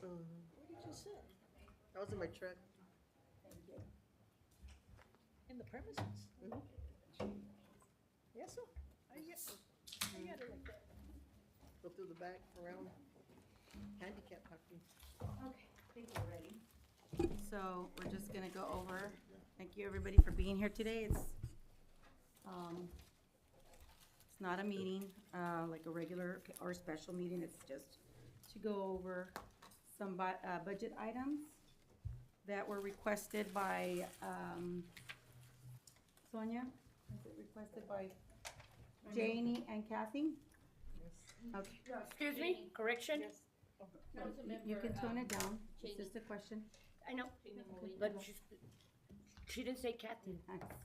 Where did you sit? That was in my truck. Thank you. In the premises? Mhm. Yes, sir. I get it like that. Go through the back, around, handicap parking. Okay, I think we're ready. So we're just gonna go over, thank you everybody for being here today. It's not a meeting, like a regular or special meeting. It's just to go over some budget items that were requested by, Sonia? Was it requested by Janie and Kathy? Okay. Excuse me, correction? You can tone it down. It's just a question. I know, but she didn't say Kathy. Relax.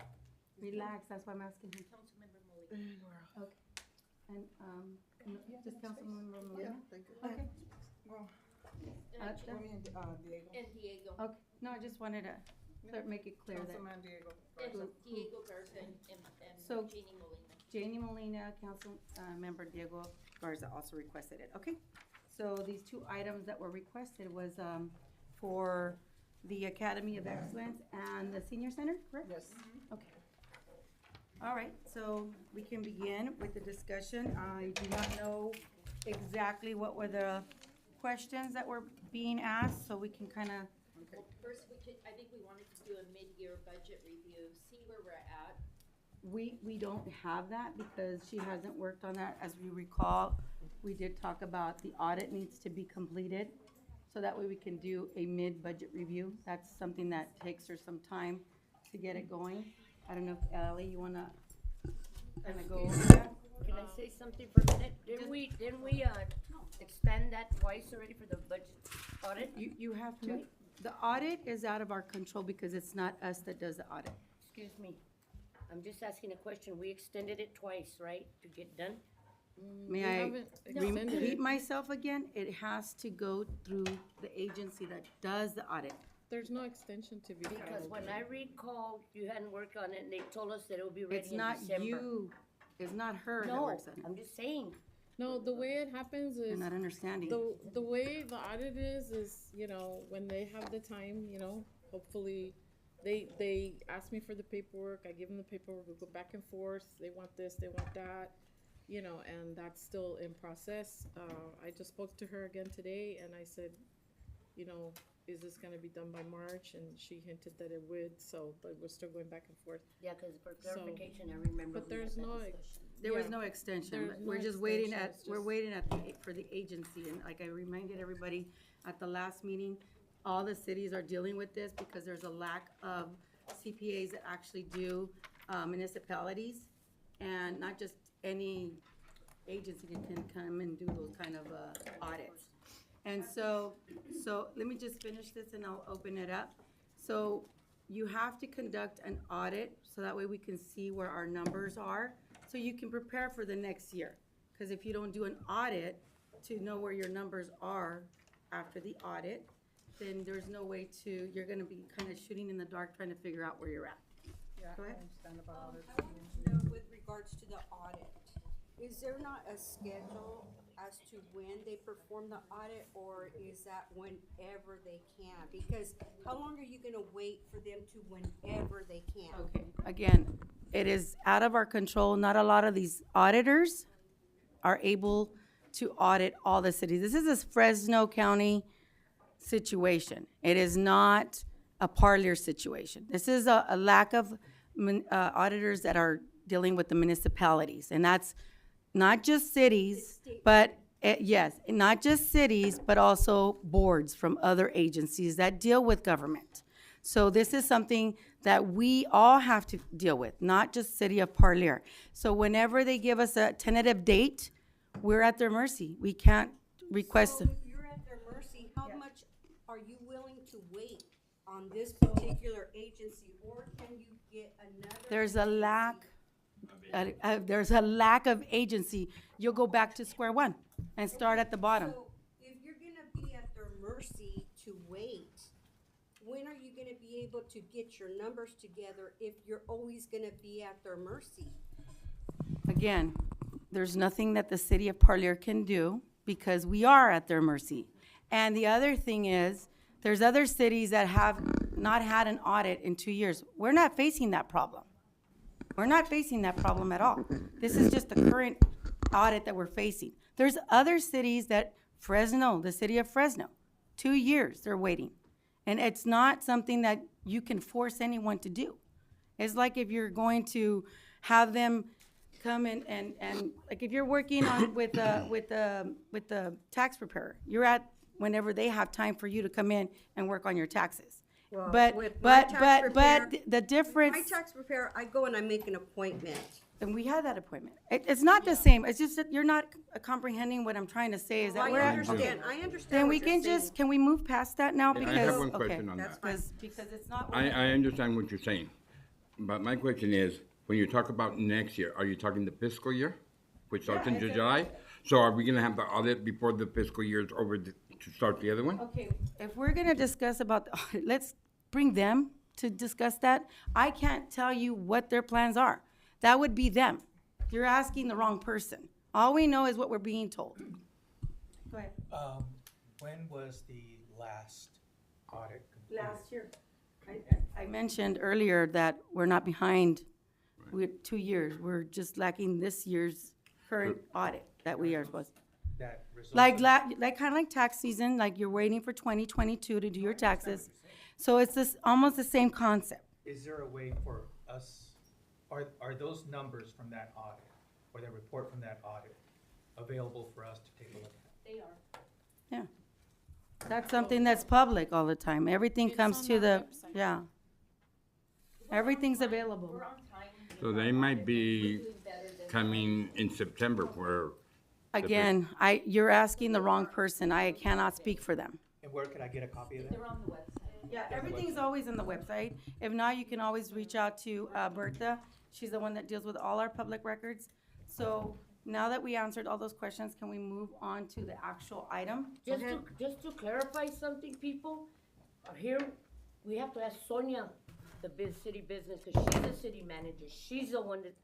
Relax, that's why I'm asking him. Councilmember Molina. Okay. And, just Councilmember Yeah, Molina? thank you. Okay. Well, There? Diego. And Diego. Okay, no, I just wanted to make it clear that Councilman Diego. And Diego Garza and So- Jeannie Molina. Janie Molina, Council, Member Diego Garza also requested it. Okay. So these two items that were requested was, for the Academy of Excellence and the Senior Center, correct? Yes. Okay. All right, so we can begin with the discussion. I do not know exactly what were the questions that were being asked, so we can kind of, Well, first, I think we wanted to do a mid-year budget review, see where we're at. we don't have that because she hasn't worked on that. As we recall, we did talk about the audit needs to be completed, so that way we can do a mid-budget review. That's something that takes her some time to get it going. I don't know if Ally, you wanna kind of go over that? Can I say something for a minute? Didn't we expand that twice already for the budget audit? You have to, the audit is out of our control because it's not us that does the audit. Excuse me, I'm just asking a question. We extended it twice, right, to get done? May I repeat myself again? It has to go through the agency that does the audit. There's no extension to be Because filed. when I recalled, you hadn't worked on it, and they told us that it would be ready It's in not December. you, it's not her that No, works on it. I'm just saying. No, the way it happens You're is, not understanding. the way the audit is, you know, when they have the time, you know, hopefully, they ask me for the paperwork, I give them the paperwork, we go back and forth, they want this, they want that, you know, and that's still in process. I just spoke to her again today, and I said, you know, is this gonna be done by March? And she hinted that it would, so, but we're still going back and forth. Yeah, because for So- clarification, I remember But we had there's that no, discussion. There was yeah. no extension. There's no We're just waiting extension, at, it's we're just- waiting for the agency. And like I reminded everybody at the last meeting, all the cities are dealing with this because there's a lack of CPAs that actually do municipalities. And not just any agency can come and do those kind of audits. And so let me just finish this and I'll open it up. So you have to conduct an audit, so that way we can see where our numbers are, so you can prepare for the next year. Because if you don't do an audit to know where your numbers are after the audit, then there's no way to, you're gonna be kind of shooting in the dark trying to figure out where you're at. Yeah, Go ahead. I understand about I audits. want to know with regards to the audit, is there not a schedule as to when they perform the audit, or is that whenever they can? Because how long are you gonna wait for them to whenever they can? Okay, again, it is out of our control. Not a lot of these auditors are able to audit all the cities. This is a Fresno County situation. It is not a Parlier situation. This is a lack of auditors that are dealing with the municipalities. And that's not just cities, but, yes, not just cities, but also boards from other agencies that deal with government. So this is something that we all have to deal with, not just City of Parlier. So whenever they give us a tentative date, we're at their mercy. We can't request. So if you're at their mercy, how much are you willing to wait on this particular agency, or can you get another? There's a lack of agency. You'll go back to square one and start at the bottom. So if you're gonna be at their mercy to wait, when are you gonna be able to get your numbers together if you're always gonna be at their mercy? Again, there's nothing that the City of Parlier can do because we are at their mercy. And the other thing is, there's other cities that have not had an audit in 2 years. We're not facing that problem. We're not facing that problem at all. This is just the current audit that we're facing. There's other cities that, Fresno, the city of Fresno, 2 years they're waiting. And it's not something that you can force anyone to do. It's like if you're going to have them come in and like if you're working on with the tax preparer, you're at whenever they have time for you to come in and work on your taxes. Well, But with my tax preparer- the difference. My tax preparer, I go and I make an appointment. And we had that appointment. It's not the same. It's just that you're not comprehending what I'm trying to say is that I we're at. understand, I understand Then what we you're can saying. just, can we move past that now? I Because have one okay, question on that's that. fine. because it's not. I understand what you're saying, but my question is, when you talk about next year, are you talking the fiscal year, which starts in July? So are we gonna have the audit before the fiscal year is over to start the other one? Okay, if we're gonna discuss about, the audit, let's bring them to discuss that. I can't tell you what their plans are. That would be them. You're asking the wrong person. All we know is what we're being told. Go ahead. When was the last audit completed? Last year. I mentioned earlier that we're not behind. We're 2 years. We're just lacking this year's current audit that we are supposed. That resulted. Like kind of like tax season, like you're waiting for 2022 to do your taxes. So it's this, almost the same concept. Is there a way for us, are those numbers from that audit, or that report from that audit, available for us to take a look at? They are. Yeah. That's something that's public all the time. Everything It's comes on to that the, website. yeah. Everything's available. We're on time. So they might be coming in September where, Again, you're asking the wrong person. I cannot speak for them. And where could I get a copy of that? They're on the website. Yeah, everything's always on the website. If not, you can always reach out to Bertha. She's the one that deals with all our public records. So now that we answered all those questions, can we move on to the actual item? Just to clarify something, people, here, we have to ask Sonia, the city business, because she's the city manager. She's the one that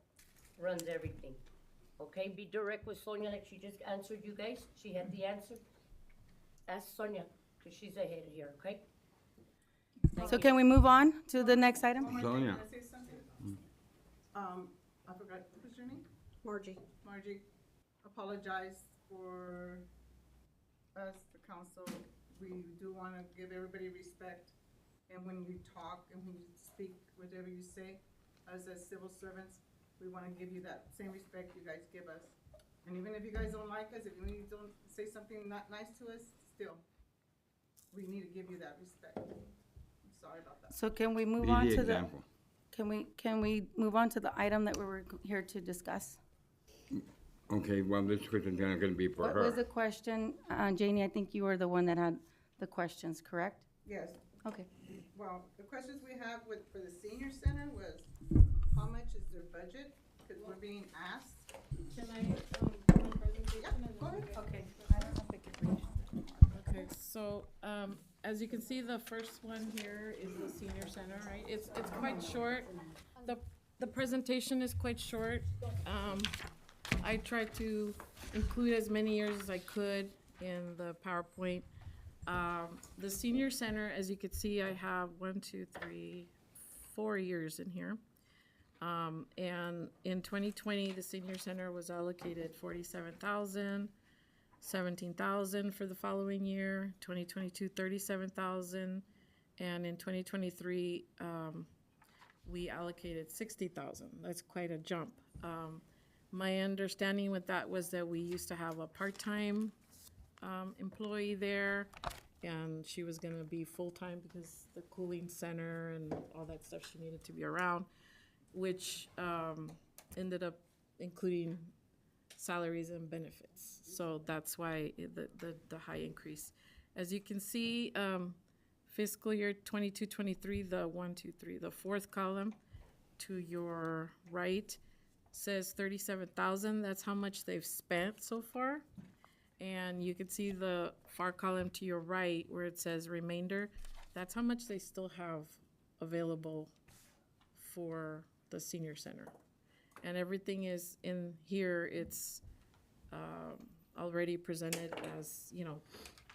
runs everything. Okay, be direct with Sonia like she just answered you guys. She had the answer. Ask Sonia, because she's ahead here, okay? So can we move on to the next item? Sonia. Can I say something? I forgot, what's your name? Margie, Margie, apologize for us, the council. We do want to give everybody respect. And when you talk and when you speak, whatever you say, us as civil servants, we want to give you that same respect you guys give us. And even if you guys don't like us, if you don't say something not nice to us, still, we need to give you that respect. I'm sorry about that. So can we move be on the to the, example. can we move on to the item that we were here to discuss? Okay, well, this question's not gonna be for What was her. the question? Janie, I think you were the one that had the questions, correct? Yes, Okay. well, the questions we have for the senior center was, how much is their budget? Because we're being asked. Can I, do my presentation and then Go ahead. Okay. Okay, so, as you can see, the first one here is the senior center, right? It's quite short. The presentation is quite short. I tried to include as many years as I could in the PowerPoint. The senior center, as you can see, I have 4 years in here. And in 2020, the senior center was allocated 47,000. 17,000 for the following year, 2022, 37,000, and in 2023, we allocated 60,000. That's quite a jump. My understanding with that was that we used to have a part-time employee there, and she was gonna be full-time because the cooling center and all that stuff, she needed to be around, which ended up including salaries and benefits. So that's why the high increase. As you can see, fiscal year 22-23, the fourth column to your right says 37,000. That's how much they've spent so far. And you can see the far column to your right where it says remainder. That's how much they still have available for the senior center. And everything is in here, it's already presented as,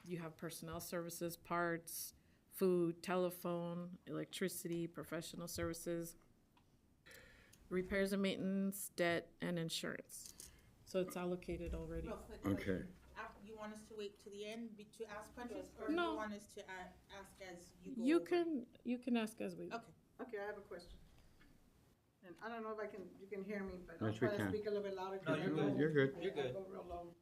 You have personnel services, parts, food, telephone, electricity, professional services, repairs and maintenance, debt, and insurance. So it's allocated already. Real quick Okay. question. You want us to wait to the end to ask questions, or No. you want us to ask as you go You over? can ask as we. Okay. Okay, I have a question. And I don't know if you can hear me, but I'll Yes, we try to can. speak a little bit louder. No, 'cause you're I good. go- You're good. You're I good. go real low.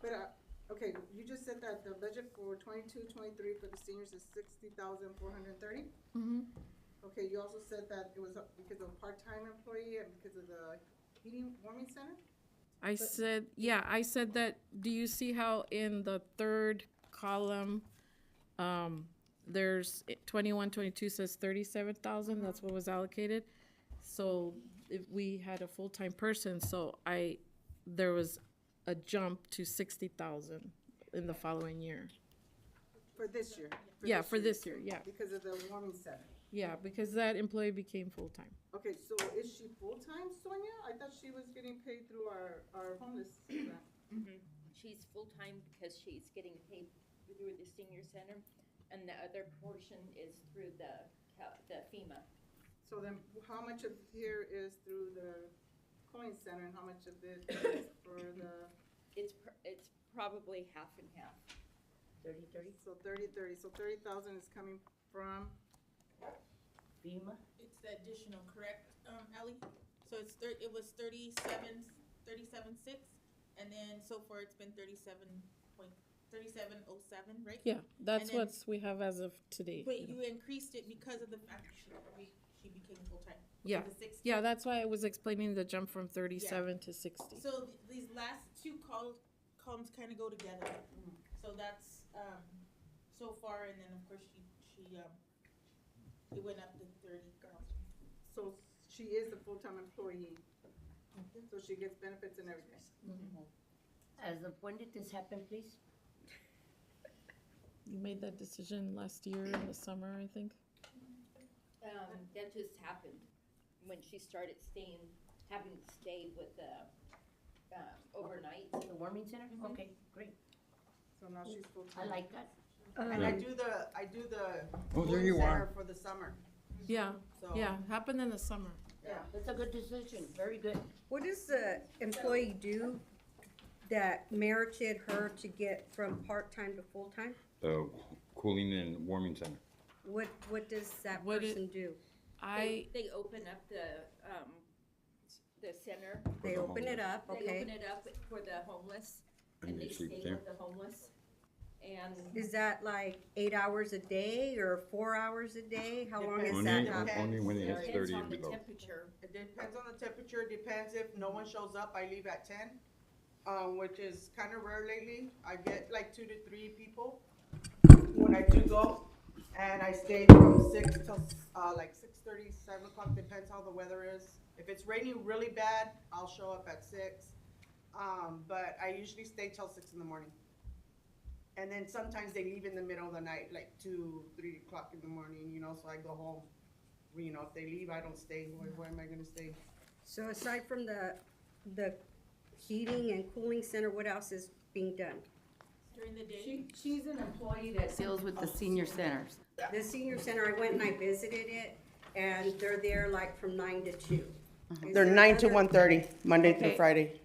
But, okay, you just said that the budget for 22-23 for the seniors is 60,430. Mm-hmm. Okay, you also said that it was because of part-time employee and because of the heating, warming center? I said that, do you see how in the third column, there's 21-22 says 37,000, that's what was allocated? So if we had a full-time person, there was a jump to 60,000 in the following year. For this year? Yeah, for this year, yeah. Because of the warming center? Yeah, because that employee became full-time. Okay, so is she full-time, Sonia? I thought she was getting paid through our homeless grant. She's full-time because she's getting paid through the senior center, and the other portion is through the FEMA. So then, how much of here is through the coin center and how much of it is for the, It's probably half and half. 30. so 30. So 30,000 is coming from, FEMA? It's the additional, correct, Ally? So it was 37.6, and then so far it's been 37.3707, right? Yeah, that's And then- what we have as of today. Wait, you increased it because of the fact that she became full-time? Yeah. The 60? Yeah, that's why I was explaining the jump from 37 to 60. So these last two columns kind of go together. So that's, so far, and then of course it went up to 30,000. so she is a full-time employee. So she gets benefits and everything. When did this happen, please? You made that decision last year in the summer, I think. That just happened when she started having to stay with the, overnight. The warming center? Okay, great. So now she's I full-time. like that. And I do the Oh, there cooling you center are. for the summer, Yeah, so. yeah, happened in the summer. That's a good decision, very good. What does the employee do that merited her to get from part-time to full-time? The cooling and warming center. What does that What it- person do? They open up the center. They the open it up, They okay. open it up for the homeless, And and they they sleep stay there. with the homeless. And Is that like 8 hours a day or 4 hours a day? How long is Depends. that? Only, happening? only when it it hits depends 30 on and the below. temperature. It depends on the temperature, depends if no one shows up, I leave at 10, which is kind of rare lately. I get like 2 to 3 people when I do go, and I stay from 6 till like 6:30, 7 o'clock, depends how the weather is. If it's raining really bad, I'll show up at 6, but I usually stay till 6 in the morning. And then sometimes they leave in the middle of the night, like 2, 3 o'clock in the morning, so I go home. If they leave, I don't stay. Where am I gonna stay? So aside from the heating and cooling center, what else is being done? During the day? She's an employee that deals with the senior centers. The senior center, I went and I visited it, and they're there like from 9 to 2. Is They're there 9 to other- 1:30, Monday through Okay. Friday.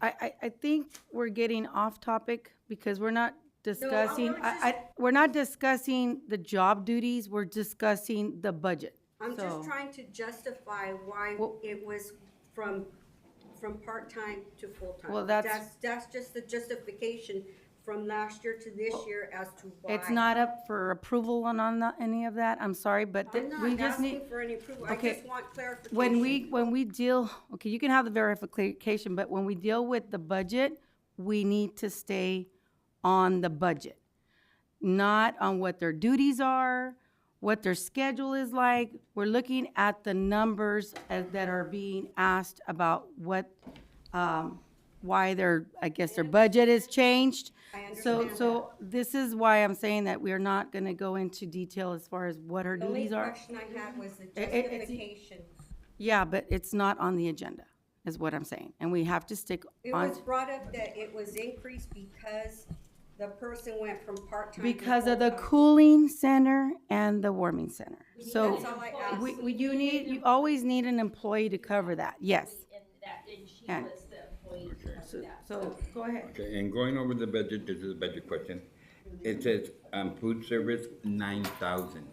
I think we're getting off topic because we're not discussing, we're just- we're not discussing the job duties, we're discussing the budget. I'm So- just trying to justify why Well- it was from part-time to full-time. Well, that's- That's just the justification from last year to this year as to why. It's not up for approval any of that, I'm sorry, but I'm we not just need. asking for any approval, I Okay. just want clarification. When we deal, okay, you can have the verification, but when we deal with the budget, we need to stay on the budget. Not on what their duties are, what their schedule is like. We're looking at the numbers that are being asked about why I guess their budget has changed. I So, understand so this is why I'm saying that we're not gonna go into detail as far as what her The only duties are. question I had was the it's- justification. Yeah, but it's not on the agenda, is what I'm saying, and we have to stick It on. was brought up that it was increased because the person went from part-time to Because of the full-time. cooling center and the warming center. So That's all I asked. you always need an employee to cover that, yes. And she And- was the employee to cover So, that. so, go ahead. Okay, and going over the budget, this is a budget question. It says, food service, 9,000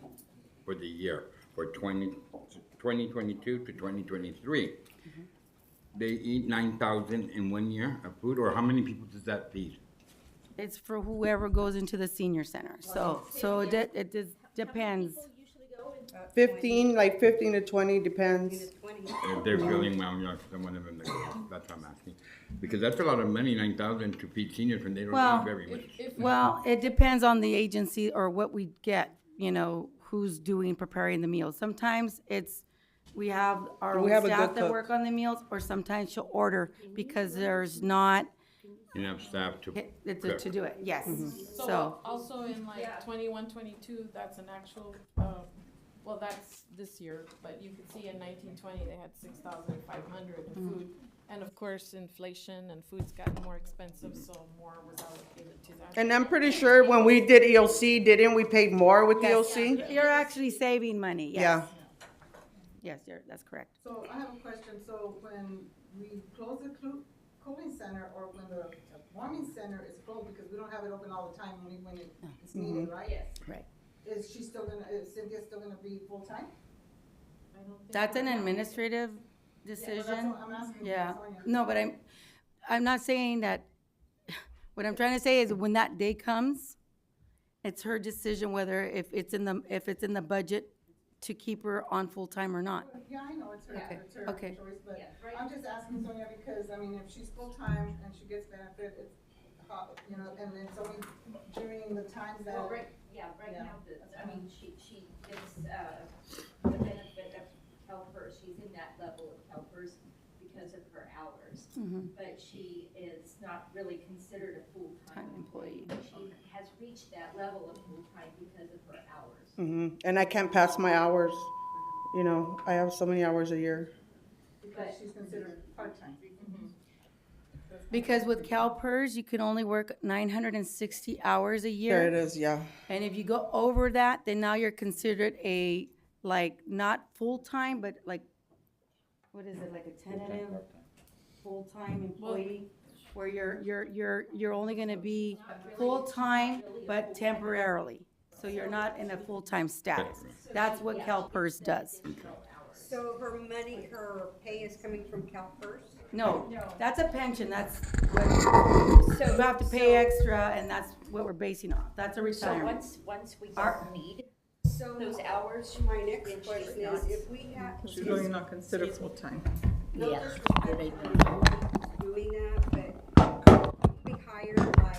for the year, for 2022 to 2023. They eat 9,000 in 1 year of food, or how many people does that feed? It's for whoever goes into the senior center. So it just depends. 15 to 20, depends. If they're feeling well, you know, some of them, that's what I'm asking. Because that's a lot of money, 9,000 to feed seniors when they don't Well, eat very much. Well, it depends on the agency or what we get, you know, who's preparing the meals. Sometimes we have our We own have a staff good that cook. work on the meals, or sometimes she'll order because there's not, Enough staff to to do it, yes. So So, also in like 21, 22, that's an actual, well, that's this year, but you could see in 1920, they had 6,500 in food. And of course, inflation and food's gotten more expensive, so more was allocated to that. And I'm pretty sure when we did EOC, didn't we pay more with yes, EOC? you're actually saving money, yes. Yeah. Yes, that's correct. So I have a question, so when we close the cooling center, or when the warming center is closed, because we don't have it open all the time, only when it's needed, right? Yes. Right. Is Cynthia still gonna be full-time? That's an administrative decision. Well, that's what I'm asking Yeah, Sonia. no, but I'm not saying that, what I'm trying to say is when that day comes, it's her decision whether if it's in the budget to keep her on full-time or not. Yeah, I know, it's her Okay. choice, but Yeah, right. I'm just asking Sonia because, I mean, if she's full-time and she gets benefit, it's, you know, and it's only during the times that. Well, right Yeah. now, I mean, she gets, the benefit of CalPERS, she's in that level of CalPERS because of her hours. But she is not really considered a full-time Time employee. She has reached that level of full-time because of her hours. And I can't pass my hours. You know, I have so many hours a year. Because she's considered part-time. Because with CalPERS, you can only work 960 hours a There year. it is, yeah. And if you go over that, then now you're considered not full-time, but like, what is it, like a tentative full-time employee? Where you're only gonna be full-time, but temporarily. So you're not in a full-time status. That's what CalPERS does. So her pay is coming from CalPERS? No, that's a pension, that's what, you have to pay extra, and that's what we're basing on. That's a So retirement. once we Our- don't need So those hours, my then next she's question not. is, if we have. She's really not considered full-time. No Yeah. disrespect to doing that, but we hire like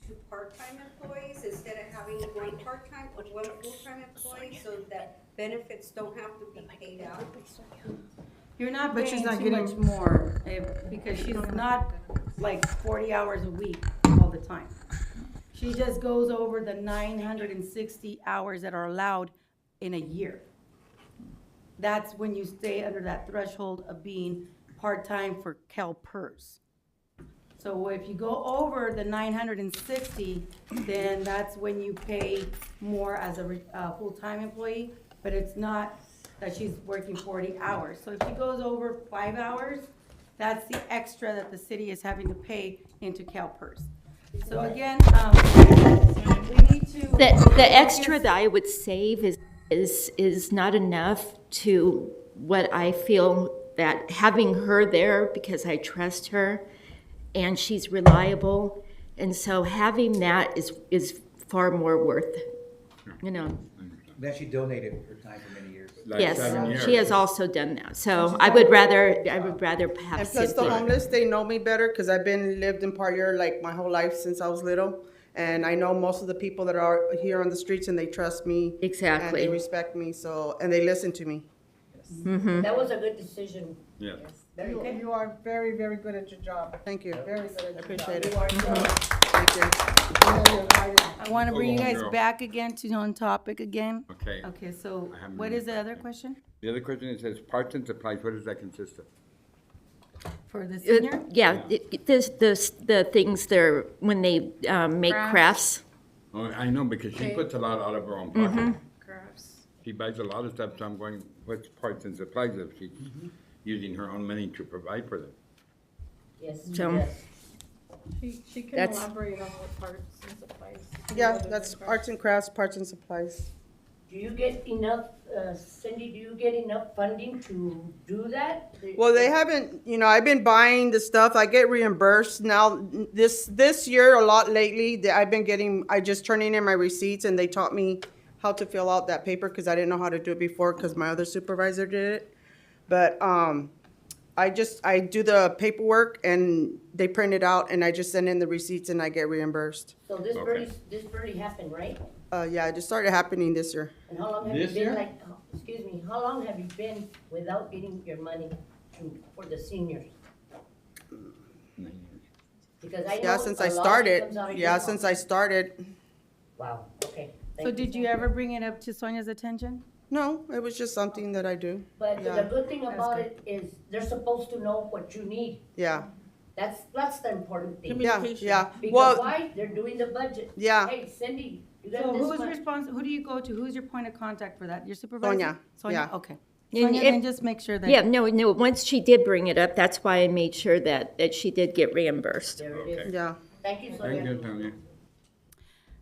two part-time employees instead of having one part-time or one full-time employee, so that benefits don't have to be paid out. You're not But she's paying not too getting- much more, because she's not like 40 hours a week all the time. She just goes over the 960 hours that are allowed in a year. That's when you stay under that threshold of being part-time for CalPERS. So if you go over the 960, then that's when you pay more as a full-time employee, but it's not that she's working 40 hours. So if she goes over 5 hours, that's the extra that the city is having to pay into CalPERS. So again, we need to. The extra that I would save is not enough to what I feel that having her there, because I trust her and she's reliable, and so having that is far more worth, you know. That she donated her time for many years. Like 7 Yes, years. she has also done that, so I would rather have And plus the Cynthia. homeless, they know me better because I've lived in Parlier like my whole life since I was little. And I know most of the people that are here on the streets, and they trust me. And Exactly. they respect me, and they listen to me. That was a good decision. Yes. You are very, very good at your job. Thank you. Very good at your job. Appreciate it. You are so- Thank you. I want to bring you Go on, guys girl. back again to on topic again. Okay. Okay, so I have what no is the other question. question? The other question, it says parts and supplies, what does that consist of? For the senior? Yeah, the things there, when they make crafts. Oh, I know, because she Okay. puts a lot out of her own pocket. Crafts. She buys a lot of stuff, so I'm going, what's parts and supplies if she's using her own money to provide for them. Yes, So- yes. She can That's- elaborate on what parts and supplies. Yeah, that's arts and crafts, parts and supplies. Do you get enough, Cindy, do you get enough funding to do that? Well, they haven't, I've been buying the stuff. I get reimbursed now. This year, a lot lately, I just turning in my receipts and they taught me how to fill out that paper because I didn't know how to do it before because my other supervisor did it. But, I do the paperwork and they print it out and I just send in the receipts and I get reimbursed. So this Okay. barely happened, right? Yeah, it just started happening this year. And how long have you This been year? like, excuse me, how long have you been without getting your money for the seniors? Because I know Yeah, since a I lot of it started. comes out of Yeah, your since I started. Wow, okay. So Thank did you ever bring it up to Sonia's attention? No, it was just something that I do. But Yeah. the good thing That's about good. it is they're supposed to know what you need. Yeah, That's the important thing. yeah, Communication. yeah. Because Well, why? They're doing the budget. yeah. Hey, Cindy, you So got this who's much. who do you go to? Who's your point of contact for that? Your supervisor? Sonia, Sonia, yeah. okay. And Sonia, it- then just make sure that. Yeah, no, once she did bring it up, that's why I made sure that she did get reimbursed. There it is. Okay. Yeah. Thank you, Thank Sonia. you, Tanya.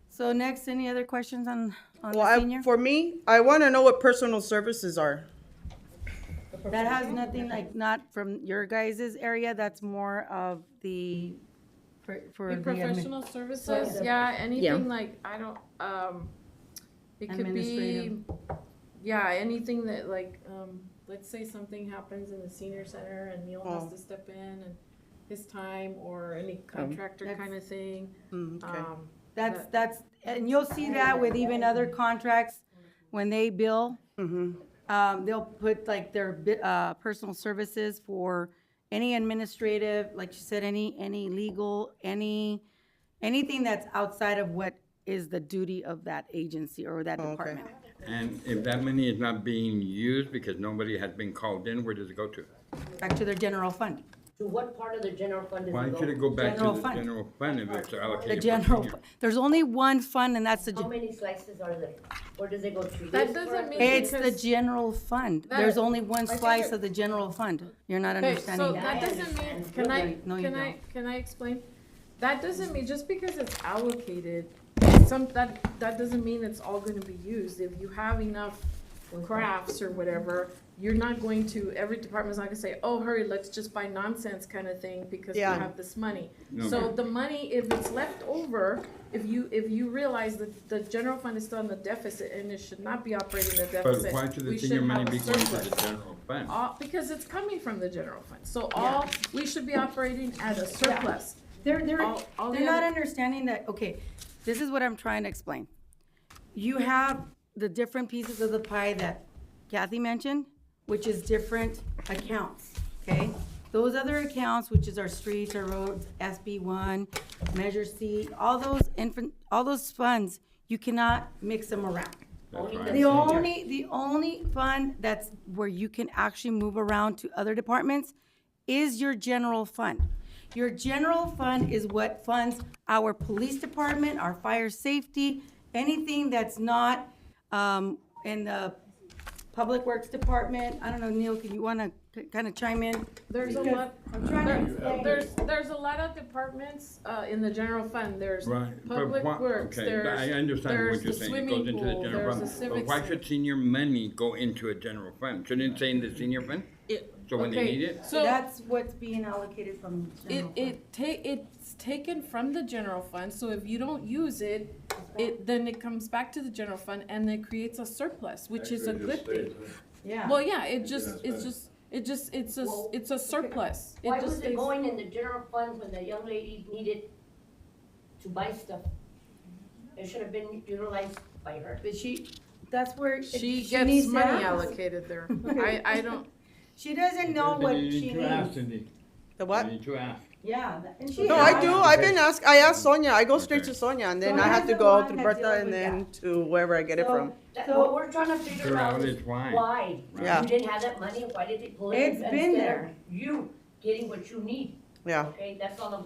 So next, any other questions on Well, the senior? for me, I want to know what personal services are. That has nothing, like, not from your guys' area, that's more of the, for Like the admin. professional services, yeah, anything like, I don't, it could be, Administrative. yeah, anything that like, let's say something happens in the senior center and Neil has Oh. to step in and his time or any contractor That's- kind of thing. Okay. That's, and you'll see that with even other contracts, when they bill, they'll put like their personal services for any administrative, like you said, any legal, anything that's outside of what is the duty of that agency or that Okay. department. And if that money is not being used because nobody has been called in, where does it go to? Back to their general fund. To what part of the general fund does Why it go? should it go back to General the fund. general fund if it's The allocated for general, senior? there's only one fund, and that's the, How many slices are there? Where does it go to? That This doesn't part? mean- it's the because- general fund. That- There's only one I think slice it- of the general fund. You're not Okay, so understanding that. that doesn't mean, can I, No, you don't. can I explain? That doesn't mean, just because it's allocated, that doesn't mean it's all gonna be used. If you have enough crafts or whatever, you're not going to, every department's not gonna say, oh, hurry, let's just buy nonsense kind of thing because we Yeah. have this money. No, So but- the money, if it's left over, if you realize that the general fund is still in the deficit and it should not be operating the But deficit, why should the we senior should money have a be going to surplus. the general fund? Because it's coming from the general fund, so we should be operating at a surplus. They're all the not other- understanding that, okay, this is what I'm trying to explain. You have the different pieces of the pie that Kathy mentioned, which is different accounts, okay? Those other accounts, which is our streets, our roads, SB1, Measure C, all those funds, you cannot mix them around. That's Only right. The only fund that's where you can actually move around to other departments is your general fund. Your general fund is what funds our police department, our fire safety, anything that's not, in the public works department. I don't know, Neil, can you wanna kind of chime in? There's a Because lot, I'm trying to explain. there's a lot of departments, in the general fund, there's Right, but public why, works, okay, there's, I understand there's what you're the saying, it goes swimming into the pool, general there's fund. the But civic why center. should senior money go into a general fund? Shouldn't it say in the senior fund? So when they Okay, need it? so That's what's being allocated from general fund. it's taken from the general fund, so if you don't use it, then it comes back to the general fund and it creates a surplus, which is a good thing. Yeah. Well, yeah, it's a surplus. Why It just was it stays. going in the general fund when the young lady needed to buy stuff? It should have been utilized by her. But that's where. She needs gets to money ask. allocated there. I don't, She doesn't know what she needs. Cindy. The what? You need to ask. Yeah, and she. No, I has. do. I asked Sonia. I go straight Okay. to Sonia and then I Sonia's have to the go one through that Bertha deals and with then to wherever I get it So- from. What we're trying to figure Figure out out is is why. why. Yeah. You didn't have that money, why did it pull it? It's been instead of there. You getting what you need, Yeah. okay? That's all I'm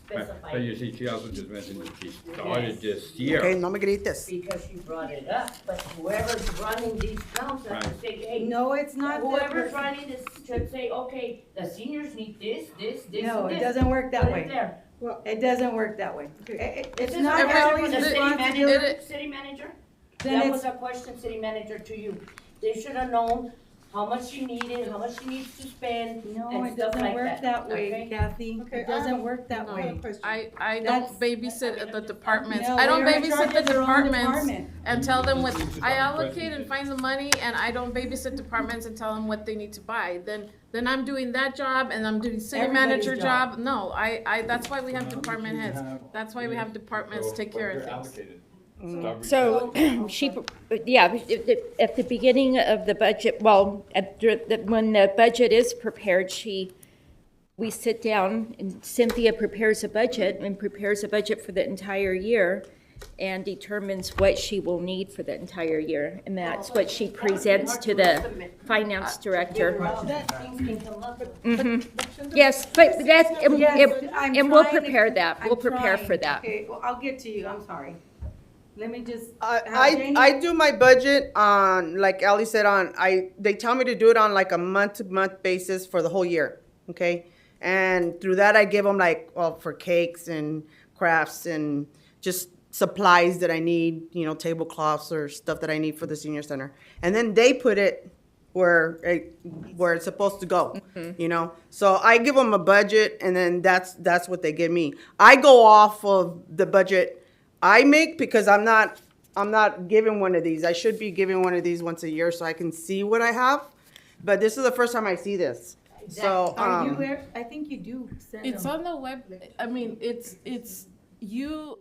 But specifying. you see, she also just mentioned that she started this year. Okay, no me grites. Because you brought it up, but whoever's running these counts have to Right. say, hey, No, it's not the whoever's person. running this should say, okay, the seniors need this, this, this, No, and it this. doesn't work that Put it way. there. It doesn't work that way. It's This is not a question Ally's for the city responsibility. manager, city manager? Then That it's- was a question, city manager, to you. They should have known how much she needed, how much she needs to spend, No, and it stuff doesn't like work that way, okay? Kathy. Okay, It I have doesn't a- work that I have way. a question. I That's- don't babysit at the departments. No, I don't they're in charge babysit the of their own departments department. and tell them what, This is I our allocate question. and find the money and I don't babysit departments and tell them what they need to buy. Then I'm doing that job and I'm doing city Everybody's manager job. job. No, that's why we have department heads. That's why we have departments take care of things. So she, yeah, at the beginning of the budget, well, when the budget is prepared, we sit down and Cynthia prepares a budget and prepares a budget for the entire year and determines what she will need for the entire year. And that's what she presents to the finance director. Things can come up. Yes, but that, Yes, I'm and we'll trying to- prepare that. We'll I'm prepare trying. for that. Okay, well, I'll get to you, I'm sorry. Let me just. I do my budget on, like Ali said, they tell me to do it on like a month-to-month basis for the whole year, okay? And through that, I give them like, well, for cakes and crafts and just supplies that I need, tablecloths or stuff that I need for the senior center. And then they put it where it's supposed to go, So I give them a budget and then that's what they give me. I go off of the budget I make because I'm not giving one of these. I should be giving one of these once a year so I can see what I have. But this is the first time I see this. So, Are you, I think you do send It's them. on the web, I mean, you,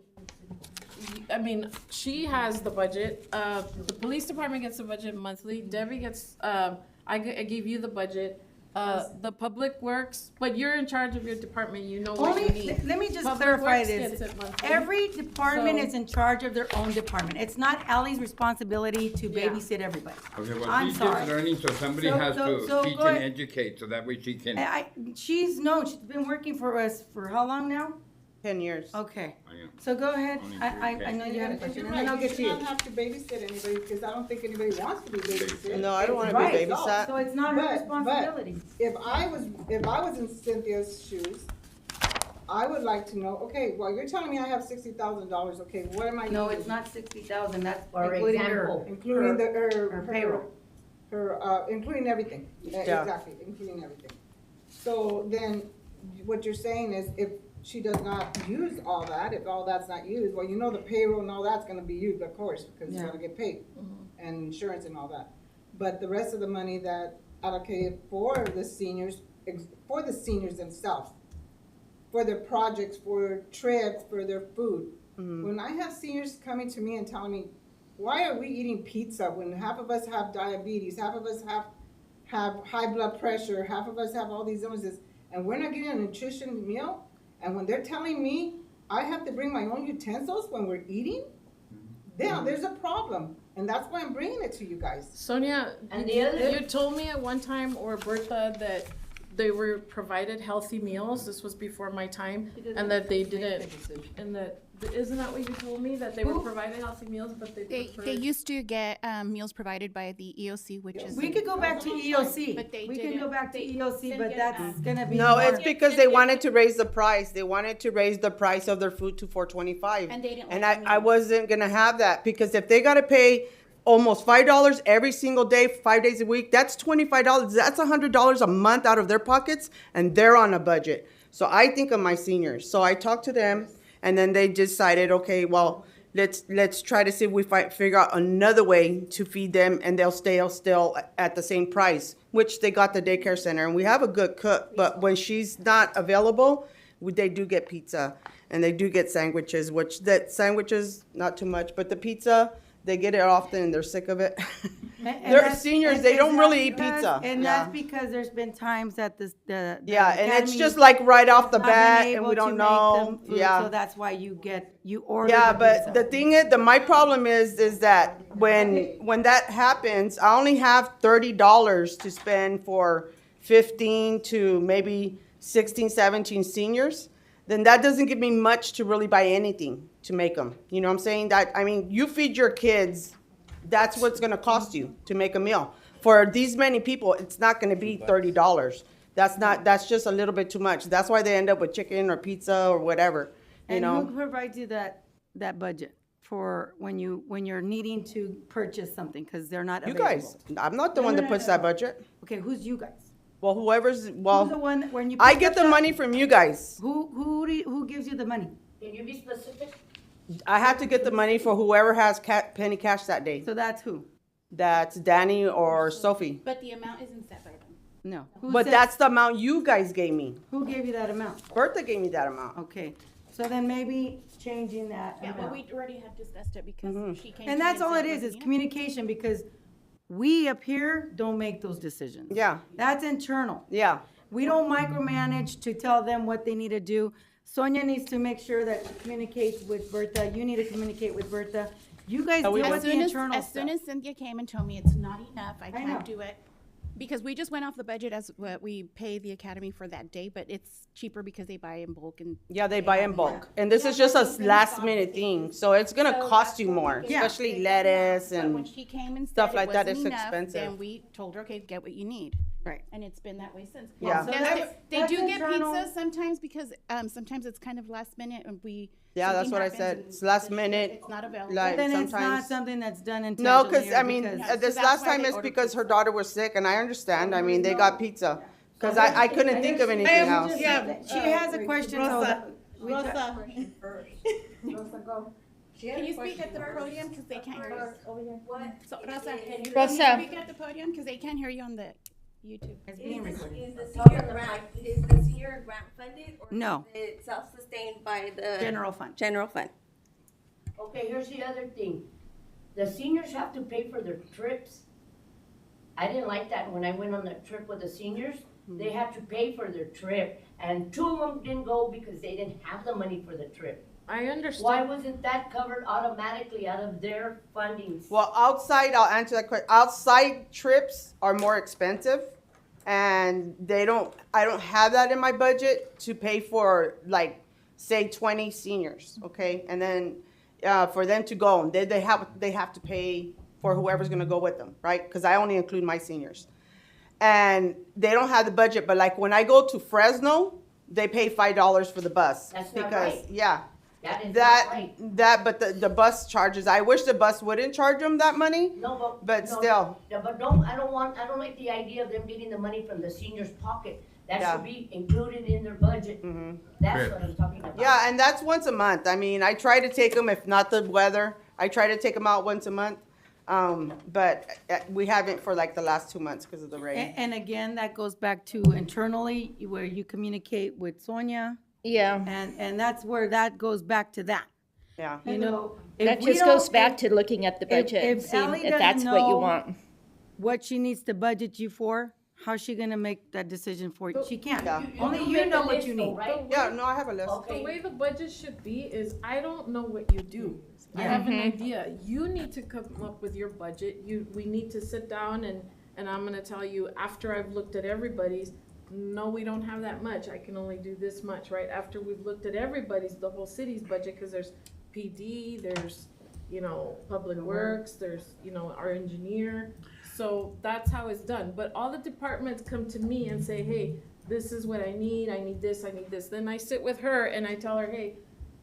I mean, she has the budget, the police department gets the budget monthly, Debbie gets, I gave you the budget, the public works, but you're in charge of your department, you know what you Only, need. let me just Public clarify Works this. gets it monthly. Every department So- is in charge of their own department. It's not Ally's responsibility to Yeah. babysit everybody. Okay, well, I'm she's sorry. just learning, so somebody So- has so- to so teach go and ahead. educate, so that way she can. She's been working for us for how long now? 10 years. Okay, I know. so go ahead. Only I two, know you had a question, You're and then right, I'll get to you you. should not have to babysit anybody, because I don't think anybody wants to be babysitted. No, I don't want to Right, be babysat. So it's not her But- responsibility. If I was in Cynthia's shoes, I would like to know, okay, well, you're telling me I have $60,000, okay, what am I? No, using? it's not 60,000, that's For including her. example. Including her payroll. Including everything. Yeah. Exactly, including everything. So then, what you're saying is if she does not use all that, if all that's not used, well, the payroll and all that's gonna be used, of course, because you're Yeah. gonna get paid. And insurance and all that. But the rest of the money that allocated for the seniors themselves, for their projects, for trips, for their food. When I have seniors coming to me and telling me, why are we eating pizza when half of us have diabetes, half of us have high blood pressure, half of us have all these illnesses, and we're not getting a nutrition meal? And when they're telling me I have to bring my own utensils when we're eating, then there's a problem. And that's why I'm bringing it to you guys. Sonia, And the other- you told me at one time, or Bertha, that they were provided healthy meals, this was before my time, and that they didn't, and that, isn't that what you told me, that they were provided healthy meals, but they They preferred? used to get meals provided by the EOC, which is. We could go back to EOC. But they We can didn't- go back to they EOC, but didn't that's get, gonna be No, more. it's because they wanted to raise the price. They wanted to raise the price of their food to $4.25. And they didn't And like the I meals. wasn't gonna have that, because if they gotta pay almost $5 every single day, 5 days a week, that's $25. That's $100 a month out of their pockets, and they're on a budget. So I think of my seniors. So I talked to them, and then they decided, okay, well, let's try to see if we figure out another way to feed them, and they'll stay still at the same price, which they got the daycare center, and we have a good cook, but when she's not available, they do get pizza, and they do get sandwiches, sandwiches, not too much, but the pizza, they get it often, and they're sick of it. And They're that's- seniors, and- they and don't that's really eat because- pizza. And Yeah. that's because there's been times that the Yeah, and it's academy just like right off the not been bat, and able we to don't make know, them food, yeah. So that's why you order Yeah, the but pizza. the thing is, my problem is that when that happens, I only have $30 to spend for 15 to maybe 16, 17 seniors, then that doesn't give me much to really buy anything to make them. You know what I'm saying? I mean, you feed your kids, that's what's gonna cost you to make a meal. For these many people, it's not gonna be $30. That's just a little bit too much. That's why they end up with chicken or pizza or whatever, you And know? who provides you that budget for when you're needing to purchase something, because they're not You available? guys, I'm not the one that puts that budget. Okay, who's you guys? Well, whoever's, Who's the well, one, when you I pick get up the money from you guys. Who gives you the money? Can you be specific? I have to get the money for whoever has penny cash that day. So that's who? That's Danny or Sophie. But the amount isn't set by them. No. Who But said- that's the amount you guys gave me. Who gave you that amount? Bertha gave me that amount. Okay, so then maybe changing that Yeah, but amount. we already had discussed it because she came. to And me that's all said it is wasn't enough. communication, because we up here don't make those decisions. Yeah, That's internal. yeah. We don't micromanage to tell them what they need to do. Sonia needs to make sure that she communicates with Bertha. You need to communicate with Bertha. You guys deal we with As the soon as, internal as soon stuff. as Cynthia came and told me it's not enough, I know. can't do it. Because we just went off the budget as what we pay the academy for that day, but it's cheaper because they buy in bulk and. Yeah, they buy in bulk. And this is just a last minute thing, so it's gonna So cost you that's what more, we get. especially lettuce But when and, she came and stuff said like it that, wasn't it's enough, expensive. then we told her, okay, get what you need. Right. And it's been that way since. Yeah. So Yes, that's- they that's do get internal. pizza sometimes because, sometimes it's kind of last minute and we. yeah, that's something what I happens said. and It's last the- minute. It's not available. Like, But then it's not sometimes- something that's done No, intentionally. because, or I mean, because- so this that's last why time they it's order because her pizza. daughter was sick, and I understand. I mean, they got pizza. Because I couldn't think of anything else. She has a question, so. Rosa, we- Rosa, Can you speak at the podium because they can't hear you over here? What? So, Rosa, can you Rosa. speak at the podium because they can't hear you on the YouTube? It's being recorded. Is the senior grant funded or No. is it self-sustained by the General fund. general fund? Okay, here's the other thing. The seniors have to pay for their trips. I didn't like that when I went on that trip with the seniors. They had to pay for their trip, and 2 of them didn't go because they didn't have the money for the trip. I understand. Why wasn't that covered automatically out of their fundings? Well, outside, I'll answer that question. Outside trips are more expensive, and I don't have that in my budget to pay for, like, say 20 seniors, okay? And then, for them to go, they have to pay for whoever's gonna go with them, right? Because I only include my seniors. And they don't have the budget, but like when I go to Fresno, they pay $5 for the bus. That's not because, right. yeah. That is not That, right. but the bus charges, I wish the bus wouldn't charge them that money, No, but no, still. Yeah, but I don't like the idea of them getting the money from the seniors' pocket. That Yeah. should be included in their budget. That's Correct. what I'm talking about. Yeah, and that's once a month. I mean, I try to take them, if not the weather, I try to take them out once a month. But we haven't for like the last 2 months because of the rain. And again, that goes back to internally, where you communicate with Sonia, Yeah, and that's where that goes back to that. Yeah. You know, if that we just goes don't- back if- to looking at the budget and if seeing Ally if that's doesn't what you know- want. what she needs to budget you for, how's she gonna make that decision for you? She can't. Yeah. Only do you make know a what list you though, need. right? Yeah, no, I have a list. The Okay. way the budget should be is, I don't know what you do. I have an idea. You need to come up with your budget. We need to sit down and I'm gonna tell you, after I've looked at everybody's, no, we don't have that much. I can only do this much, right? After we've looked at everybody's, the whole city's budget, cause there's PD, there's, Public Works, there's, our engineer. So that's how it's done. But all the departments come to me and say, hey, this is what I need this, I need this. Then I sit with her and I tell her, hey,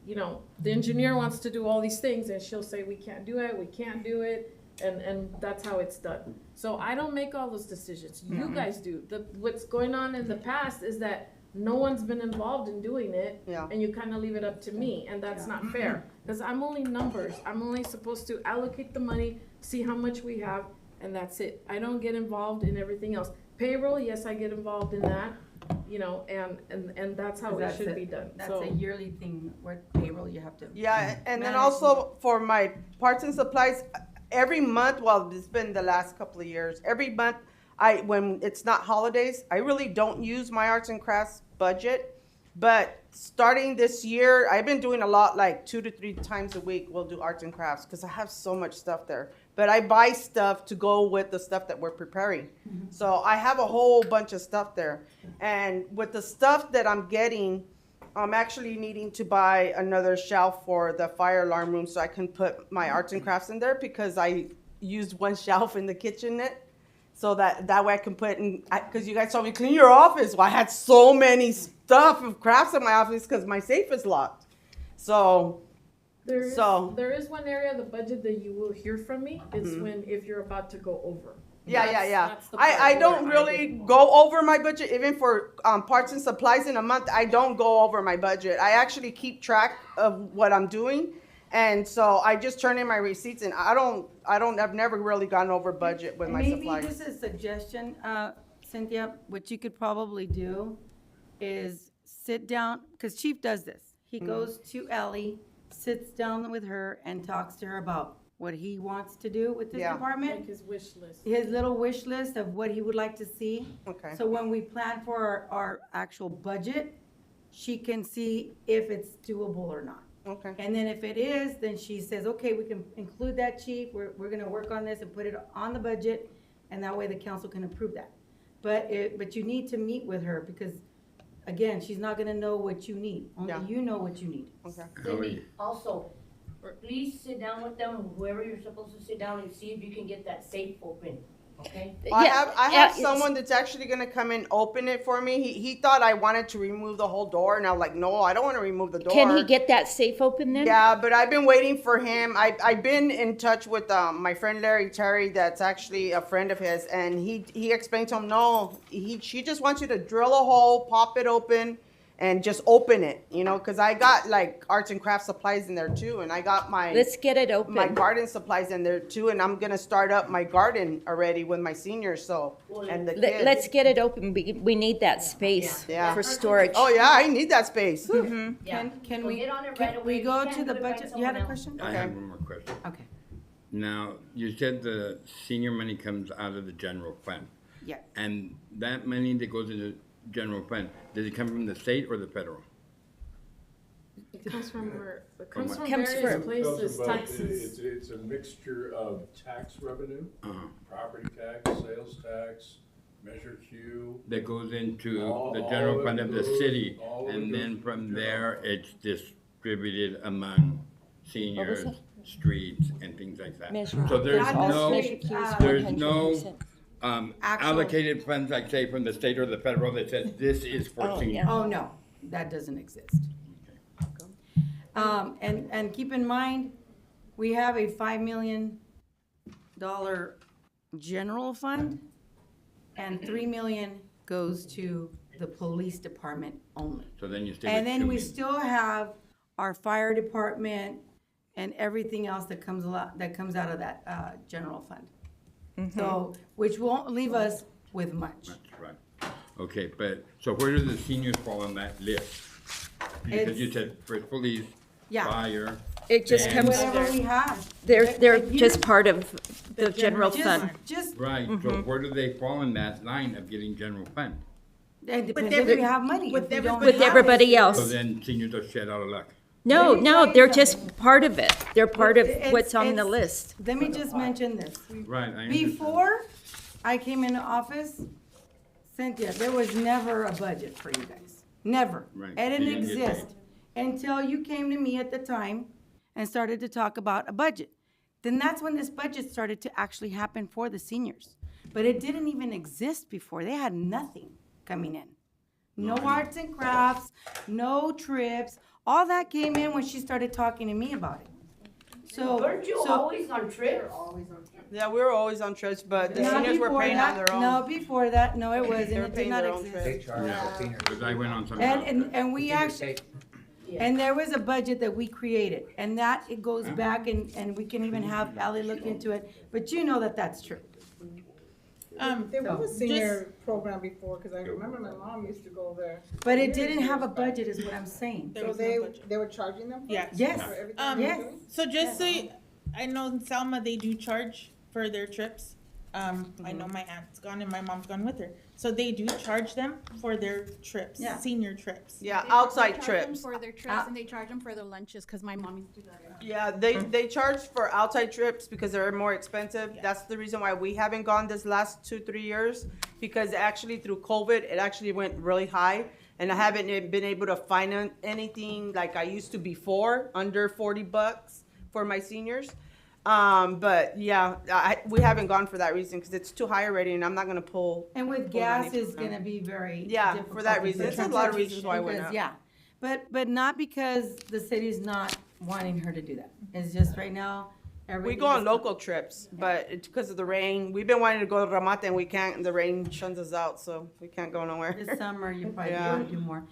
the engineer wants to do all these things, and she'll say, we can't do it, and that's how it's done. So I don't make all those decisions, you guys do. What's going on in the past is that no one's been involved in doing it, Yeah. and you kinda leave it up to me, and that's not fair. Cause I'm only numbers, I'm only supposed to allocate the money, see how much we have, and that's it. I don't get involved in everything else. Payroll, yes, I get involved in that, and that's how it That's should be done, That's so. a yearly thing, what payroll you have to. Yeah, and then manage. also for my parts and supplies, every month, well, it's been the last couple of years, every month, when it's not holidays, I really don't use my arts and crafts budget. But starting this year, I've been doing a lot, like 2 to 3 times a week, we'll do arts and crafts, because I have so much stuff there. but I buy stuff to go with the stuff that we're preparing. So I have a whole bunch of stuff there. And with the stuff that I'm getting, I'm actually needing to buy another shelf for the fire alarm room so I can put my arts and crafts in there, because I used one shelf in the kitchenette. So that way I can put in, because you guys told me clean your office. Well, I had so many stuff of crafts in my office because my safe is locked. So There is, So- there is one area of the budget that you will hear from me. It's if you're about to go over. yeah. That's the part I where don't I really get more. go over my budget, even for parts and supplies in a month. I don't go over my budget. I actually keep track of what I'm doing. And so I just turn in my receipts, and I've never really gone over budget with my supplies. Maybe just a suggestion, Cynthia, what you could probably do is sit down, because Chief does this. He goes to Ellie, sits down with her and talks to her about what he wants to do with this Yeah. department. Like his wish list. His little wish list of what he would like to see. Okay. So when we plan for our actual budget, she can see if it's doable or not. Okay. And then if it is, then she says, okay, we can include that, Chief, we're gonna work on this and put it on the budget, and that way the council can approve that. But you need to meet with her, because, again, she's not gonna know what you need, only Yeah. you know what you need. Okay. Cindy, also, please sit down with them, whoever you're supposed to sit down and see if you can get that safe open, okay? I have it's- someone that's actually gonna come and open it for me. He thought I wanted to remove the whole door, and I'm like, no, I don't want to remove the door. Can he get that safe open then? Yeah, but I've been waiting for him. I've been in touch with my friend Larry Terry, that's actually a friend of his, and he explained to him, no, she just wants you to drill a hole, pop it open, and just open it, because I got like arts and crafts supplies in there too, and I got my Let's get it open. my garden supplies in there too, and I'm gonna start up my garden already with my seniors. So and the kids. Let's get it open. We need that space Yeah. for storage. Oh yeah, I need that space. Yeah. Can So we, get on it can right we away. go If you to can't the do it, find budget? You had a someone question? I Okay. have one more question. Okay, Now, you said the senior money comes out of the general fund. yeah. And that money that goes into general fund, does it come from the state or the federal? It comes from where, it From comes what? from Comes various from- places, Those are both- taxes. It's a mixture of tax revenue, Uh-huh. property tax, sales tax, Measure Q. That goes into All- the all general of fund it of the goes- city, all of it and goes then to from the there, general it's distributed among seniors, streets, and things like that. Measure. So there's Not no, necessarily, there's no, 100%. Actual- allocated funds, like say from the state or the federal, that says this is for Oh, seniors. yeah. Oh, no, that doesn't exist. And keep in mind, we have a $5 million general fund, and $3 million goes to the police department only. So then you stay And with then 2 we million. still have our fire department and everything else that comes out of that, general fund. So, which won't leave us with much. That's right. Okay, but, so where do the seniors fall on that list? Because you It's- said for police, Yeah. fire. It just and- comes, Whatever we have. they're Like you- just part of the general Just- fund. Just, Right, so where do they fall in that line of getting general fund? it depends if we have money. with If we don't With have it- everybody So else. then seniors are shit out of luck. No, Let me tell no, you they're something. just part of it. They're part of It's- what's on the it's- list. Let me just mention this. Right, I understand. Before I came into office, Cynthia, there was never a budget for you guys. Never. Right. It didn't You didn't get paid. exist until you came to me at the time and started to talk about a budget. Then that's when this budget started to actually happen for the seniors. But it didn't even exist before. They had nothing coming in. No arts and crafts, no trips. All that came in when she started talking to me about it. So, Weren't you so always on trips? Yeah, we were always on trips, but the not seniors were before paying on that. their own. No, before that, no, it wasn't. They were It did paying not their own exist. They charge the seniors. Because I went on some. And we actually, and there was a budget that we created, and that, it goes back, and we can even have Ally look into it, but you know that that's true. There was a senior program before, because I remember my mom used to go there. But it didn't have a budget, is what I'm saying. There So was no budget. they were charging them? for it? Yes. Yes. For everything Um, they were Yes. doing? So just so I know in Selma, they do charge for their trips. I know my aunt's gone and my mom's gone with her. So they do charge them for their trips, Yeah. senior trips. Yeah, They outside charge them trips. for their trips and they charge them for their lunches, cause my mom used to do that. Yeah, they charge for outside trips because they're more expensive. That's the reason why we haven't gone this last 2-3 years, because actually through COVID, it actually went really high. And I haven't been able to find anything like I used to before, under $40 for my seniors. But yeah, we haven't gone for that reason because it's too high already, and I'm not gonna pull. And with pull money gas, it's from them. gonna be very Yeah, for difficult that reason. because It's a lot of reasons why we're because- not. Yeah, but not because the city's not wanting her to do that. It's just right now, We everything. go on is- local trips, but it's because of the rain. We've been wanting to go to Ramate and we can't, and the rain shuns us out, so we can't go nowhere. This summer, you probably Yeah. want to do more.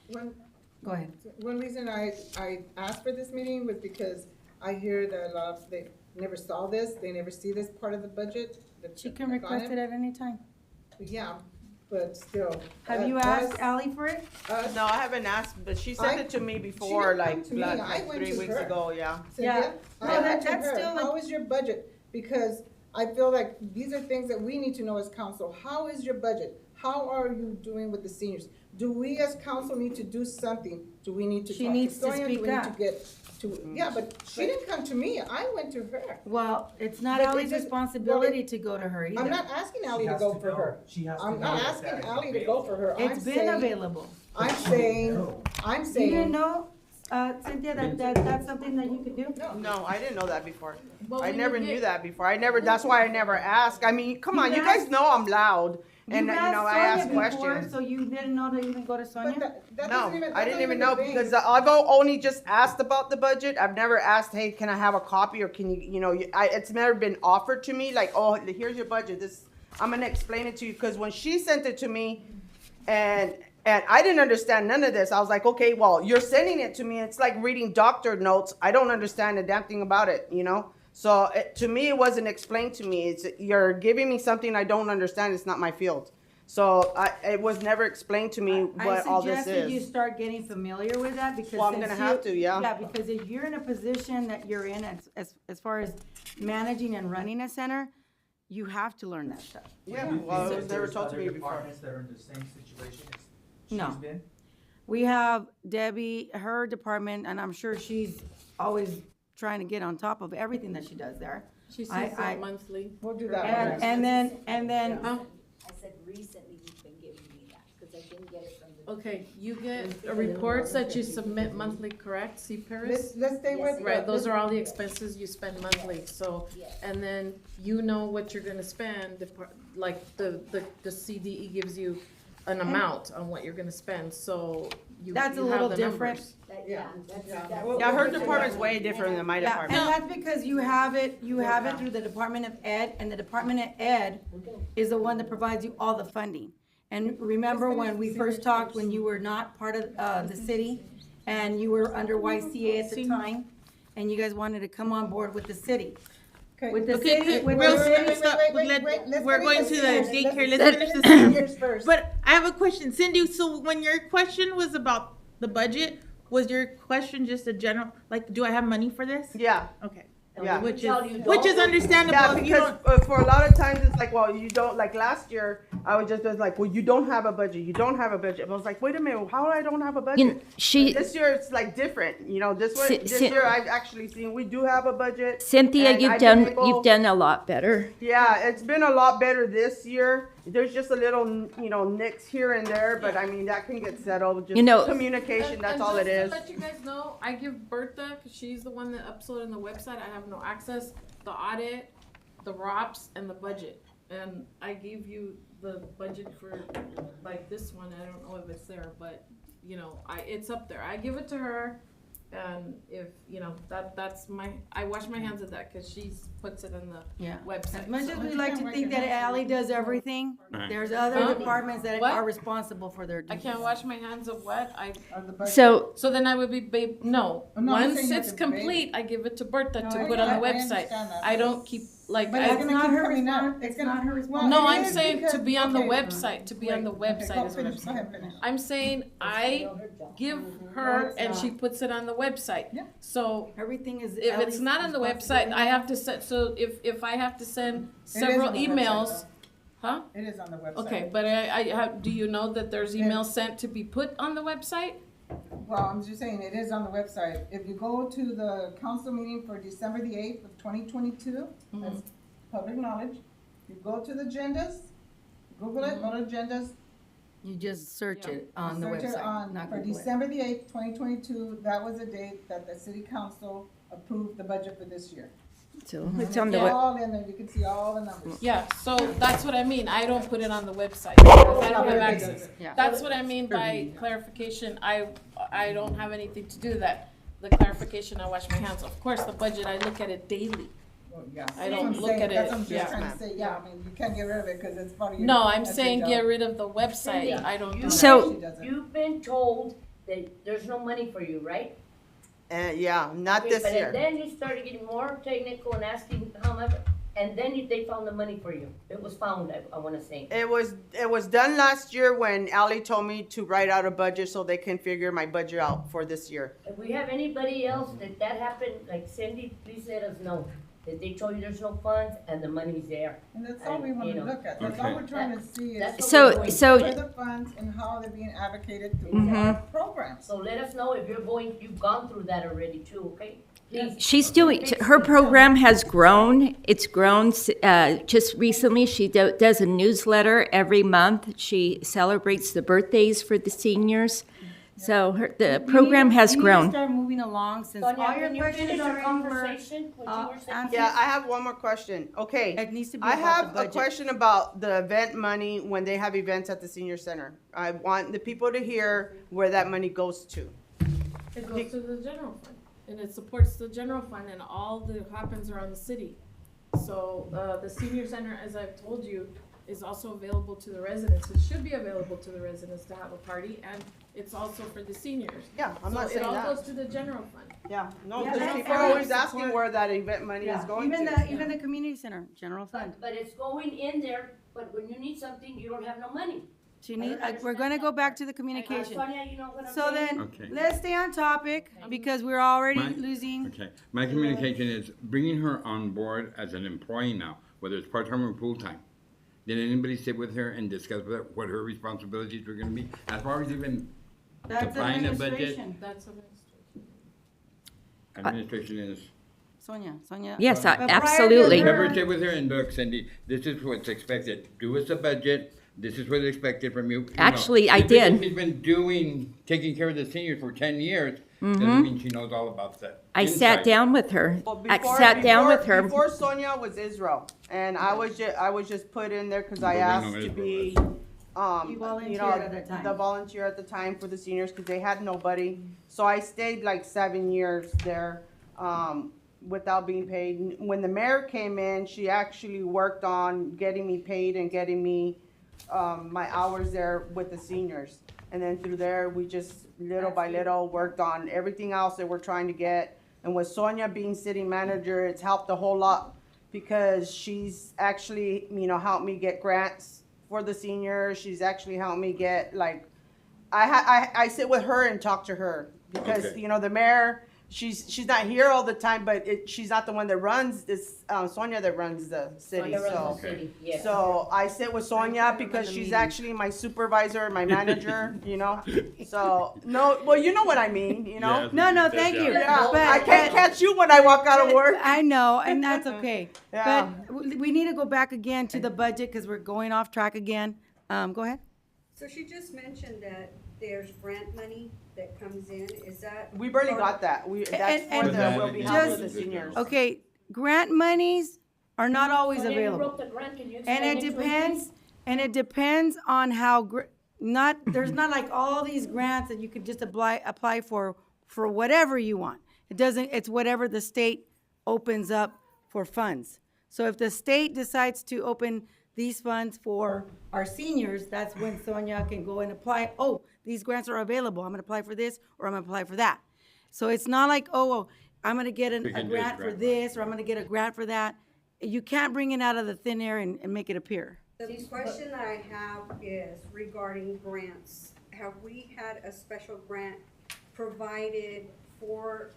Go ahead. One reason I asked for this meeting was because I hear that a lot of, they never saw this, they never see this part of the budget. She can request it at any time. Yeah, but still. Have you asked Ally for it? No, I haven't asked, but she sent it to me before, didn't come like, to me. like I went 3 to weeks her. ago, yeah. Yeah. Cynthia, No, I that- went to that's her, still a- how is your budget? Because I feel like these are things that we need to know as council. How is your budget? How are you doing with the seniors? Do we as council need to do something? Do we need to She talk to needs to Sonia? Do speak we need up. to get to, yeah, but she didn't come to me. I went to her. Well, it's not But Ally's it just- responsibility to go to her either. I'm not asking Ally She to has go to for know. her. She has to I'm know not that asking that is Ally to go for her. It's been available. I'm saying, I'm You didn't saying, know, Cynthia, that's something that you could do? No, I didn't know that before. But I when never you knew get- that before. That's why I never asked. I mean, come on, you guys asked- know I'm loud. And, You I asked ask Sonia before, questions. so you didn't know to even go to but Sonia? that No, doesn't even, I that's didn't not even the know thing. because I've only just asked about the budget. I've never asked, hey, can I have a copy or can it's never been offered to me like, oh, here's your budget. I'm gonna explain it to you because when she sent it to me and I didn't understand none of this. I was like, okay, well, you're sending it to me. It's like reading doctor notes. I don't understand a damn thing about it, So to me, it wasn't explained to me. You're giving me something I don't understand. It's not my field. So it was never explained to me what all this I suggested you is. start getting familiar with that because. Well, I'm since gonna have to, yeah. Yeah, because if you're in a position that you're in as far as managing and running a center, you have to learn that stuff. Yeah, well, it was never There's told to other me before. departments that are in the same situation as No. she's been. We have Debbie, her department, and I'm sure she's always trying to get on top of everything that she does there. She sees I- that monthly. We'll do that. And then, I said recently you've been giving me that, cause I didn't get it from the. Okay, you get reports that you submit monthly, correct, Paris? Let's stay with. Right, those are all the expenses you spend monthly, so, Yes. and then you know what you're gonna spend, like, the CDE gives you an amount on what you're gonna spend, so you That's a you have little the different. numbers. Yeah, her department's way different than my Yeah, and department. that's because you have it through the Department of Ed, and the Department of Ed is the one that provides you all the funding. And remember when we first talked, when you were not part of, the city, and you were under YCA at the time, and you guys wanted to come on board with the city. Okay. With the Okay, city, with real the quick, city. stop. Let's We're finish going the to the seniors. daycare. Let's Let's finish the finish seniors first. But I have a question, Cindy. So when your question was about the budget, was your question just a general, like, do I have money for this? Yeah, Okay. yeah. Which Tell you is don't. understandable. Yeah, if you because don't- for a lot of times it's like, well, you don't, like last year, I was just like, well, you don't have a budget, you don't have a budget. I was like, wait a minute, how I don't have a budget? She, This year it's like different, this year I've actually seen, we do have a budget. Cynthia, and you've I've been done, able- you've done a lot better. Yeah, it's been a lot better this year. There's just a little, nicks here and there, but I mean, that can get settled. You know- Just communication, that's And all it just is. to let you guys know, I give Bertha, cause she's the one that uploaded on the website, I have no access, the audit, the ROPS, and the budget. And I gave you the budget for, like, this one, I don't know if it's there, but, it's up there. I give it to her, and if, that's I wash my hands of that, cause she puts it in the Yeah. website. As much so. as we like to think that Ally does everything, there's other Huh? departments that What? are responsible for their I duties. can't wash my hands of what? So, So then I would be, no. No, I'm Once saying you it's have to pay. complete, I give it to Bertha No, to I put on the understand website. that. I don't keep like, But I, it's That's gonna not keep her coming up. respons- It's it's gonna- not her well, responsibility. no, it I'm is saying to because- be on the okay, website, to be on the wait, okay, website go is what I'm finish, go ahead, saying. finish. I'm saying I give her it's and not. she puts it on the website. Yeah. So Everything is if it's Ellie's not on the website, responsibility. I have to set, so if I have to send is several on the website, emails, though. huh? It is on the website. Okay, but I have, do you know that there's emails sent to be put on the website? Well, I'm just saying, it is on the website. If you go to the council meeting for December the 8th of 2022, that's public knowledge. You go to the agendas, Google it, go to agendas. You just search it on the search it website, on- not For Google it. December the 8th, 2022, that was the date that the city council approved the budget for this year. So it's on the It's web. all in there, you can see all the numbers. Yeah, so that's what I mean, I don't put it on the website, because I don't have access. Yeah. That's what I mean by clarification, I don't have anything to do with that. The clarification, I wash my hands. Of course, the budget, I look at it daily. Well, yeah. I That's don't what I'm look saying. at That's it, what I'm just yeah. trying to say, yeah, I mean, you can't get rid of it, cause it's part of your. No, I'm that's your saying job. get rid of the website, Cindy, I don't do you- that. So- She doesn't. You've been told that there's no money for you, right? Yeah, not Okay, this but year. then you started getting more technical and asking how much, and then they found the money for you. It was found, I wanna say. It was done last year when Ally told me to write out a budget so they can figure my budget out for this year. If we have anybody else that happened, like Cindy, please let us know. That they told you there's no funds and the money's there. And that's all we And, wanna you know, look at, that's all Okay. we're trying to see is. That's what So- we're doing. so- Where the funds and how they're being advocated through Mhm. our programs. So let us know if you've gone through that already too, okay? Please. She's doing, her program has grown. It's grown, just recently. She does a newsletter every month. She celebrates the birthdays for the seniors. So the program has We need grown. to start moving along since all Sonia, your can you questions finish are your over. conversation? What you were saying? answered. Yeah, I have one more question. Okay. It needs to be I about the have a budget. question about the event money when they have events at the senior center. I want the people to hear where that money goes to. It goes to the general fund, and it supports the general fund, and all that happens around the city. So, the senior center, as I've told you, is also available to the residents. It should be available to the residents to have a party, and it's also for the seniors. Yeah, I'm not saying So it all that. goes to the general fund. Yeah, no, Yeah, because that's people are fine. always asking Support. where that event money is Yeah, going even to. even the community center, general fund. But it's going in there, but when you need something, you don't have no money. She need, we're gonna go back to the communication. Sonia, you know what I'm So saying? then, Okay. let's stay on topic, because we're already Mine- losing. Okay, my communication is bringing her on board as an employee now, whether it's part-time or full-time. Did anybody sit with her and discuss with her what her responsibilities were gonna be? As far as even That's define a budget, administration. That's administration. administration is. Sonia. Yes, But prior to absolutely. her- Never sit with her and look, Cindy, this is what's expected. Do us a budget, this is what's expected from you. You know, Actually, I just because did. She's been taking care of the seniors for 10 years, doesn't mean she knows all about that. I sat down with her. Well, I sat down with her. Before Sonia was Israel, and I was just put in there because I But we know asked to Israel be, You volunteered at the time. the volunteer at the time for the seniors because they had nobody. So I stayed like 7 years there, without being paid. When the mayor came in, she actually worked on getting me paid and getting me, my hours there with the seniors. And then through there, we just little by little worked on everything else that we're trying to get. And with Sonia being city manager, it's helped a whole lot because she's actually, helped me get grants for the seniors. She's actually helped me get like, I sit with her and talk to her because, Okay. the mayor, she's not here all the time, but she's not the one that runs this, Sonia that runs the city, Sonia runs so. the city, yes. So I sit with Sonia because she's actually my supervisor, my manager, So, no, well, you know what I mean, Yes. No, thank you. Yeah, But- I can't catch you when I walk out of work. I know, and that's okay. Yeah. But we need to go back again to the budget, because we're going off track again. Go ahead. So she just mentioned that there's grant money that comes in, is that? We barely part- got that. That's And- for the, and will be just- housed for the seniors. Okay, grant monies are not always Sonia, you available. wrote the grant, can you And explain it to us, depends, please? and it depends on how, there's not like all these grants that you could just apply for whatever you want. It doesn't, it's whatever the state opens up for funds. So if the state decides to open these funds for our seniors, that's when Sonia can go and apply, oh, these grants are available, I'm gonna apply for this, or I'm gonna apply for that. So it's not like, oh, I'm gonna get We a can just grant for grant. this, or I'm gonna get a grant for that. you can't bring it out of the thin air and make it appear. The question that I have is regarding grants. Have we had a special grant provided for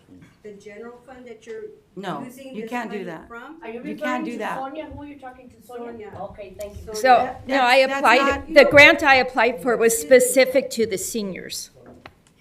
the general fund that you're No, using you this can't do money that. from? Are you You can't referring do to that. Sonia? Who are you talking to, Sonia? Sonia. Okay, thank you. So, that- no, I that's applied, not- the grant I applied for was specific to the seniors.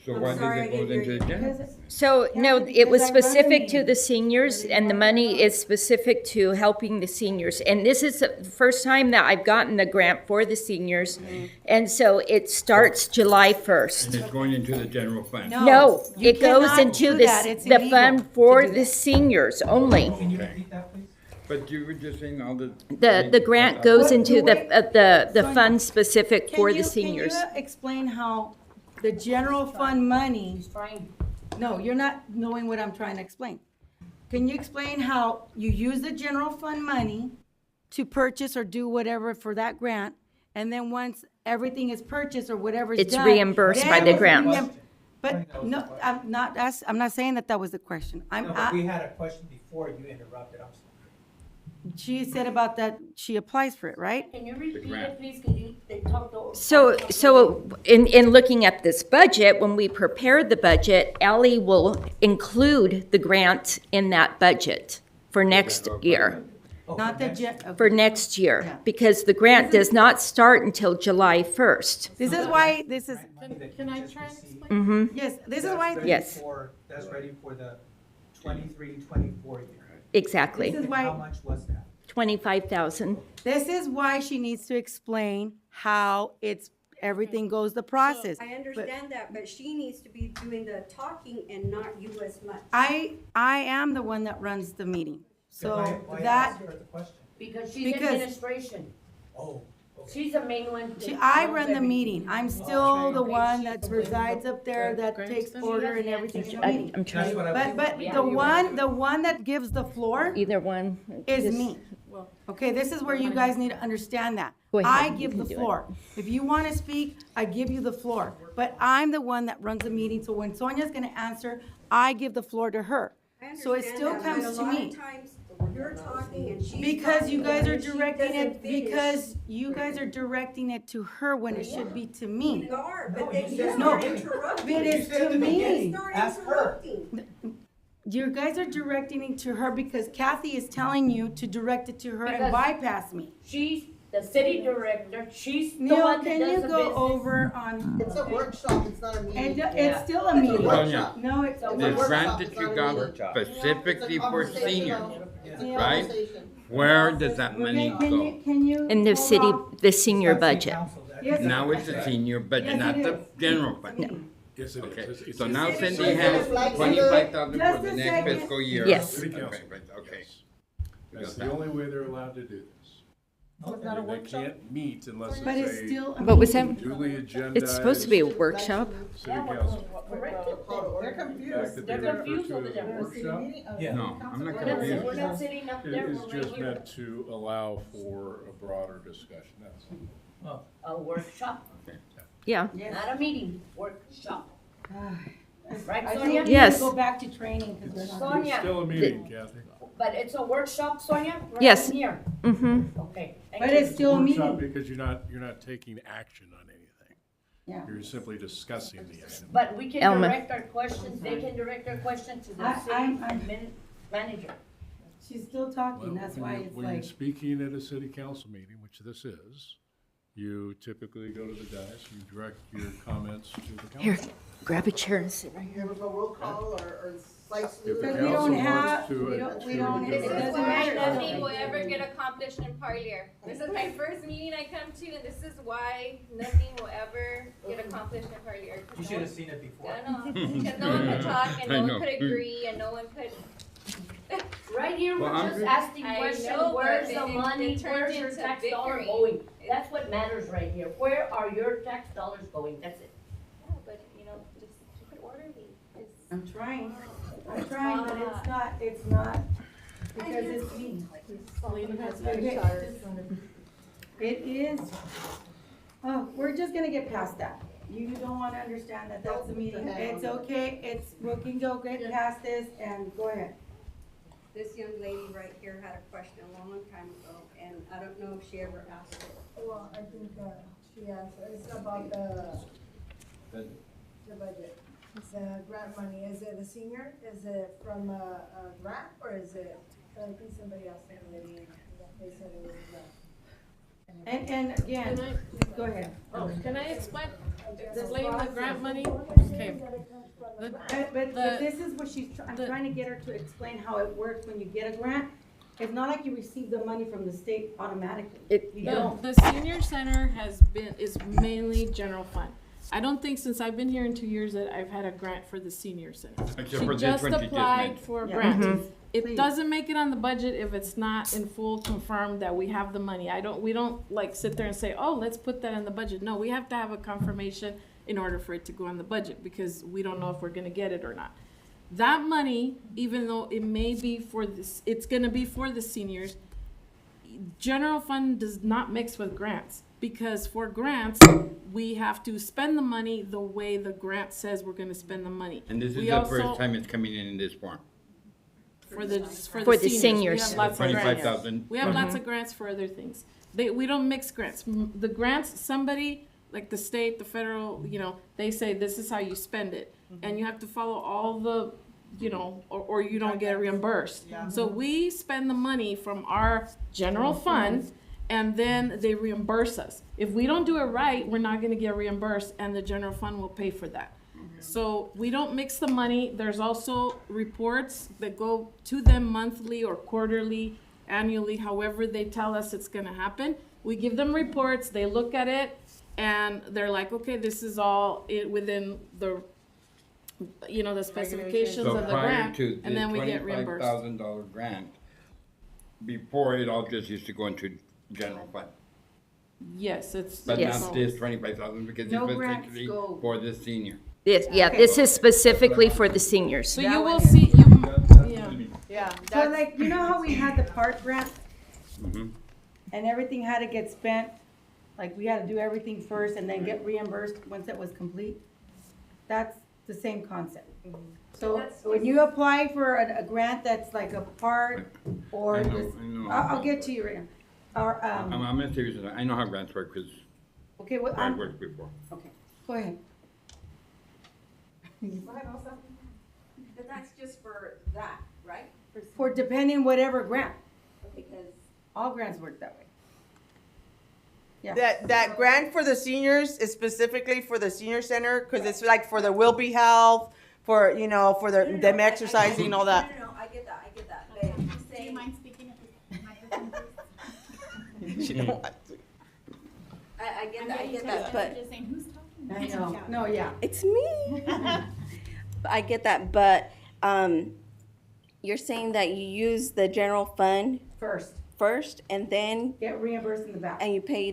So I'm why sorry, I does it go didn't into hear the you. general? So, no, Kathy, it was because I run the specific to meeting. the seniors, and the money is specific to helping the seniors. And this is the first time that I've gotten the grant for the seniors, and so it starts July And 1st. it's going into the general fund? No, you it goes cannot into do the, that. It's the illegal fund to for do the that. seniors only. Can you repeat that, please? But you were just saying all the. The grant goes What- into wait, the Sonia, fund specific for the Can seniors. you explain how the general fund money, He's trying. no, you're not knowing what I'm trying to explain. Can you explain how you use the general fund money to purchase or do whatever for that grant? And then once everything is purchased or whatever's done. It's reimbursed by then the it's grant. But no, I'm not saying that was the question. No, but we had a question before you interrupted, I'm sorry. She said about that, she applies for it, right? Can you repeat grant. it, please? Cause they talked over. So in looking at this budget, when we prepared the budget, Ally will include the grant in that budget for next year, Not the for next Yeah. year, because the grant does not start until July 1st. This is why, this is, Can I try and explain? Mm-hmm, yes, this is That's why, ready Yes. That's ready for the 23-24 year. exactly. This is And why- how much was that? 25,000. this is why she needs to explain how everything goes, the process. I understand that, but she needs to be doing the talking and not you as much. I am the one that runs the meeting, so Why that, ask her the question? Because she's Because- administration. Oh, okay. She's the main one. that I runs run the everything. meeting. I'm still the Okay, one she- that resides up there, that Grant takes then? order and everything in the I- meeting. I'm That's trying, what I. But Yeah, the you're one that gives the floor either one. is Just- me. Well, Okay, this is where you guys need to understand that. Go ahead, I you give can the do it. floor. If you want to speak, I give you the floor. But I'm the one that runs the meeting, so when Sonia's gonna answer, I give the floor to her. I So it understand still that, comes but to a lot me. of times you're talking and she's Because you talking, guys are and she directing doesn't it, finish. because you guys are directing it to her when it should be to me. We are, No, but then you you said start it. interrupting. It is You said at to the me. beginning. You start Ask her. interrupting. You guys are directing it to her because Kathy is telling you to direct it to her and Because- bypass me. She's the city director. She's the Neil, one that can you does the go business. over on, It's a workshop, it's not a meeting. it's still a meeting. Sonia, No, it's, So the Workshop, grant that you got Workshop. specifically for seniors, Neil, right? Where does that money okay, go? can you? In the hold city, off? the senior That's the budget. council that- Yes. Now it's the senior budget, Yes, not it the is. general fund. Yes, it Okay, is. It's- so it's- now it's- Cindy has Just 25,000 Just for the a next second. fiscal year. Yes. City council. Okay. Yes. We That's got the that. only way they're allowed to do this. They can't meet unless But it's it's still. a a What was meeting. that? duly agendized. It's supposed to be a workshop. City council. Correct it. They're The confused. fact that they They're refer confused to over it as there. a workshop Yeah. No, I'm not We're confused. not sitting up there. is We're right just here. meant to allow for a broader discussion, that's all. Oh, A workshop, Yeah. not a meeting, workshop. Right, I Sonia? think we need to Yes. go back to training. 'cause we're not- It's Sonia, still a meeting, Kathy. but it's a workshop, Sonia? Right Yes. in Here, Mm-hmm. okay. thank But you. it's still a Workshop meeting. because you're not taking action on anything. Yeah. You're simply discussing the item. But we can Elma. direct our questions, they can direct their questions to the city I'm- manager. She's still talking, that's why it's When you're like, speaking at a city council meeting, which this is, you typically go to the dais, you direct your comments to the Here, council. grab a chair and sit right here. You have a roll call or slight If salute. the Because we don't council have- wants to. we don't- This it is doesn't why matter. nothing will ever get accomplished in Parlier. This is my first meeting I come to, and this is why nothing will ever get accomplished in Parlier. you should have seen it before. I know, because no one could talk, and I no know. one could agree, and no one could. Right here, Well, we're I'm just good. asking I questions, know, where's but the it money, turns where's your into tax dollar bickering. going? That's what matters right here, where are your tax dollars going, that's it. Yeah, but, just keep it orderly. I'm trying, but it's not, because it's me. It is, oh, we're just gonna get past that. You don't wanna understand that that's the meeting. It's okay, we can go get past this and go ahead. This young lady right here had a question a long time ago, and I don't know if she ever asked it. Well, I think, she answered, it's about the budget. It's grant money, is it the senior, is it from a grant, or is it, I think somebody else said maybe, they said it was a grant. And again, Can go ahead. Oh, can I explain the grant money? Okay. But this is what I'm trying to get her to explain how it works when you get a grant. It's not like you receive the money from the state automatically. You don't. The senior center is mainly general fund. I don't think since I've been here in 2 years that I've had a grant for the senior center. Except She for this just one she just applied mentioned. for a Yeah. grant. Mhm. It Please. doesn't make it on the budget if it's not in full confirmed that we have the money. We don't like sit there and say, oh, let's put that in the budget. No, we have to have a confirmation in order for it to go on the budget because we don't know if we're gonna get it or not. That money, even though it may be for this, it's gonna be for the seniors, general fund does not mix with grants. Because for grants, we have to spend the money the way the grant says we're gonna spend the money. And this is We the also- first time it's coming in this form. For the For the seniors. seniors. We have lots of grants. 25,000. We have lots of grants for other things. We don't mix grants. The grants, somebody, like the state, the federal, they say this is how you spend it. And you have to follow all the, or you don't get reimbursed. So we spend the money from our general fund and then they reimburse us. If we don't do it right, we're not gonna get reimbursed and the general fund will pay for that. So we don't mix the money. There's also reports that go to them monthly or quarterly, annually, however they tell us it's gonna happen. We give them reports, they look at it, and they're like, okay, this is all within the, the specifications So of the prior grant, to the and then we get $25,000 reimbursed. grant, before it all just used to go into general fund. Yes, it's. But Yes. not this 25,000 because No it's grants specifically go- for the senior. This, this is specifically for the seniors. So That you one will is- see, yeah. Yeah, So that's, like, you know how we had the park grant Mhm. and everything had to get spent? Like, we had to do everything first and then get reimbursed once it was complete? That's the same concept. So when you apply for a grant that's like a park or I know- this, I know. I'll get to you right now. Or, I'm gonna say this, I know how grants work because okay, well, I've worked before. okay, go ahead. But that's just for that, right? For depending whatever grant, Because all grants work that way. Yeah. that grant for the seniors is specifically for the senior center, cause it's like for the will be health, for, for them exercising and all that. No, I get that, But he's saying, speaking She don't want to. I get that, but Just saying, who's talking? I know, no, yeah. It's me. I get that, but you're saying that you use the general fund First, and then get reimbursed in the back. and you pay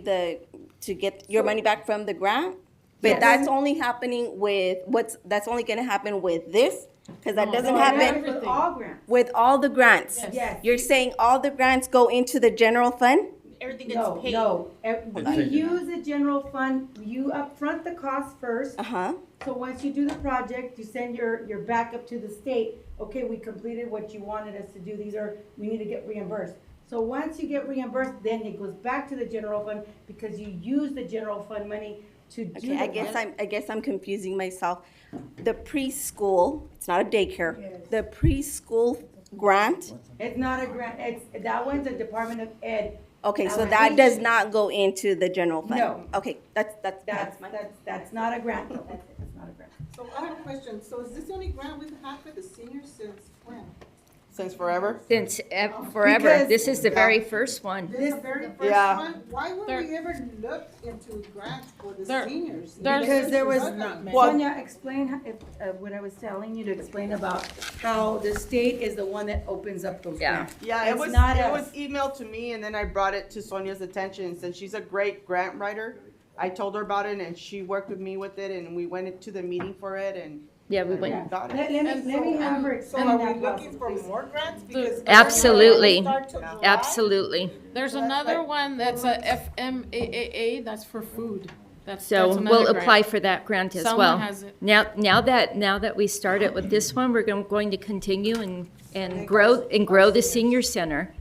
to get your money back from the grant. But Yes. that's only happening with that's only gonna happen with this, because that doesn't No, happen with all grants. with all the grants. Yes. You're saying all the grants go into the general fund? Everything No, gets paid. no. on. We use the general fund, you upfront the cost first. Uh-huh. So once you do the project, you send your backup to the state. Okay, we completed what you wanted us to do. We need to get reimbursed. So once you get reimbursed, then it goes back to the general fund because you use the general fund money to do Okay, the. I guess I'm confusing myself. The preschool, it's not a daycare. Yes. The preschool grant, It's not a grant, that one's a Department of Ed. okay, so that does allocation. not go into the general fund? No. Okay, that's my. That's not a grant, though. That's not a grant. So I have a question. So is this the only grant we've had for the seniors since when? Since forever? Since forever, Because- this is the very first one. This is the very first Yeah. one? Why would we ever look into grants for the There- seniors? Because there was, Well- Sonia, explain what I was telling you to explain about how the state is the one that opens up those Yeah. grants. Yeah, it It's was not it us. was emailed to me, and then I brought it to Sonia's attention. Since she's a great grant writer, I told her about it, and she worked with me with it, and we went to the meeting for it, and Yeah, we we went. got Let it. me have her So explain are that we process, looking for please. more grants? Because Absolutely, Start till July? absolutely. There's another one that's a FMAAA, that's for food. That's So another we'll grant. apply for that grant as Selma well. has it. Now that we started with this one, we're going to continue and grow the senior center.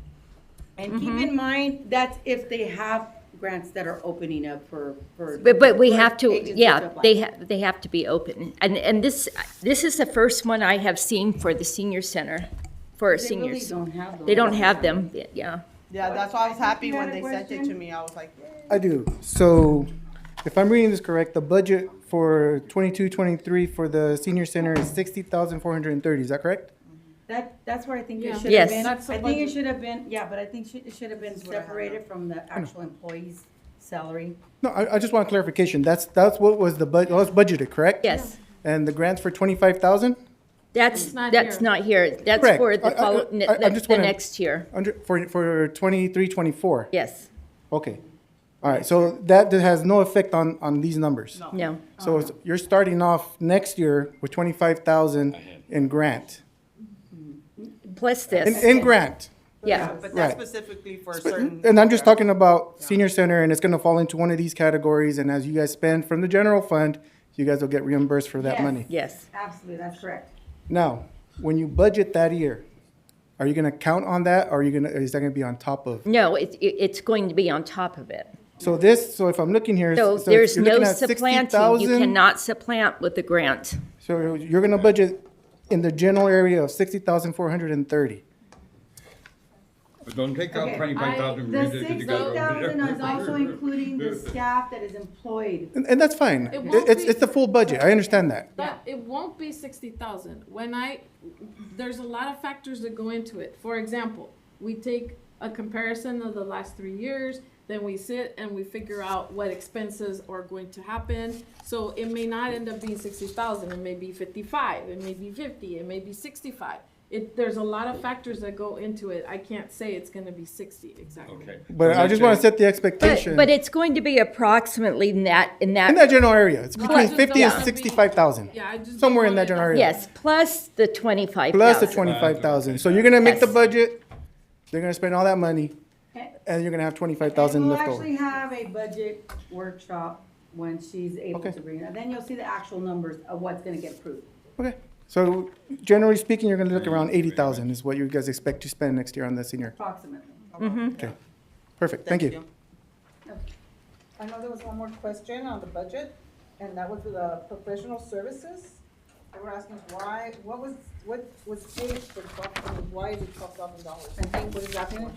And keep in mind, that's if they have grants that are opening up for. But we for have to, agencies yeah, apply. they have to be open. And this is the first one I have seen for the senior center, for our They really seniors. don't have those. They don't have them, yeah. Yeah, that's why I was happy You when had a they sent it to question? me. I was like, yay. I do. So if I'm reading this correct, the budget for 22-23 for the senior center is 60,430. Is that correct? That's where I think it Yeah. should have Yes. been. That's the I think it budget. should have been, yeah, but I think it should have been This is what I have separated from the actual employee's salary. No, I just want clarification. That's what was the budget, was budgeted, correct? Yes. And the grants for 25,000? That's not that's here. not here. That's Correct. for the I just the wanna- next year. For 23-24? Yes, Okay. All right, so that has no effect on these numbers? no. So you're starting off next year with 25,000 in grant? Plus this. In grant? Yeah. But Right. that's specifically for a certain. And I'm just talking about senior center, and it's gonna fall into one of these categories, and as you guys spend from the general fund, you guys will get reimbursed for that Yes. money. Yes. Absolutely, that's correct. Now, when you budget that year, are you gonna count on that, or is that gonna be on top of? No, it's going to be on top of it. So if I'm looking here. So if there's you're no looking at supplanting. You 60,000, cannot supplant with the grant. So you're gonna budget in the general area of 60,430. But don't take out Okay, 25,000. The 60,000 is also including the staff that is employed. And that's fine. It won't It's be- the full budget. I understand that. But it won't be 60,000. There's a lot of factors that go into it. For example, we take a comparison of the last 3 years, then we sit and we figure out what expenses are going to happen. So it may not end up being 60,000, it may be 55, it may be 50, it may be 65. There's a lot of factors that go into it. I can't say it's gonna be 60 exactly. Okay. But I just wanna set the expectation. But it's going to be approximately in that. In that general area. It's No, I between just 50 and don't wanna be- 65,000. Yeah, I just Somewhere don't in that want it- general area. Yes, plus the 25,000. Plus the 25,000. So you're gonna make the Yes. budget, they're gonna spend all that money, Okay. and you're gonna have 25,000 We'll left over. actually have a budget workshop when she's able Okay. to bring it. And then you'll see the actual numbers of what's gonna get approved. Okay. So generally speaking, you're gonna look around 80,000 is what you guys expect to spend next year on the senior. Approximately. Okay. Perfect. Thank you. I know there was one more question on the budget, and that was the professional services. They were asking what was paid for why is it $12,000? I think what is happening?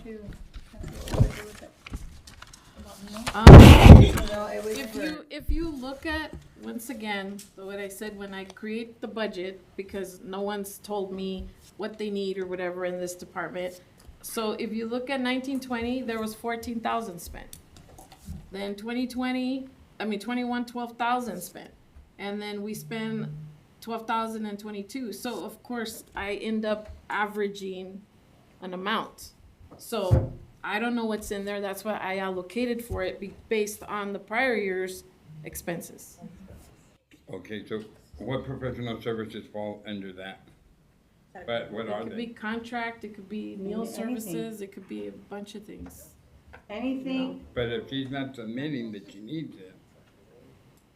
If you look at, once again, what I said when I create the budget, because no one's told me what they need or whatever in this department. So if you look at 1920, there was 14,000 spent. Then 21, 12,000 spent. And then we spend 12,000 and 22. So of course, I end up averaging an amount. So I don't know what's in there. That's why I allocated for it based on the prior year's expenses. Okay, so what professional services fall under that? But what are It could be they? contract, it could be meal Anything. services, it could be a bunch of things. Anything, But if she's not submitting that she needs it,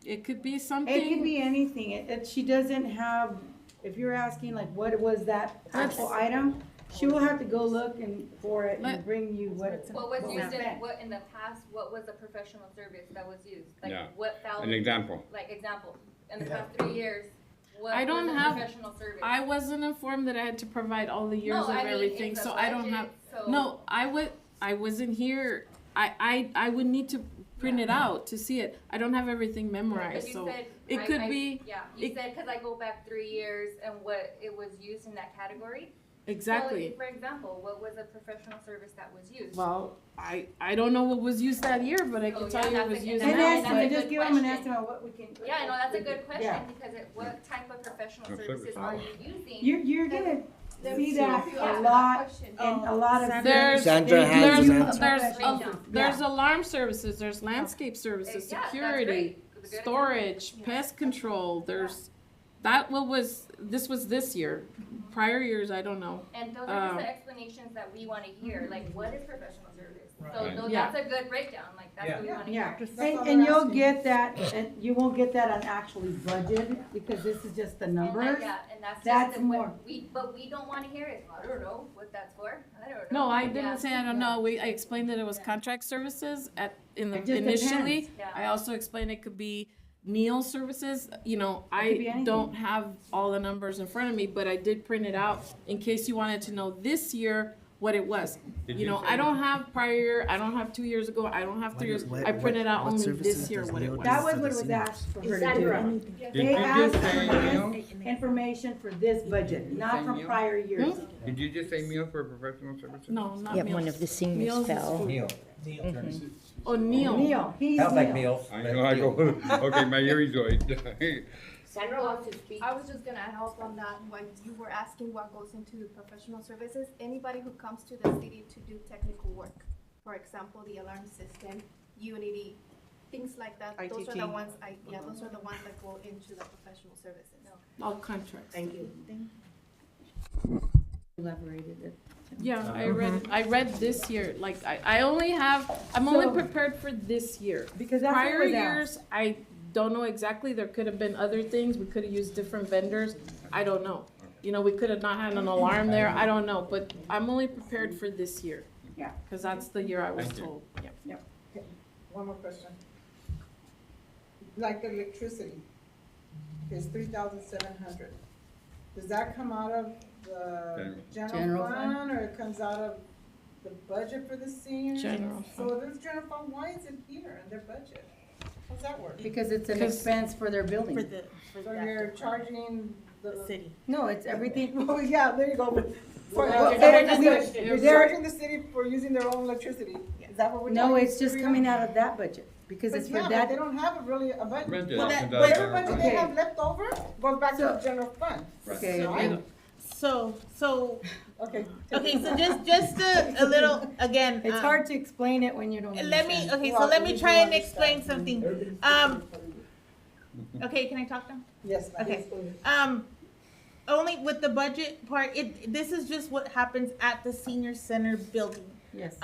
It could be something. it could be anything. She doesn't have, if you're asking like what was that actual item, she will have to go look for it and Let- bring you what. What was used spent. what in the past, what was the professional service that was used? Like Yeah. what fell? an example. Like example, in the past 3 years, what I don't was the have- professional service? I wasn't informed that I had to provide all the years No, of I mean, everything, it's a so I don't budget, have, so- no, I wasn't here. I would need to print it out to see it. I don't have everything memorized, But you so said, it could be. Yeah, you it- said, cause I go back 3 years and what it was used in that category. Exactly. So, for example, what was a professional service that was used? Well, I don't know what was used that year, but I can Oh, tell yeah, you it that's was a- used and An now. that's a estimate, good just give them an question. estimate of what we can. Yeah, I know, that's a good question, Yeah. because what type of professional No services service. are you using? You're gonna see that Yeah. a lot and a lot of. There's, Sandra there's, has there's alarm services, there's landscape services, Yeah, that's security, great. Good storage, pest control, this was this year. Prior years, I don't know. And those are just Um, the explanations that we wanna hear, like, what is professional service? So Right. no, Yeah. that's a good breakdown, like, that's what we wanna Yeah, hear. and you'll get that, and you won't get that on actually budget, because this is just the numbers. Yeah, and that's That's just the, more. what we, but we don't wanna hear it, I don't know what that's for, I don't know. No, I Yeah. didn't say I don't know. I explained that it was contract services It just initially. depends. Yeah. I also explained it could be meal services. You know, It could be I anything. don't have all the numbers in front of me, but I did print it out in case you wanted to know this year what it was. Did You you know, say- I don't have prior year, I don't have 2 years ago, I don't have 3 years. I printed out only this year what it was. That was what was asked for her to Sandra. do. Did They you asked just for say this meal? information for this budget, not say from meal? prior years. Did you just say meal for professional services? No, not Yeah, meals. one of the seniors Meals is fell. food. Neil. Oh, Neil. Neil, he's Sounds like Neil. meals. I know, I go, okay, my hearing's going. Sandra wants to speak. I was just gonna help on that, when you were asking what goes into professional services, anybody who comes to the city to do technical work. For example, the alarm system, Unity, things like that, those are the ITT. ones, those are the ones that go into the professional services. All contracts. Thank you. Elaborated it. Yeah, I read this year, like, I'm only So- prepared for this year. Because that's what Prior was years, I don't know exactly, there could have been other things, we could have used different vendors, I don't know. You know, we could have not had an alarm there, I don't know, but I'm only prepared for this year. Yeah. Cause that's the year I was Thank you. told, yeah. One more question. Like electricity, is 3,700. Does that come out of the General general fund? fund, or it comes out of the budget for the seniors? General So if it's general fund, why is it here in their budget? How's that work? Because it's an Because- expense for their building. So you're charging the City. No, it's everything. Oh, yeah, there you go. For, Well, you're charging the city for using their own electricity. Is that what we're talking? No, it's just coming out of that budget, because But it's for yeah, but that. they don't have a budget. Rented, Well, it does whatever general budget they fund. have left over goes back to the general fund. Okay, Right? So, Okay. okay, so just a little, again. It's hard to explain it when you don't Let me, understand. okay, so Well, let we me do try and understand. explain something. Okay, can I talk now? Yes, ma'am. Okay. Only with the budget part, this is just what happens at the senior center building. Yes.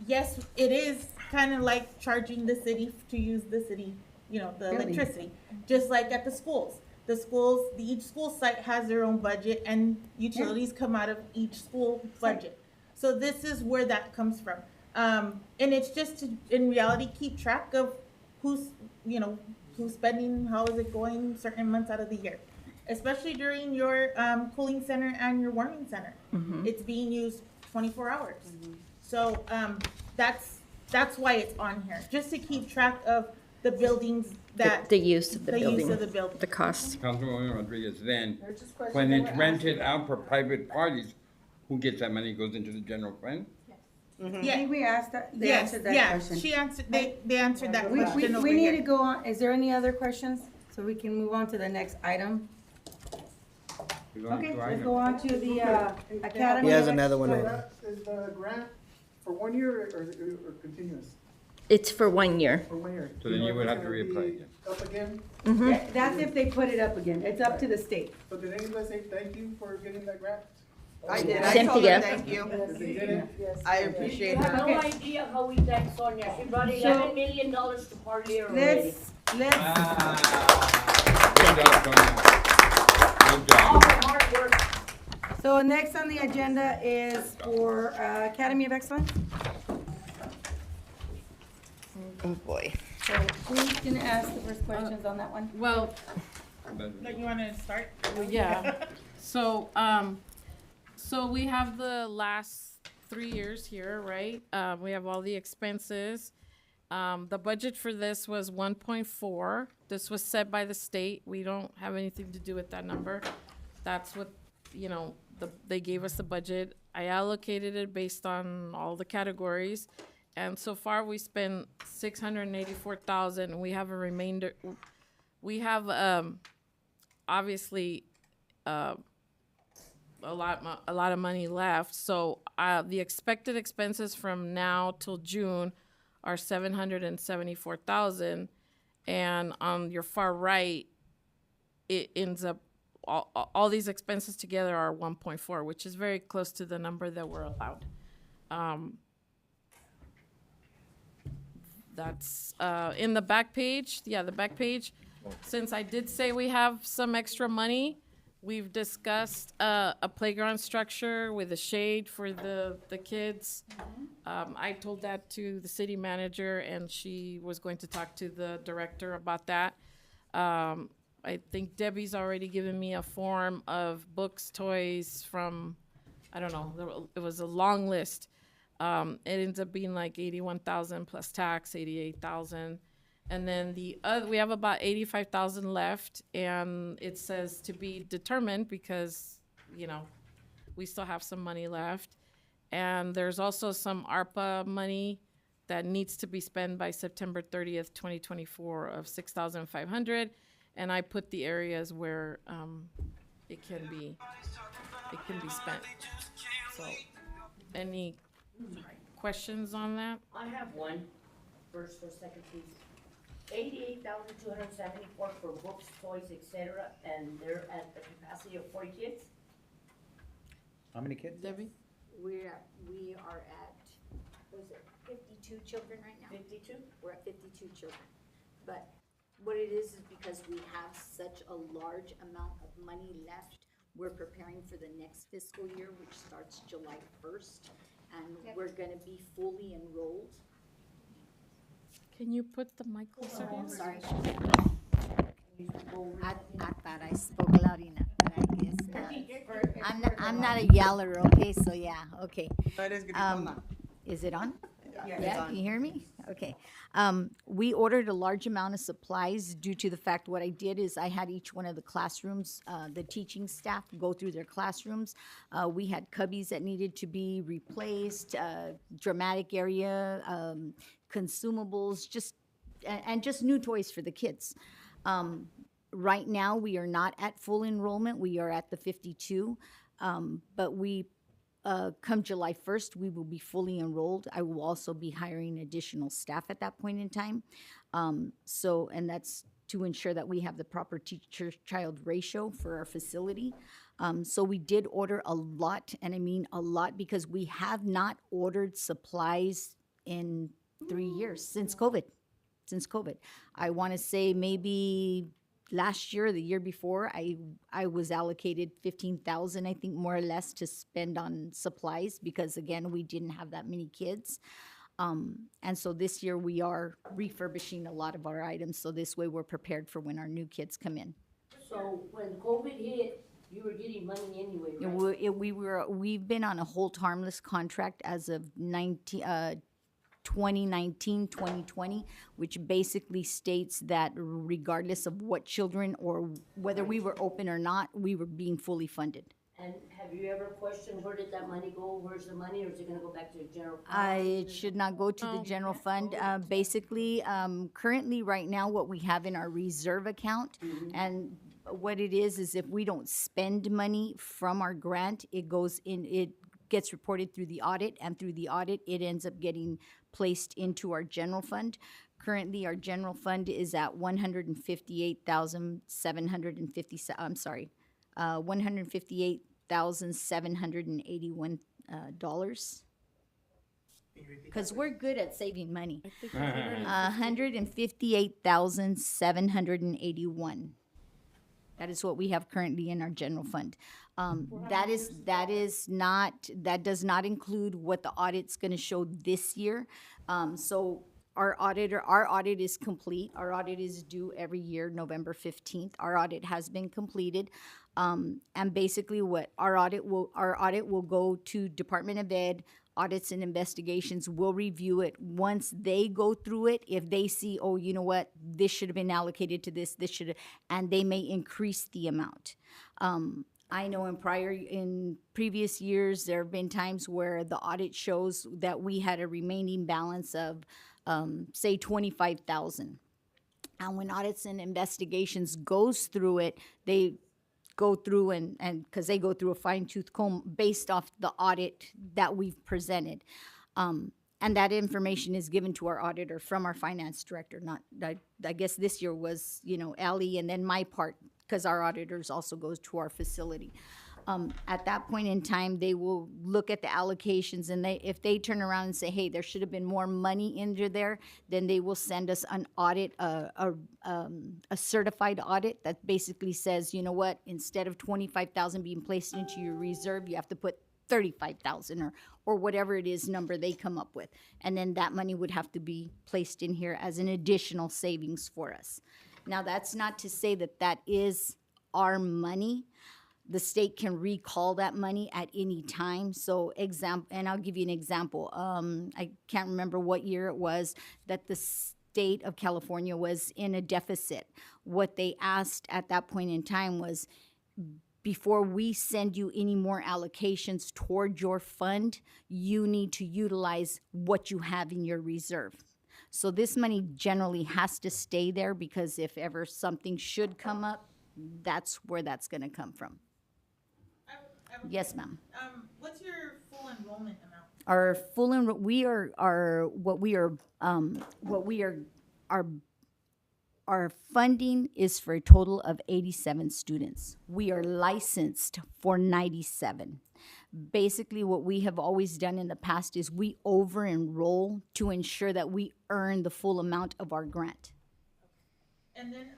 Yes, it is kind of like charging the city to use the city, the Building. electricity, just like at the schools. Each school site has their own budget, and utilities come out of each school budget. So this is where that comes from. And it's just to, in reality, keep track of who's spending, how is it going certain months out of the year. Especially during your cooling center and your warming center. It's being used 24 hours. So that's why it's on here, just to keep track of the buildings that. The use of the use building, of the building. the cost. Councilwoman Rodriguez, then, They're just questions when that it's were rented out for private parties, who gets that money, goes into the general fund? I Yeah, think we asked that, they yes, answered that yeah, question. she answered, they answered that We, question over we need to here. go on, is there any other questions? So we can move on to the next item? We're going Okay, to let's item. go on to the, Academy. He has of another one. Excellence. Is the grant for 1 year or continuous? It's for 1 year. For 1 year? So then you would have to reapply again. Up again? Yeah, that's if they put it up again, it's up to the state. So did anybody say thank you for getting that grant? I did, I told Cynthia. her thank you. Yes, they did it? I appreciate You have her. no idea how we thank Sonia. She brought $11 million to Parlier already. Let's, Good job, Sonia. Good job. All her hard work. so next on the agenda is for Academy of Excellence. Oh, boy. So who's gonna ask the first questions on that one? Well, Like, you wanna start? yeah, so we have the last 3 years here, right? We have all the expenses. The budget for this was 1.4. This was set by the state. We don't have anything to do with that number. That's what, they gave us the budget. I allocated it based on all the categories. And so far, we spent $684,000. We have a remainder. We have, obviously, a lot of money left. So the expected expenses from now till June are $774,000, and on your far right, it ends up all these expenses together are 1.4, which is very close to the number that we're allowed. That's in the back page. Yeah, the back page. Since I did say we have some extra money, we've discussed a playground structure with a shade for the kids. I told that to the city manager, and she was going to talk to the director about that. I think Debbie's already given me a form of books, toys from, I don't know, it was a long list. It ends up being like 81,000 plus tax, 88,000. And then we have about 85,000 left, and it says to be determined because, you know, we still have some money left. And there's also some ARPA money that needs to be spent by September 30th, 2024 of 6,500. And I put the areas where it can be spent. So, any questions on that? I have one. First for a second, please. 88,274 for books, toys, etc., and they're at the capacity of 40 kids? How many kids? Debbie? We are at, what is it, 52 children right now? 52? We're at 52 children. But what it is because we have such a large amount of money left, we're preparing for the next fiscal year, which starts July 1st, and we're gonna be fully enrolled. Can you put the mic closer? Oh, I'm please? sorry. I thought I spoke loud enough, but I guess, I'm not a yeller, okay, so yeah, okay. Is it on? Yeah, can you hear me? Okay. We ordered a large amount of supplies due to the fact what I did is I had each one of the classrooms, the teaching staff go through their classrooms. We had cubbies that needed to be replaced, dramatic area, consumables, just new toys for the kids. Right now, we are not at full enrollment. We are at the 52, but we come July 1st, we will be fully enrolled. I will also be hiring additional staff at that point in time. And that's to ensure that we have the proper teacher-child ratio for our facility. So we did order a lot, and I mean a lot, because we have not ordered supplies in 3 years, since COVID. I want to say maybe last year or the year before, I was allocated 15,000, I think, more or less, to spend on supplies because, again, we didn't have that many kids. And so this year we are refurbishing a lot of our items, so this way we're prepared for when our new kids come in. So when COVID hit, you were getting money anyway, right? We've been on a hold harmless contract as of 2019, 2020, which basically states that regardless of what children or whether we were open or not, we were being fully funded. And have you ever questioned where did that money go? Where's the money, or is it gonna go back to the general fund? It should not go to the general fund. Basically, currently, right now, what we have in our reserve account, and what it is if we don't spend money from our grant, it gets reported through the audit, and through the audit, it ends up getting placed into our general fund. Currently, our general fund is at $158,781. Because we're good at saving money. 158,781. That is what we have currently in our general fund. That does not include what the audit's gonna show this year. So our audit is complete. Our audit is due every year, November 15th. Our audit has been completed. And basically what our audit will go to Department of Ed, Audits and Investigations will review it. Once they go through it, if they see, oh, you know what, this should have been allocated to this should have, and they may increase the amount. I know in previous years, there have been times where the audit shows that we had a remaining balance of, say, 25,000. And when Audits and Investigations goes through it, they go through and because they go through a fine-tooth comb based off the audit that we've presented. And that information is given to our auditor from our finance director. I guess this year was, Ally, and then my part, because our auditors also goes to our facility. At that point in time, they will look at the allocations, and if they turn around and say, hey, there should have been more money into there, then they will send us an audit, a certified audit that basically says, you know what, instead of 25,000 being placed into your reserve, you have to put 35,000 or whatever it is number they come up with. And then that money would have to be placed in here as an additional savings for us. Now, that's not to say that that is our money. The state can recall that money at any time. So and I'll give you an example. I can't remember what year it was that the state of California was in a deficit. What they asked at that point in time was, before we send you any more allocations toward your fund, you need to utilize what you have in your reserve. So this money generally has to stay there, because if ever something should come up, that's where that's gonna come from. Yes, ma'am. What's your full enrollment amount? Our full our funding is for a total of 87 students. We are licensed for 97. Basically, what we have always done in the past is we over-enroll to ensure that we earn the full amount of our grant. And then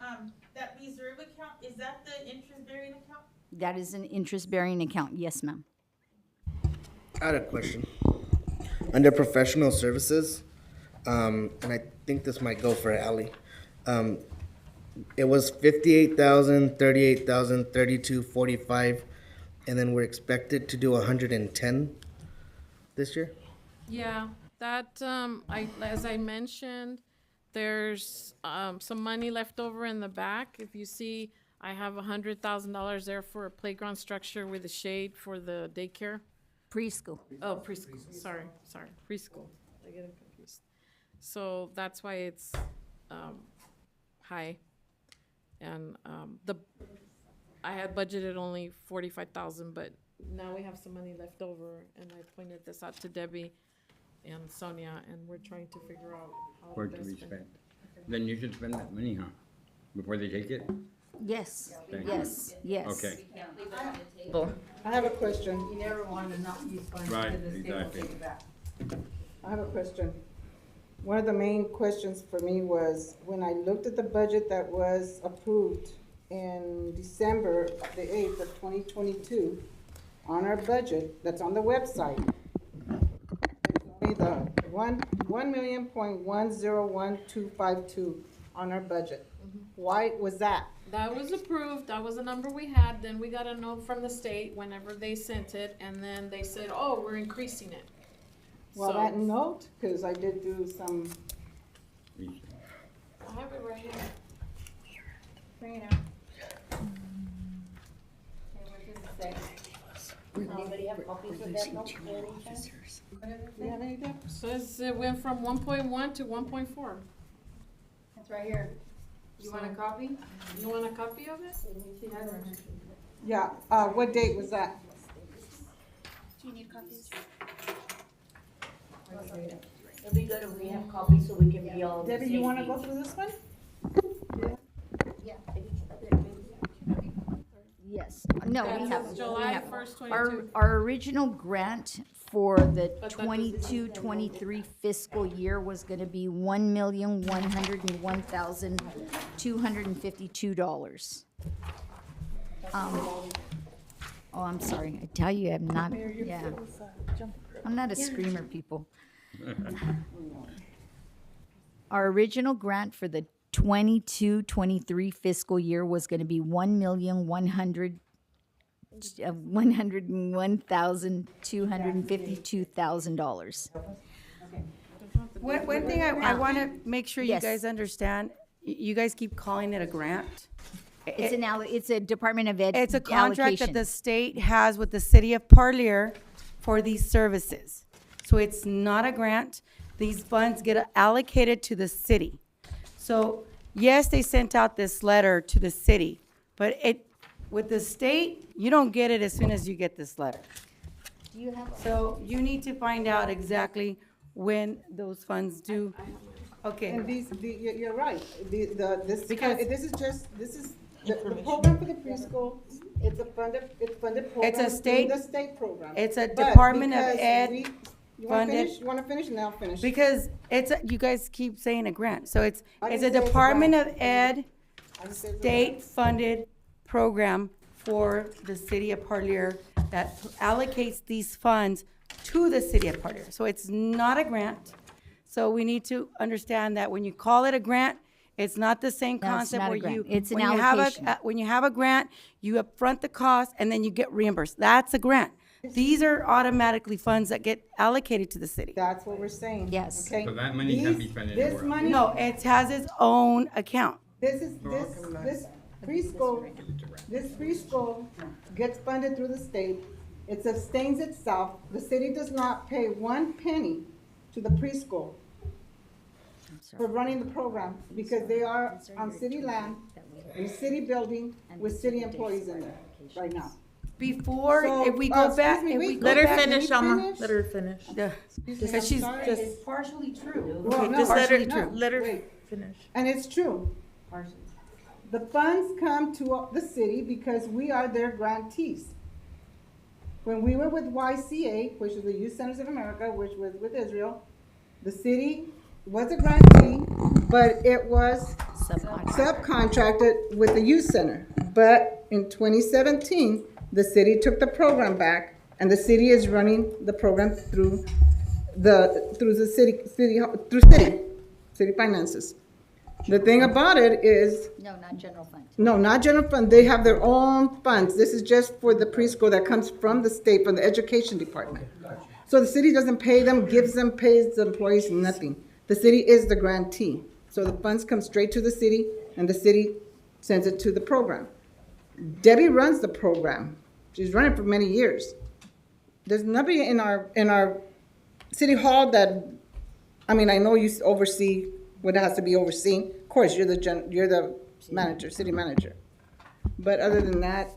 that reserve account, is that the interest-bearing account? That is an interest-bearing account, yes, ma'am. I had a question. Under professional services, and I think this might go for Ally. It was 58,000, 38,000, 32, 45, and then we're expected to do 110 this year. Yeah, that, as I mentioned, there's some money left over in the back. If you see, I have $100,000 there for a playground structure with a shade for the daycare. Preschool. Oh, preschool, sorry, preschool. I get them confused. So that's why it's high. And I had budgeted only 45,000, but now we have some money left over, and I pointed this out to Debbie and Sonia, and we're trying to figure out how Where to do we best spend? Then you should spend that money, huh? Before they take it? Yes, Thank you. yes. Okay. I have a question. You never want to not use funds Right, because the state will exactly. take it back. I have a question. One of the main questions for me was, when I looked at the budget that was approved in December the 8th of 2022, on our budget, that's on the website, there's only the $1,101,252 on our budget. Why was that? That was approved, that was the number we had, then we got a note from the state whenever they sent it, and then they said, oh, we're increasing it. Well, So- that note, because I did do some. I have it right here. Bring it out. Anybody have copies of that note? Do you have any there? Says it went from 1.1 to 1.4. That's right here. You want a copy? You want a copy of it? Yeah, what date was that? Do you need copies? It'll be good if we have copies so we can be all. on the Debbie, you same wanna go page. through this one? Yeah. Yes, no, That we says haven't. July 1st, 22. Our original grant for the But that 22-23 fiscal year was gonna be $1,101,252. Oh, I'm sorry, I tell you, I'm not, yeah. I'm not a screamer, people. Our original grant for the 22-23 fiscal year was gonna be $1,101,252,000. One thing I want to make sure you Yes. guys understand, you guys keep calling it a grant. It's a Department of Ed. It's a contract that allocation. the state has with the city of Parlier for these services. So it's not a grant. These funds get allocated to the city. So, yes, they sent out this letter to the city, but with the state, you don't get it as soon as you get this letter. So you need to find out exactly when those funds do. Okay. And you're right, this is Because- the program for the preschool It's a funded program. It's a through state- The state program. it's a But Department of because Ed you wanna funded- finish? You wanna finish and then I'll finish. Because you guys keep saying a grant, so it's I a didn't say it's a Department of grant. Ed, I just said it's a grant. state-funded program for the city of Parlier that allocates these funds to the city of Parlier. So it's not a grant. So we need to understand that when you call it a grant, it's not the same No, it's concept not a where grant. you. It's an when you have a- allocation. When you have a grant, you upfront the cost and then you get reimbursed. That's a grant. These are automatically funds that get allocated to the city. That's what we're saying. Yes. Okay? So that money can be spent This anywhere else. money. No, it has its own account. This preschool gets funded through the state. It sustains itself. The city does not pay 1 penny to the preschool for running the program because they are on city land, in a city building with city employees in there right now. Before, So, if we go excuse back, me, if we wait, go let her back- finish, Alma. Let her finish. Because she's, It's partially true. Well, no, Just let her, partially true. let her Wait. finish. And it's true. The funds come to the city because we are their grantees. When we were with YCA, which is the Youth Centers of America, which was with Israel, the city was a grantee, but it was subcontracted with the youth center. But in 2017, the city took the program back, and the city is running the program through city finances. The thing about it is, No, not general fund. no, not general fund, they have their own funds. This is just for the preschool that comes from the state, from the education department. So the city doesn't pay them, gives them, pays the employees, nothing. The city is the grantee. So the funds come straight to the city, and the city sends it to the program. Debbie runs the program. She's run it for many years. There's nobody in our city hall that, I mean, I know you oversee what has to be overseen. Of course, you're the manager, city manager. But other than that,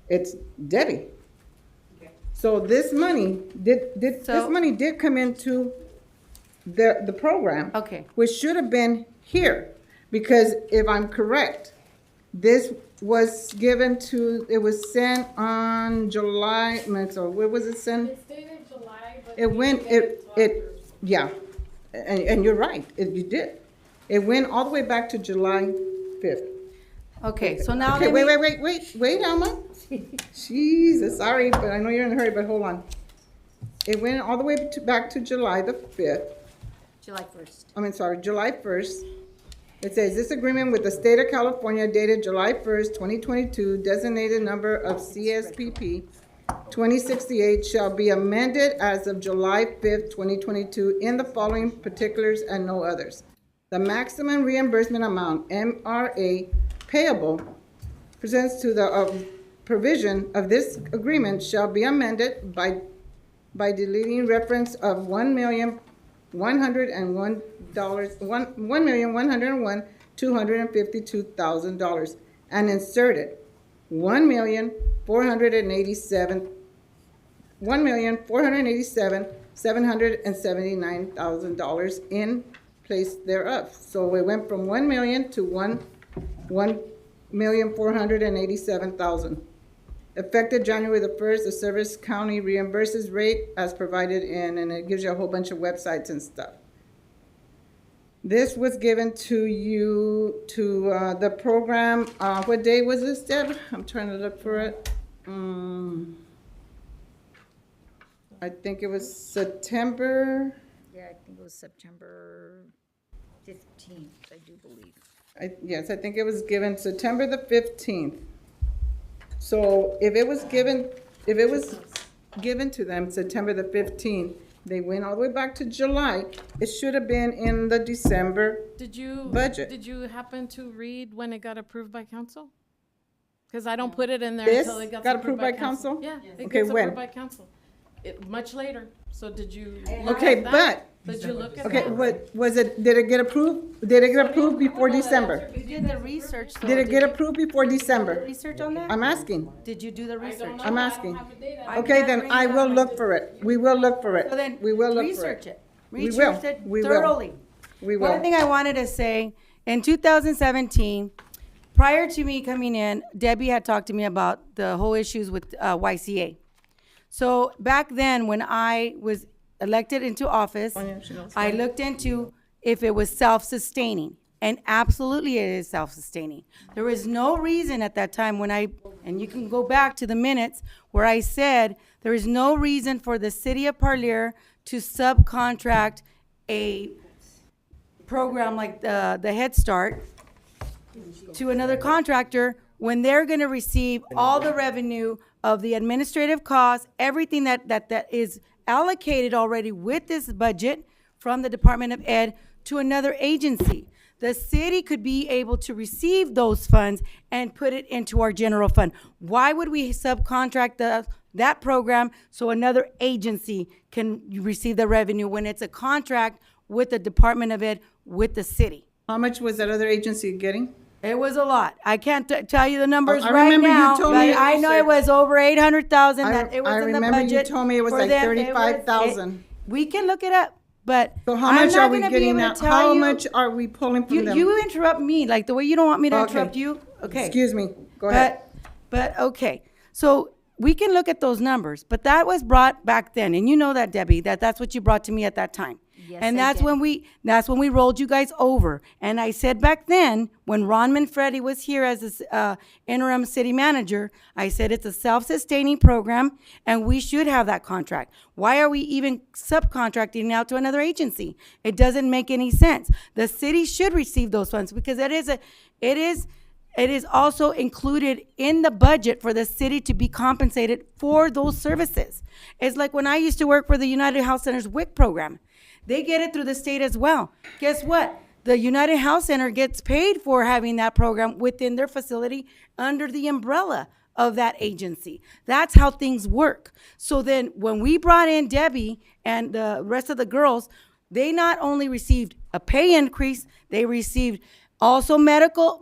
it's Debbie. So this money did come into the program. Okay. Which should have been here, because if I'm correct, this was it was sent on July, so where was it sent? It's dated July, but. It went, yeah, and you're right, you did. It went all the way back to July 5th. Okay, so now Okay, let me. wait, Alma. Jesus, sorry, but I know you're in a hurry, but hold on. It went all the way back to July the 5th. July 1st. July 1st. It says, this agreement with the state of California dated July 1st, 2022, designated number of CSPP 2068 shall be amended as of July 5th, 2022 in the following particulars and no others. The maximum reimbursement amount, MRA, payable presents to the provision of this agreement shall be amended by deleting reference of $1,101,252,000 and inserted $1,487,779,000 in place thereof. So we went from 1 million to 1,487,000. Effective January the 1st, the Service County reimburses rate as provided in, and it gives you a whole bunch of websites and stuff. This was given to you, to the program, what day was this, Deb? I'm trying to look for it. I think it was September, Yeah, I think it was September 15th, I do believe. yes, I think it was given September the 15th. So if it was given to them September the 15th, they went all the way back to July, it should have been in the December budget. Did you happen to read when it got approved by council? Because I don't put it in there This until it gets got approved by council. Yeah, it Okay, gets when? approved by council. Much later. So did you? Okay, look at that? but, Did you look at okay, that? what, was it, did it get approved? Did it get approved before December? You did the research, though. Did it get approved before December? Research on that? I'm asking. Did you do the research? I'm asking. I Okay, can't then read I that. will look for it. We will look for it. So then, We will look for research it. it. We will. Research it We will. thoroughly. We One will. thing I wanted to say, in 2017, prior to me coming in, Debbie had talked to me about the whole issues with YCA. So back then, when I was elected into office, I looked into if it was self-sustaining. And absolutely it is self-sustaining. There was no reason at that time and you can go back to the minutes where I said there is no reason for the city of Parlier to subcontract a program like the Head Start to another contractor when they're going to receive all the revenue of the administrative costs, everything that is allocated already with this budget from the Department of Ed to another agency. The city could be able to receive those funds and put it into our general fund. Why would we subcontract that program so another agency can receive the revenue when it's a contract with the Department of Ed with the city? How much was that other agency getting? It was a lot. I can't tell you the numbers I right remember you now, told but me I know it was over 800,000 that it was in the budget. I remember you told me it was for like them. 35,000. We can look it up, but So how I'm much not are we gonna be getting able to now? tell How you- much are we pulling from them? You interrupt me like the way you don't want me to Okay. interrupt you. Okay. Excuse me. Go ahead. But okay. So we can look at those numbers, but that was brought back then, and you know that, Debbie, that's what you brought to me at that time. Yes, And I that's did. when we rolled you guys over. And I said back then, when Ron Manfredi was here as the interim city manager, I said it's a self-sustaining program and we should have that contract. Why are we even subcontracting now to another agency? It doesn't make any sense. The city should receive those funds because it is also included in the budget for the city to be compensated for those services. It's like when I used to work for the United Health Center's WIC program. They get it through the state as well. Guess what? The United Health Center gets paid for having that program within their facility under the umbrella of that agency. That's how things work. So then when we brought in Debbie and the rest of the girls, they not only received a pay increase, they received also medical.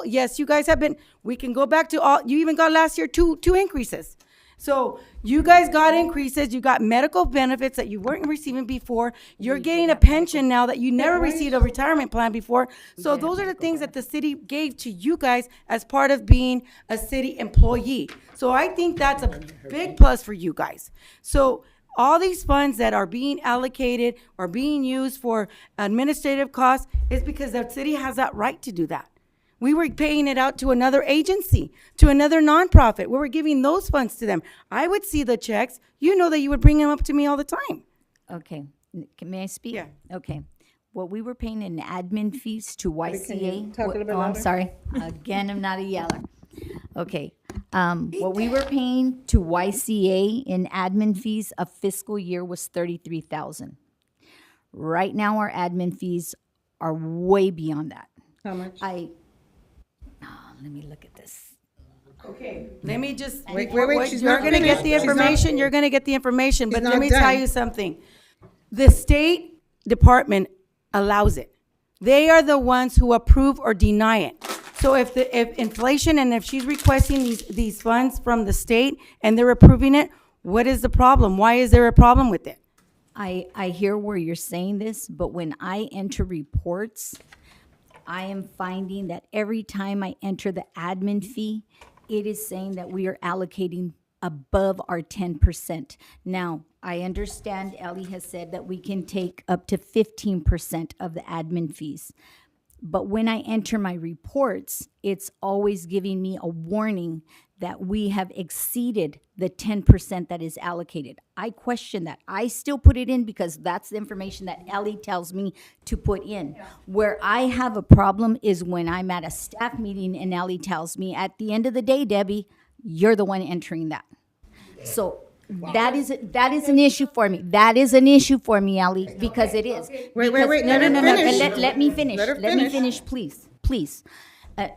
Yes, you guys have been, we can go back to you even got last year two increases. So you guys got increases, you got medical benefits that you weren't receiving before. You're getting a pension now that you never received a retirement plan before. So those are the things that the city gave to you guys as part of being a city employee. So I think that's a big plus for you guys. So all these funds that are being allocated or being used for administrative costs is because the city has that right to do that. We were paying it out to another agency, to another nonprofit. We were giving those funds to them. I would see the checks. You know that you would bring them up to me all the time. Okay, may I speak? Yeah. Okay. What we were paying in admin fees to YCA. talk a little bit Oh, I'm louder? sorry. Again, I'm not a yeller. Okay. What we were paying to YCA in admin fees a fiscal year was $33,000. Right now, our admin fees are way beyond that. How much? Let me look at this. Okay, let me just, Wait, she's you're not gonna get finished. the She's not- information, you're gonna get the information, but She's let not me tell done. you something. The State Department allows it. They are the ones who approve or deny it. So if inflation and if she's requesting these funds from the state and they're approving it, what is the problem? Why is there a problem with it? I hear where you're saying this, but when I enter reports, I am finding that every time I enter the admin fee, it is saying that we are allocating above our 10%. Now, I understand Ellie has said that we can take up to 15% of the admin fees. But when I enter my reports, it's always giving me a warning that we have exceeded the 10% that is allocated. I question that. I still put it in because that's the information that Ellie tells me to put in. Where I have a problem is when I'm at a staff meeting and Ellie tells me, at the end of the day, Debbie, you're the one entering that. So that is an issue for me. That is an issue for me, Ellie, because it is. Wait, No, let her finish. Let me finish. Let her Let me finish. finish, please.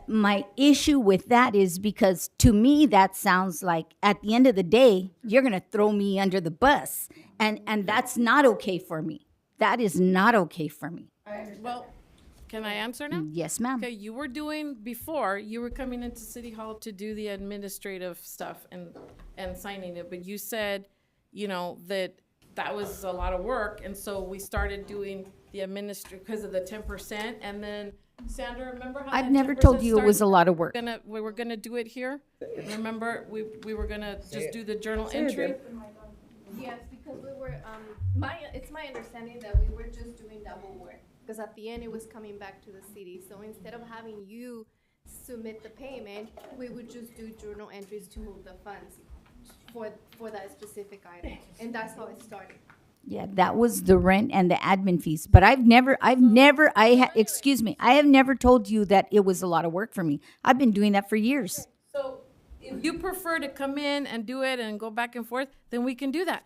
My issue with that is because to me, that sounds like at the end of the day, you're going to throw me under the bus. And that's not okay for me. That is not okay for me. Well, can I answer now? Yes, ma'am. Okay, you were coming into City Hall to do the administrative stuff and signing it, but you said, that was a lot of work, and so we started doing the because of the 10%, and then Sandra, remember how I've that never 10% told you it was a started? lot of work. We were gonna do it here. Remember, we were gonna just do the journal Say it, entry. Deb. Yes, because we were, it's my understanding that we were just doing double work. Because at the end, it was coming back to the city. So instead of having you submit the payment, we would just do journal entries to move the funds for that specific item. And that's how it started. Yeah, that was the rent and the admin fees. But I have never told you that it was a lot of work for me. I've been doing that for years. So if you prefer to come in and do it and go back and forth, then we can do that.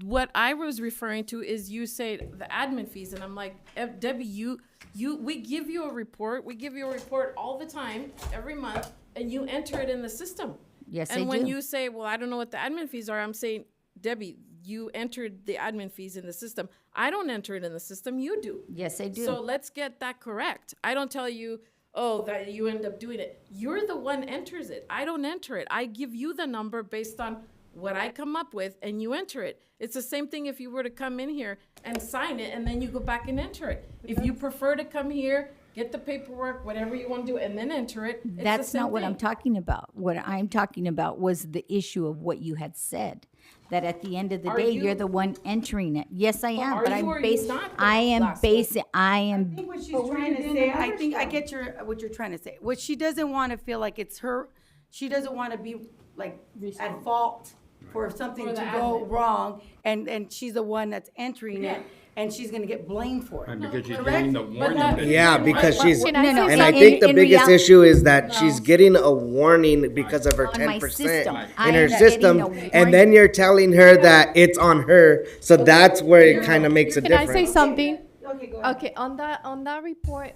What I was referring to is you say the admin fees, and I'm like, Debbie, we give you a report. We give you a report all the time, every month, and you enter it in the system. Yes, I And when do. you say, well, I don't know what the admin fees are, I'm saying, Debbie, you entered the admin fees in the system. I don't enter it in the system, you do. Yes, I do. So let's get that correct. I don't tell you, oh, that you end up doing it. You're the one enters it. I don't enter it. I give you the number based on what I come up with, and you enter it. It's the same thing if you were to come in here and sign it, and then you go back and enter it. If you prefer to come here, get the paperwork, whatever you want to do, and then enter it, it's That's the same not what I'm thing. talking about. What I'm talking about was the issue of what you had said. That at the end of the Are day, you- you're the one entering it. Yes, I am, are but you I'm or you based, not the I am last one? basic, I am, I think what she's But where trying you to getting say, the I numbers think I from? get what you're trying to say. What she doesn't want to feel like it's her, she doesn't want to be like at fault for something For to the go admin. wrong, and she's the one that's entering it, and she's gonna get blamed for it. And because she's Correct? getting the warning. that- Yeah, because she's, Can I say and I something? think the In biggest reality- issue is that she's getting a warning because of her On my 10% system. I in her am getting system, a and then you're telling her that it's on her, so that's where it kind of makes a Can I say difference. something? Okay, go ahead. Okay, on that report,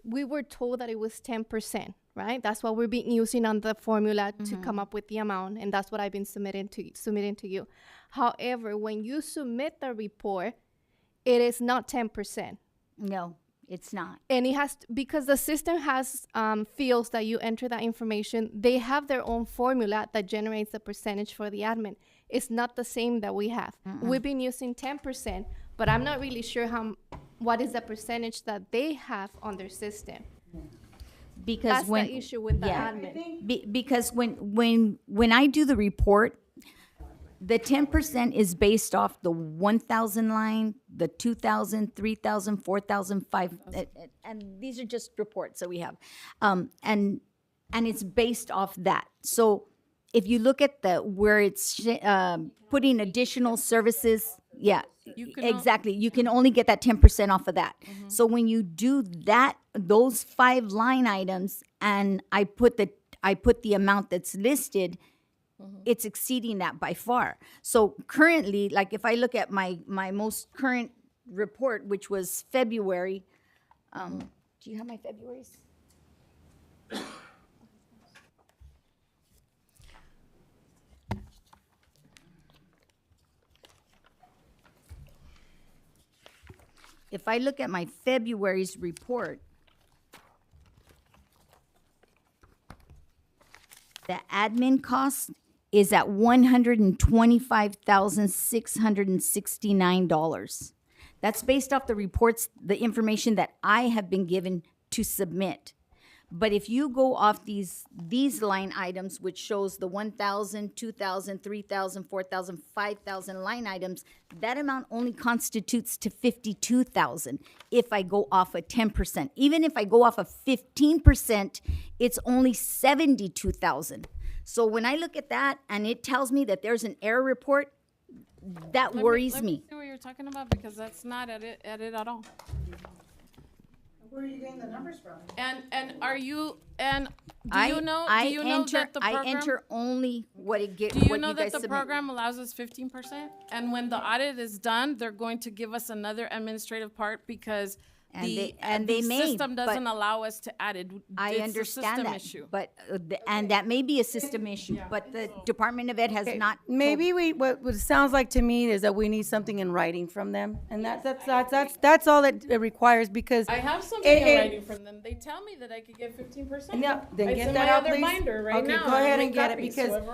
we were told that it was 10%, right? That's what we're being using on the formula to come up with the amount, and that's what I've been submitting to you. However, when you submit the report, it is not 10%. no, it's not. And it has because the system has fields that you enter that information. They have their own formula that generates the percentage for the admin. It's not the same that we have. We've been using 10%, but I'm not really sure what is the percentage that they have on their system. Because That's when. the issue with the yeah. admin. Because when I do the report, the 10% is based off the 1,000 line, the 2,000, 3,000, 4,000, 5,000, and these are just reports that we have, and it's based off that. So if you look at where it's putting additional services, yeah, You can exactly. You can only get that 10% off of that. So when you do that, those 5 line items, and I put the amount that's listed, it's exceeding that by far. So currently, like if I look at my most current report, which was February, do you have my February's? If I look at my February's report, the admin cost is at $125,669. That's based off the reports, the information that I have been given to submit. But if you go off these line items, which shows the 1,000, 2,000, 3,000, 4,000, 5,000 line items, that amount only constitutes to 52,000 if I go off of 10%. Even if I go off of 15%, it's only 72,000. So when I look at that and it tells me that there's an error report, that worries Let me. see what you're talking about, because that's not at it at all. Where are you getting the numbers from? And are you, and do I you know enter, that the program? I enter only what it get. Do you what know you that guys the submit. program allows us 15%? And when the audit is done, they're going to give us another administrative part because And the they may, system but doesn't allow us to add it. I It's a understand system that, issue. but and that may be a system issue, but the Department of Ed has Okay, not. Maybe what it sounds like to me is that we need something in writing from them, and that's all it requires, because. I have something in writing from them. They tell me that I could get 15%. Yeah, then It's get in that my out, other please. binder right now. Okay, go ahead I and get it, make because, copies,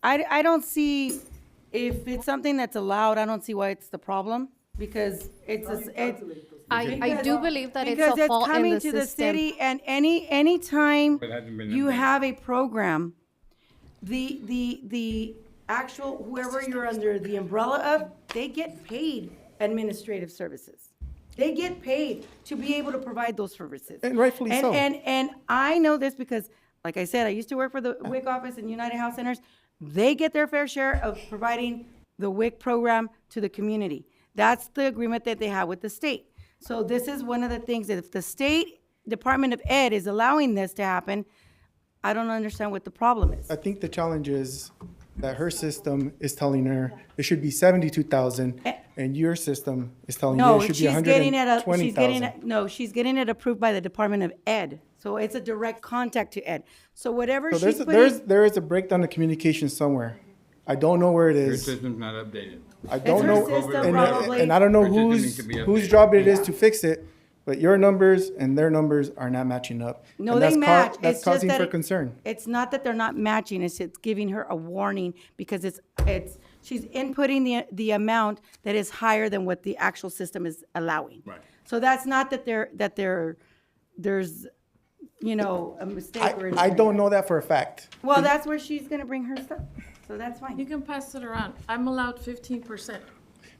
whoever- I don't see, if it's something that's allowed, I don't see why it's the problem. because it's. I do believe that it's Because a it's fault in coming the to the system. city, and anytime But it hasn't been you updated. have a program, the actual, whoever you're under the umbrella of, they get paid administrative services. They get paid to be able to provide those services. And rightfully so. And I know this because, like I said, I used to work for the WIC office and United Health Centers. They get their fair share of providing the WIC program to the community. That's the agreement that they have with the state. So this is one of the things that if the state Department of Ed is allowing this to happen, I don't understand what the problem is. I think the challenge is that her system is telling her it should be 72,000, and your system is telling you No, it should be she's getting it, she's getting 120,000. it, no, she's getting it approved by the Department of Ed. So it's a direct contact to Ed. So whatever So she's there is a breakdown of communication somewhere. I don't know where it Your is. system's not updated. I don't her know, system, and, probably. and I don't know Your system needs to be whose updated. job it is to fix it, but your numbers and their numbers are not matching up. No, And they that's match. That's It's just causing that for it- concern. It's not that they're not matching, it's giving her a warning because she's inputting the amount that is higher than what the actual system is allowing. Right. So that's not that there's, a mistake or anything. I don't know that for a fact. Well, that's where she's gonna bring her stuff, so that's fine. You can pass it around. I'm allowed 15%.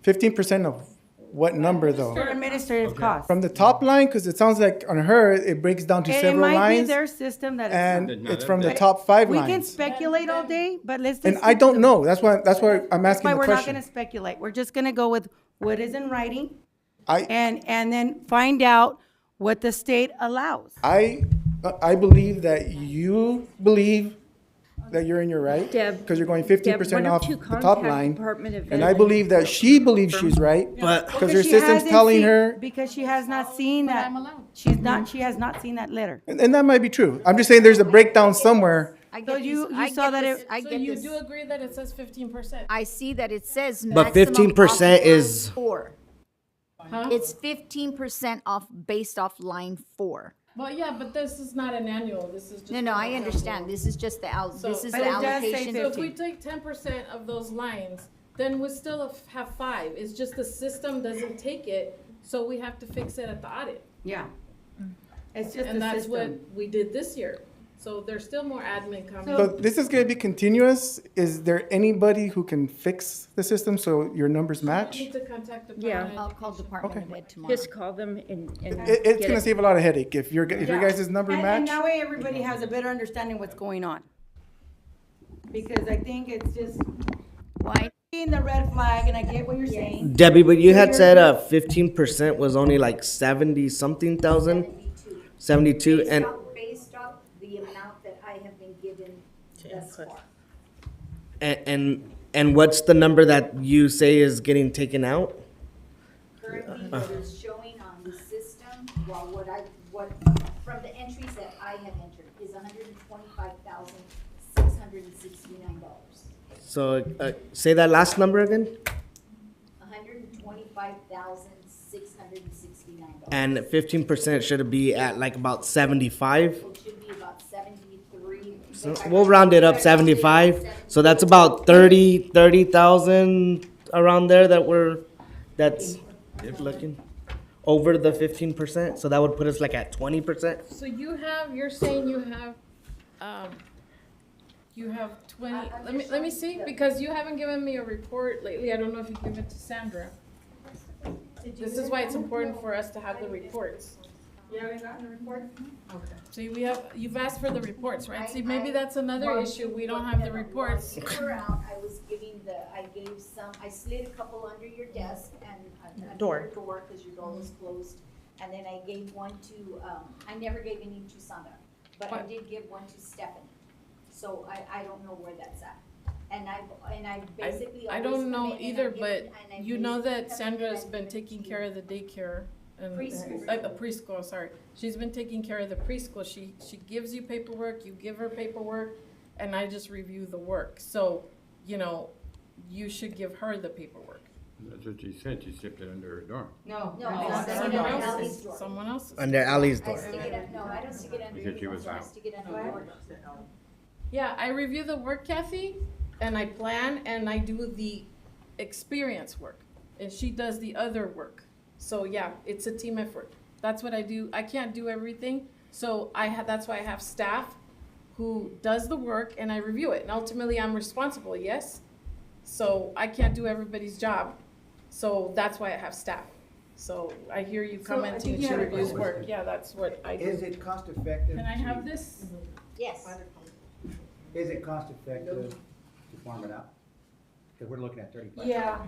15% of what number though? For administrative costs. From the top line, because it sounds like on her, it breaks down to And it several might be lines. their system that And it's it's from the top 5 We can lines. speculate all day, but let's just. And I don't know. That's why I'm That's asking why the we're not question. gonna speculate. We're just gonna go with what is in writing I and then find out what the state allows. I believe that you believe that you're in your right. Deb, Because you're going Deb, 15% why don't off you the top contact line. Department of And Ed I believe that she believes she's right, But because her she system's hasn't telling seen- her, Because she has not seen that. She has not seen that letter. and that might be true. I'm just saying there's a breakdown somewhere. I So get you these- I saw get that this- it- I So get you this. do agree that it says 15%? I see that it says But maximum 15% off line is- 4. Huh? It's 15% off, based off line 4. Well, yeah, but this is not an annual, this is just. No, I understand. This is just the So- this is But the it does say allocation. So if we take 10% of those lines, then we still have 5. It's just the system doesn't take it, so we have to fix it at the audit. Yeah. It's just And the that's what system. we did this year. So there's still more admin coming. So this is gonna be continuous. Is there anybody who can fix the system so your numbers You match? need to contact the Yeah. department. I'll call Department of Ed tomorrow. Just call them and It's get gonna it. save a lot of headache if your Yeah. guys' number And match. that way everybody has a better understanding what's going on. Because I think it's just Why? seeing the red flag, and I get what you're saying. Debbie, but you had said 15% was only like 70 something thousand, 72, and Based off the amount that I have been given thus far. and what's the number that you say is getting taken out? Currently, what is showing on the system, well, from the entries that I have entered, is $125,669. So say that last number again. $125,669. And 15% should be at like about 75. It should be about 73. So we'll round it up 75. So that's about 30,000 around there that's looking over the 15%. So that would put us like at 20%. So you're saying you have 20, let me see, because you haven't given me a report lately. I don't know if you give it to Sandra. This is why it's important for us to have the reports. You haven't gotten a report? See, you've asked for the reports, right? See, maybe that's another issue. We don't have the reports. While you were out, I gave some, I slid a couple under your desk and under your door, because your door was closed. And then I gave one to, I never gave any to Sandra, but I did give one to Stephanie. So I don't know where that's at. And I basically. I always don't come know in and either, I give but it- and I you know basically that come in Sandra's and I been give it taking to care you. of the daycare and Preschool. the preschool, sorry. She's been taking care of the preschool. She gives you paperwork, you give her paperwork, and I just review the work. So, you should give her the paperwork. That's what she said. She slipped it under her door. No. No, I stick it under Allie's door. Someone else's. Under Allie's I door. stick it, no, I don't stick it under Because she your was door, I out. stick it under yours. Yeah, I review the work, Kathy, and I plan, and I do the experience work. and she does the other work. So yeah, it's a team effort. That's what I do. I can't do everything, so that's why I have staff who does the work and I review it. And ultimately, I'm responsible, yes? So I can't do everybody's job, so that's why I have staff. So I hear you So I commenting think and you she have a reviews question. work. Yeah, that's what I do. Is it cost effective? Can I have this? Yes. Is it cost effective to farm it out? Because we're looking at 35. Yeah,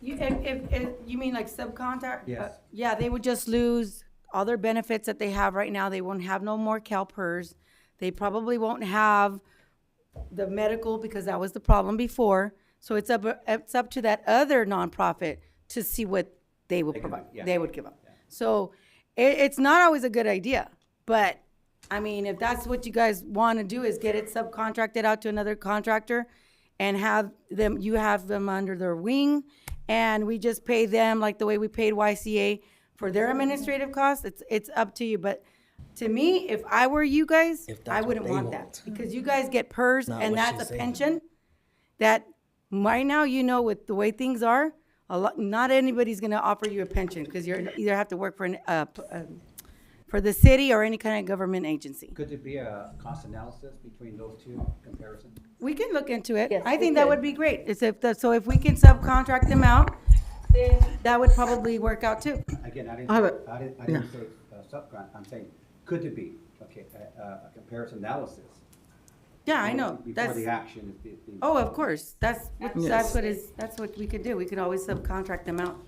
if you mean like subcontract? Yes. Yeah, they would just lose all their benefits that they have right now. They won't have no more CalPERS. They probably won't have the medical because that was the problem before. So it's up to that other nonprofit to see what they will provide, they would give up. So it's not always a good idea, but I mean, if that's what you guys want to do is get it subcontracted out to another contractor and you have them under their wing and we just pay them like the way we paid YCA for their administrative costs, it's up to you. But to me, if I were you guys, I wouldn't want that because you guys get PERS Not and what that's she's a saying. pension that right now, with the way things are, not anybody's gonna offer you a pension because you either have to work for the city or any kind of government agency. Could there be a cost analysis between those two comparisons? We can look into it. Yes, I we think that could. would be great. So if we can subcontract them out, then that would probably work out too. Again, I I have didn't say subgrant, I'm saying, could there be, okay, a comparison analysis? Yeah, I know. Before That's, the action is being. oh, of course. That's what we could do. We could always subcontract them out.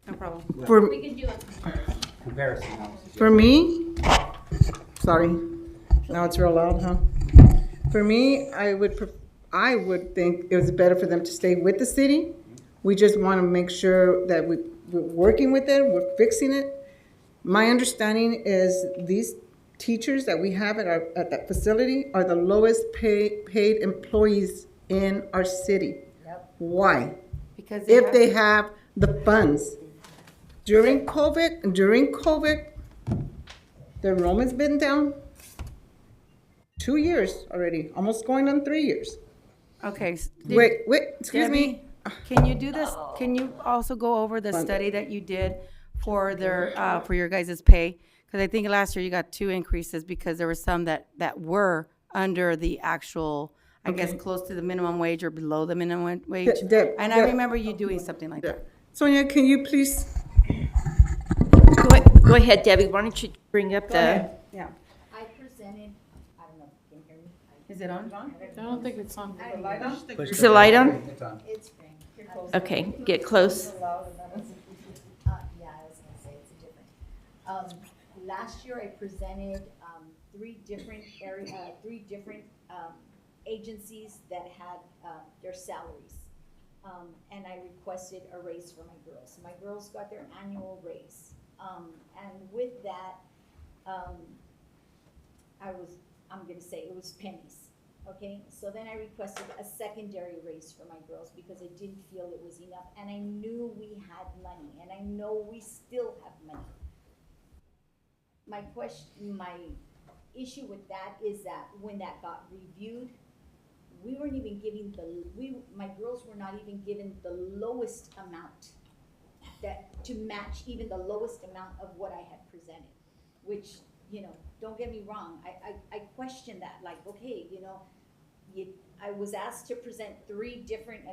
No problem. For, We can do a Comparison analysis. for me, sorry, now it's real loud, huh? For me, I would think it was better for them to stay with the city. We just want to make sure that we're working with it, we're fixing it. My understanding is these teachers that we have at that facility are the lowest paid employees in our city. Yep. Why? Because If they have the funds. During COVID, the enrollment's been down 2 years already, almost going on 3 years. Okay. Wait, excuse me. Debbie, can you do this? Can you also go over the study that you did for for your guys' pay? Because I think last year you got 2 increases because there were some that were under the actual, I guess, close to the minimum wage or below the minimum wage. And I remember you doing something like that. Sonia, can you please? Go ahead, Debbie, why don't you bring up the, Yeah. I presented, I don't know if you can hear me. Is it on? I don't think it's on. is the light on? It's on. It's green. Here goes. Okay, get close. Yeah, I was gonna say it's a different. Last year I presented, three different agencies that had, their salaries. And I requested a raise for my girls. My girls got their annual raise. And with that, I'm gonna say it was pennies. Okay, so then I requested a secondary raise for my girls because I didn't feel it was enough, and I knew we had money, and I know we still have money. My issue with that is that when that got reviewed, we weren't even giving my girls were not even given the lowest amount to match even the lowest amount of what I had presented, which, don't get me wrong, I question that, like, okay, I was asked to present 3 different,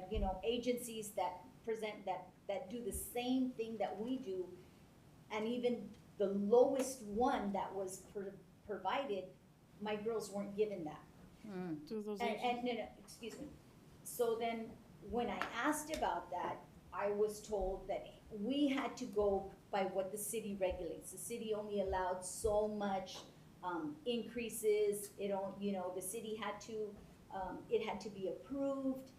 agencies that that do the same thing that we do, and even the lowest one that was provided, my girls weren't given that. And no, excuse me. So then, when I asked about that, I was told that we had to go by what the city regulates. The city only allowed so much increases. The city had to, it had to be approved.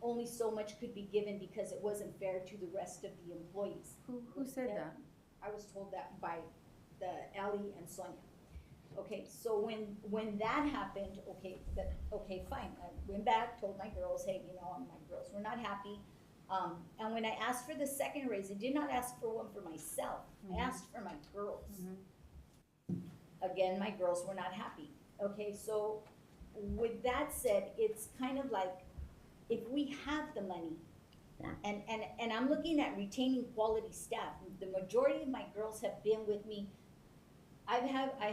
Only so much could be given because it wasn't fair to the rest of the employees. Who said that? I was told that by Ellie and Sonia. Okay, so when that happened, okay, fine. I went back, told my girls, hey, my girls were not happy. And when I asked for the second raise, I did not ask for one for myself. I asked for my girls. Again, my girls were not happy. Okay, so with that said, it's kind of like, if we have the money And I'm looking at retaining quality staff. The majority of my girls have been with me. I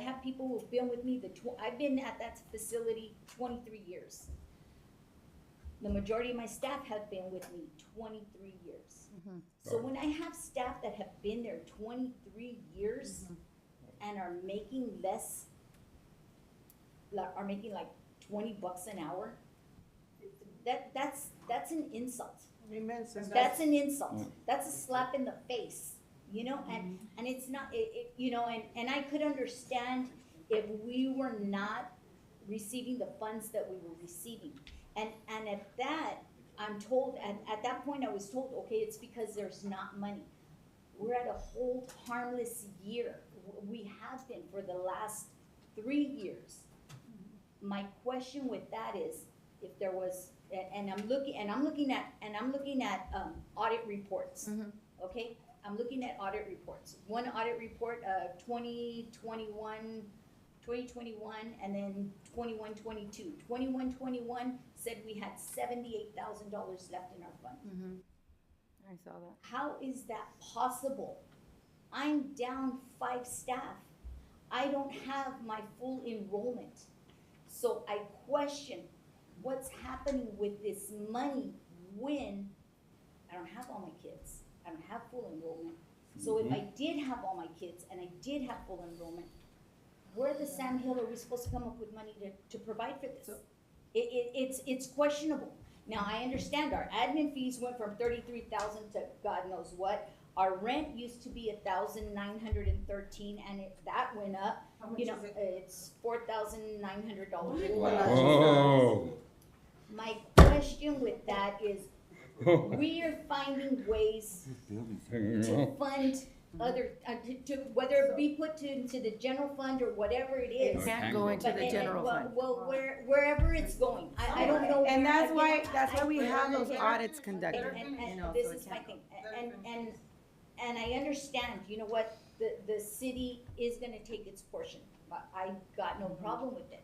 have people who've been with me, I've been at that facility 23 years. The majority of my staff have been with me 23 years. So when I have staff that have been there 23 years and are making less, are making like $20 an hour, that's an insult. Amen. That's an insult. That's a slap in the face, you know, and it's not, you know, and I could understand if we were not receiving the funds that we were receiving. And at that, I'm told, at that point, I was told, okay, it's because there's not money. We're at a hold harmless year. We have been for the last 3 years. My question with that is, if there was, and I'm looking at audit reports. Okay, I'm looking at audit reports. One audit report, 2021, and then 21-22. 21-21 said we had $78,000 left in our fund. I saw that. How is that possible? I'm down 5 staff. I don't have my full enrollment. So I question what's happening with this money when I don't have all my kids. I don't have full enrollment. So if I did have all my kids and I did have full enrollment, where the Sam Hill are we supposed to come up with money to provide for this? It's questionable. Now, I understand our admin fees went from 33,000 to God knows what. Our rent used to be 1,913, and that went up. You know, it's $4,900. Oh. My question with that is, we are finding ways to fund other, whether it be put into the general fund or whatever it is. It can't go into the general fund. Well, wherever it's going, I don't know. And where- that's why I- we have those audits conducted, And you know, this so it is my can't thing, and I understand, you know what, the city is gonna take its portion, I got no problem with it.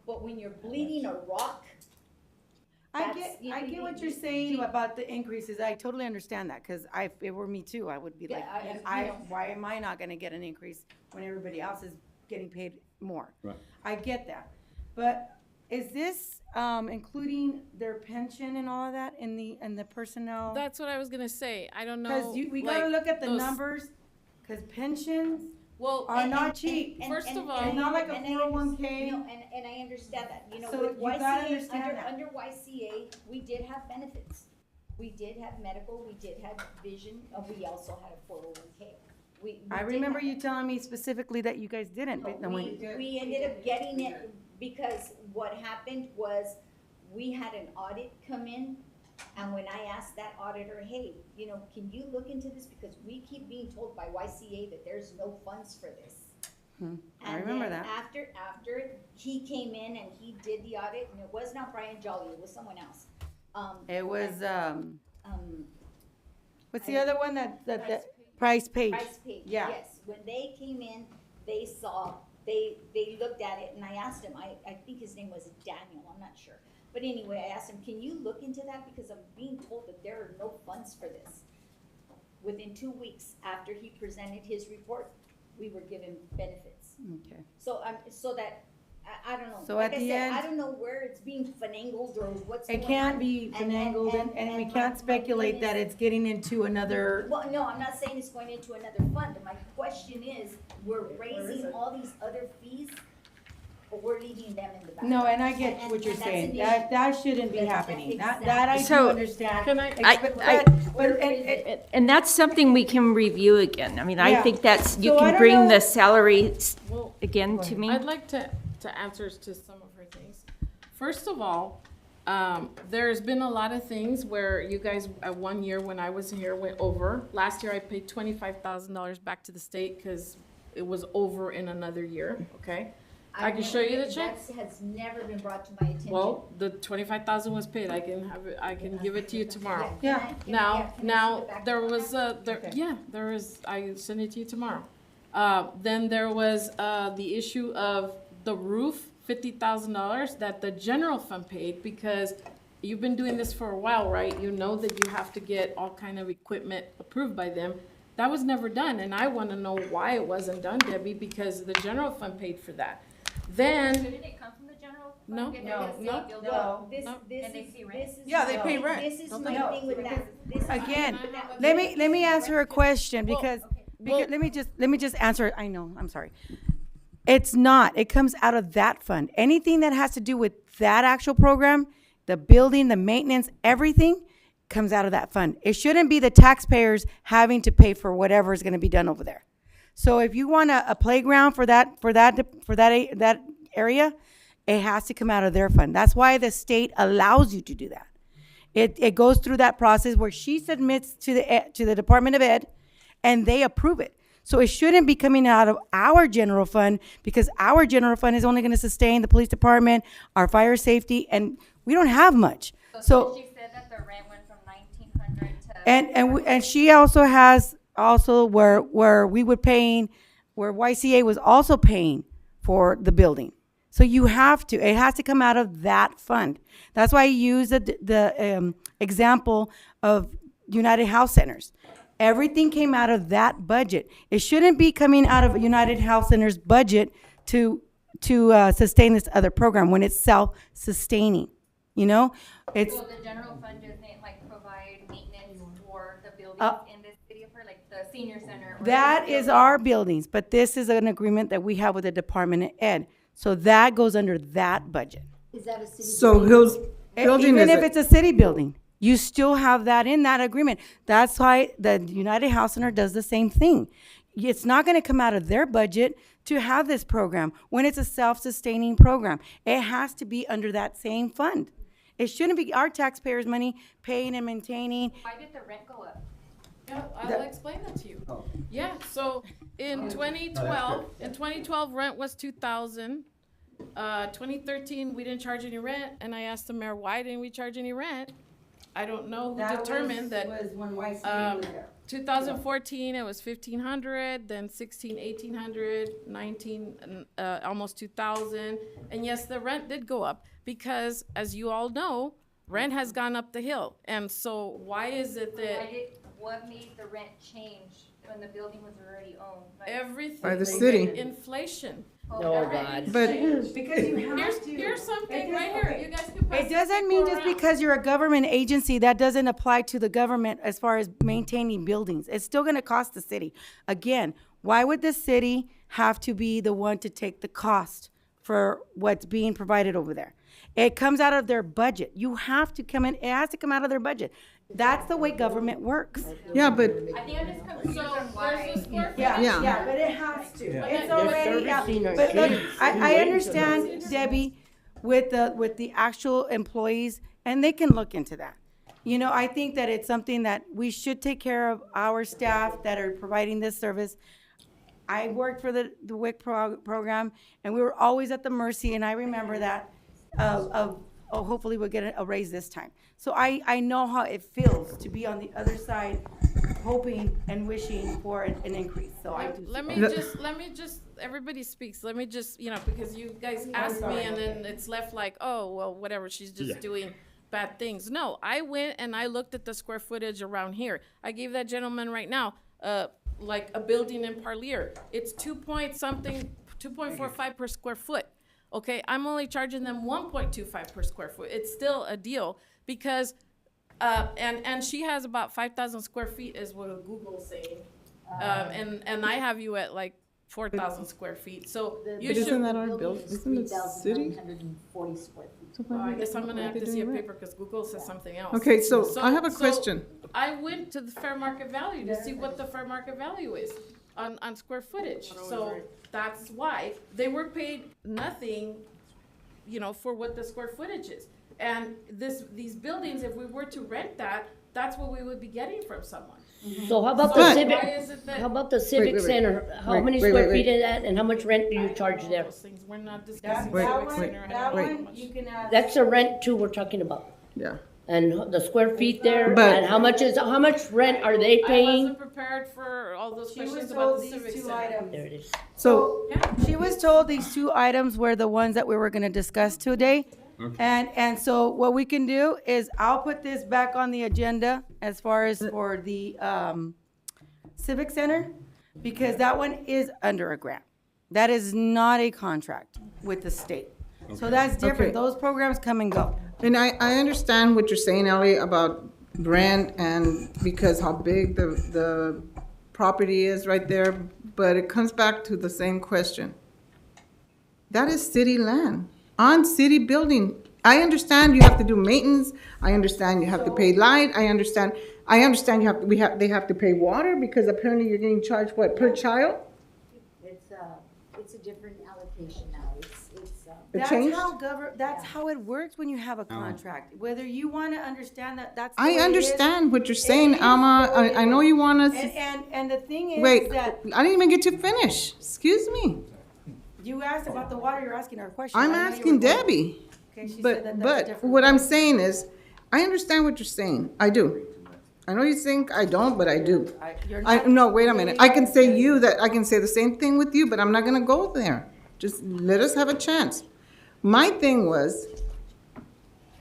But when you're bleeding a rock, I get what you're saying about the increases. I totally understand that, because if it were me too, I would be like, why am I not gonna get an increase when everybody else is getting paid more? Right. I get that. But is this, including their pension and all of that in the personnel? That's what I was gonna say. I don't know. Because we gotta like, look at the those- numbers, because pensions Well, are not cheap. First of all, It's not like a and 401k. No, and I understand that, you know, So with you gotta YCA, understand that. under YCA, we did have benefits. We did have medical, we did have vision, we also had a 401k. We I did remember have you telling me specifically that you guys didn't. No, but when- we ended up getting it because what happened was we had an audit come in, and when I asked that auditor, hey, you know, can you look into this? Because we keep being told by YCA that there's no funds for this. I remember And then that. after he came in and he did the audit, and it was not Brian Jolly, it was someone else. It was, Um, what's the other one that Price Page? Price Page, Yeah. yes. When they came in, they saw, they looked at it, and I asked him, I think his name was Daniel, I'm not sure. But anyway, I asked him, can you look into that? Because I'm being told that there are no funds for this. Within 2 weeks after he presented his report, we were given benefits. Okay. So, so that, I don't know. So Like at I the said, end- I don't know where it's being finagled or what's It going can't on. be finagled, and we my- can't my speculate thing that is- it's getting into another. Well, no, I'm not saying it's going into another fund. My question is, we're raising all these other fees, but we're leaving them in the back. No, and I get what you're and that's saying. an That issue. shouldn't be That's- happening. That exactly. I do So- understand. Can I- And that's something we can review again. I mean, I Yeah. think that's, you So I can don't bring know- the salaries Well, again to me. I'd like to answer to some of her things. First of all, there's been a lot of things where you guys, at 1 year when I was here, went over. Last year, I paid $25,000 back to the state because it was over in another year, okay? I can show you the check. That has never been brought to my attention. Well, the 25,000 was paid. I can have it, I can give it to you tomorrow. Yeah. Can I see Now, the back there of was there is, I send it to you tomorrow. Then there was, the issue of the roof, $50,000 that the general fund paid because you've been doing this for a while, right? You know that you have to get all kind of equipment approved by them. That was never done, and I wanna know why it wasn't done, Debbie, because the general fund paid for that. Then, Shouldn't it come from the general fund? No. Get No, the city no, building? no. This, No. this And they is, pay rent? this is. Yeah, they my- pay rent. This is No, my they don't. thing with that. This is my Again, thing with that. let me answer a question Well, because, well- let me just answer it. I know, I'm sorry. It's not. It comes out of that fund. Anything that has to do with that actual program, the building, the maintenance, everything comes out of that fund. It shouldn't be the taxpayers having to pay for whatever is gonna be done over there. So if you want a playground for that area, it has to come out of their fund. That's why the state allows you to do that. It goes through that process where she submits to the Department of Ed, and they approve it. So it shouldn't be coming out of our general fund, because our general fund is only gonna sustain the police department, our fire safety, and we don't have much. So, She said that the rent went from 1,900 to. and she also has, where we would paying, where YCA was also paying for the building. So you have to, it has to come out of that fund. That's why I use the example of United Health Centers. Everything came out of that budget. It shouldn't be coming out of United Health Center's budget to sustain this other program when it's self-sustaining, you know? It's, So the general fund doesn't like provide maintenance for the buildings in the city of Parlier, like the senior center? or that the is building? our buildings, but this is an agreement that we have with the Department of Ed. So that goes under that budget. Is that a city? So whose building Even is if it? it's a city building, you still have that in that agreement. That's why the United Health Center does the same thing. It's not gonna come out of their budget to have this program when it's a self-sustaining program. It has to be under that same fund. It shouldn't be our taxpayers' money paying and maintaining. Why did the rent go up? Yeah, I'll explain that to you. Yeah, so in 2012, rent was 2,000. 2013, we didn't charge any rent, and I asked the mayor, why didn't we charge any rent? I don't know who determined that. 2014, it was 1,500, then 16, 1,800, 19, almost 2,000. And yes, the rent did go up because, as you all know, rent has gone up the hill. And so why is it that What made the rent change when the building was already owned? Like, everything? By the city. Inflation. Oh, God. But Because you have to. Here's something right here. You guys can pass It doesn't mean just because you're a government agency, that doesn't apply to the government as far as maintaining buildings. It's still gonna cost the city. Again, why would the city have to be the one to take the cost for what's being provided over there? It comes out of their budget. You have to come in, it has to come out of their budget. That's the way government works. yeah, but I think I'm just confused on why. Yeah. But it has to. Yeah. It's already, servicing our but look, kids. I understand, Debbie, with the actual employees, and they can look into that. You know, I think that it's something that we should take care of our staff that are providing this service. I worked for the WIC program, and we were always at the mercy, and I remember that, hopefully we'll get a raise this time. So I know how it feels to be on the other side, hoping and wishing for an increase, so I do. Let me just, everybody speaks, let me just, because you guys asked me and then it's left like, oh, well, whatever, she's just doing bad things. No, I went and I looked at the square footage around here. I gave that gentleman right now, like a building in Parlier. It's 2.45 per square foot. Okay, I'm only charging them 1.25 per square foot. It's still a deal because, and she has about 5,000 square feet is what Google's saying. And I have you at like 4,000 square feet, so you but should. isn't that our building? Isn't it city? 3,940 square feet. Well, I guess I'm gonna have to see a paper because Google says something else. Okay, so I have a question. I went to the fair market value to see what the fair market value is on square footage. So that's why they were paid nothing, for what the square footage is. And these buildings, if we were to rent that, that's what we would be getting from someone. So how about the But- civic, Why is it that? how about the civic center? How many wait, square wait. feet is that and how much rent do you charge there? Those things, we're not discussing Wait, civic wait, center. I That don't know wait. how one, much. you can ask. That's the rent too we're talking about. Yeah. And the square feet there, But- and how much rent are they I paying? wasn't prepared for all those She was questions told about the these civic two center. items. There it is. So She was told these two items were the ones that we were gonna discuss today, Okay. And so what we can do is I'll put this back on the agenda as far as for the Civic Center, because that one is under a grant. That is not a contract with the state. So that's different. Okay. Those programs come and go. And I understand what you're saying, Ellie, about Brand and because how big the property is right there, but it comes back to the same question. That is city land, on city building. I understand you have to do maintenance, I understand you have to pay light, I understand they have to pay water, because apparently you're getting charged, what, per child? It's a different allocation now. That's changed? that's how it works when you have a contract. Whether you want to understand that, that's the I way it is. understand what you're saying, It is Alma, the way it I know is. you want us, And the thing is wait, that I didn't even get to finish, excuse me. you asked about the water, you're asking her a question. I'm I know you asking were going- Debbie. Okay, she said But, that that's but different. what I'm saying is, I understand what you're saying. I do. I know you think I don't, but I do. You're I, not- no, wait a minute. I can say you that, I can say the same thing with you, but I'm not gonna go there. Just let us have a chance. My thing was,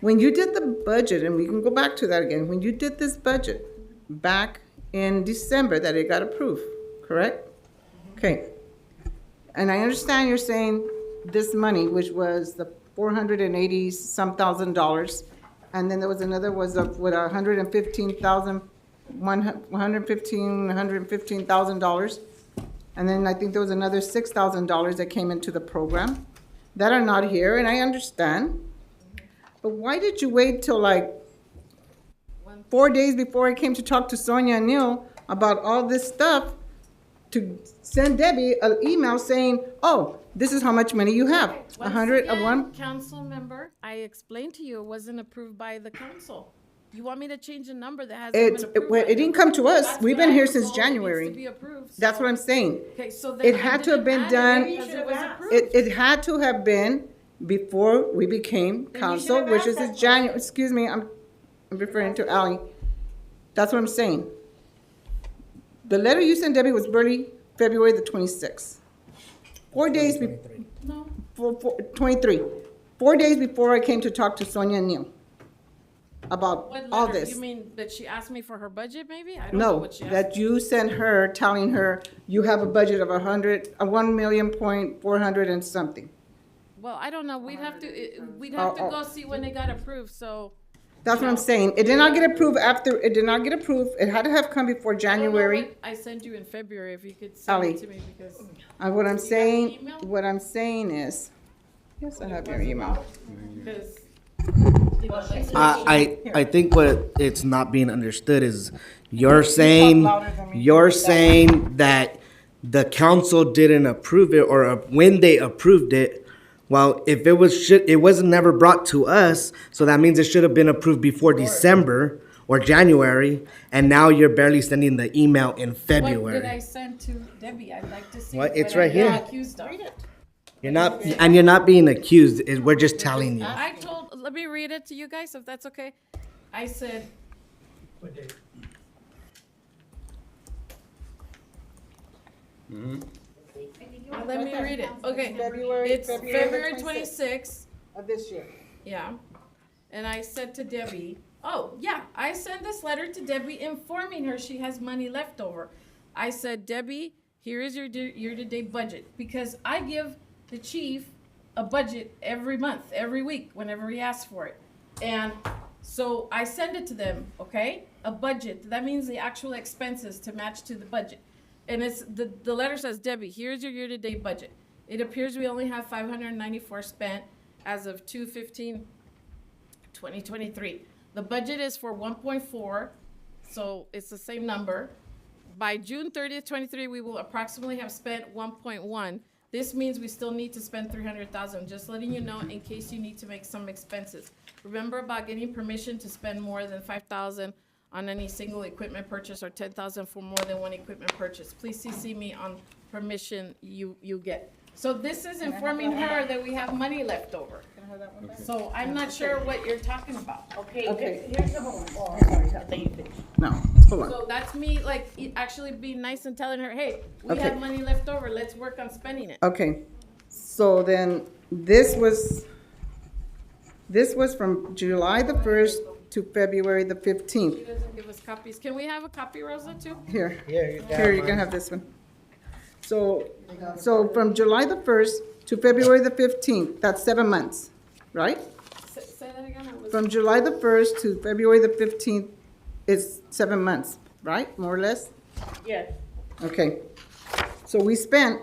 when you did the budget, and we can go back to that again, when you did this budget back in December that it got approved, correct? Okay. And I understand you're saying this money, which was the $480-some thousand, and then there was another was of what, $115,000, and then I think there was another $6,000 that came into the program that are not here, and I understand. But why did you wait till like 4 days before I came to talk to Sonia and Neil about all this stuff to send Debbie an email saying, oh, this is how much money you have? Once 100 of again, one? Council member, I explained to you it wasn't approved by the council. You want me to change a number that hasn't been approved? Well, by it didn't come to us. That's We've what been I here was since told. It needs January. to be approved, That's what I'm saying. Okay, so then It I had to have didn't been add done, it because it was approved. it had to have been before we became council, have which asked is that in January, excuse me, I'm referring to Ally. That's what I'm saying. The letter you sent Debbie was barely February the 26th. 4 days, No. 23. 4 days before I came to talk to Sonia and Neil about What all letter? this. You mean that she asked me for her budget, maybe? I don't know No, what she asked. that you sent her, telling her you have a budget of 1,400,000 and something. Well, I don't know. We'd have to go see when it got approved, so. That's what I'm saying. It did not get approved after, it did not get approved. It had to have come before I don't know January. what I sent you in February, if you could send Ali. it to me, because. What I'm You got the saying, email? what I'm saying is, yes, I have your email. Because. I think what it's not being understood is you're saying that the council didn't approve it, or when they approved it. Well, if it was it wasn't never brought to us, so that means it should have been approved before December or January, and now you're barely sending the email in What did February. I send to Debbie? I'd like to see. What? It's what right I'm being here. accused of. You're not being accused. We're just telling you. I told, let me read it to you guys, if that's okay. I said, What date? let me read it. Okay. February- It's February February 26th. 26th. Of this year. Yeah. And I said to Debbie, oh, yeah, I sent this letter to Debbie informing her she has money left over. I said, Debbie, here is your year-to-date budget, because I give the chief a budget every month, every week, whenever he asks for it. And so I send it to them, okay? A budget. That means the actual expenses to match to the budget. And it's the letter says, Debbie, here's your year-to-date budget. It appears we only have 594 spent as of 2/15/2023. The budget is for 1.4, so it's the same number. By June 30th, 23, we will approximately have spent 1.1. This means we still need to spend 300,000. Just letting you know in case you need to make some expenses. Remember about getting permission to spend more than 5,000 on any single equipment purchase, or 10,000 for more than one equipment purchase. Please CC me on permission you get. So this is informing her that we have money left over. So I'm not sure what you're talking about. Okay. Here's the one. Oh, I'm sorry, I thought you finished. No, hold on. So that's me, like, actually being nice and telling her, hey, we Okay. have money left over, let's work on spending it. Okay, so then this was This was from July the 1st to February the 15th. She doesn't give us copies. Can we have a copy, Rosa, too? Here, Here, you can have this one. So from July the 1st to February the 15th, that's 7 months, right? Say that again. I was- From July the 1st to February the 15th is 7 months, right, more or less? Yes. Okay. So we spent,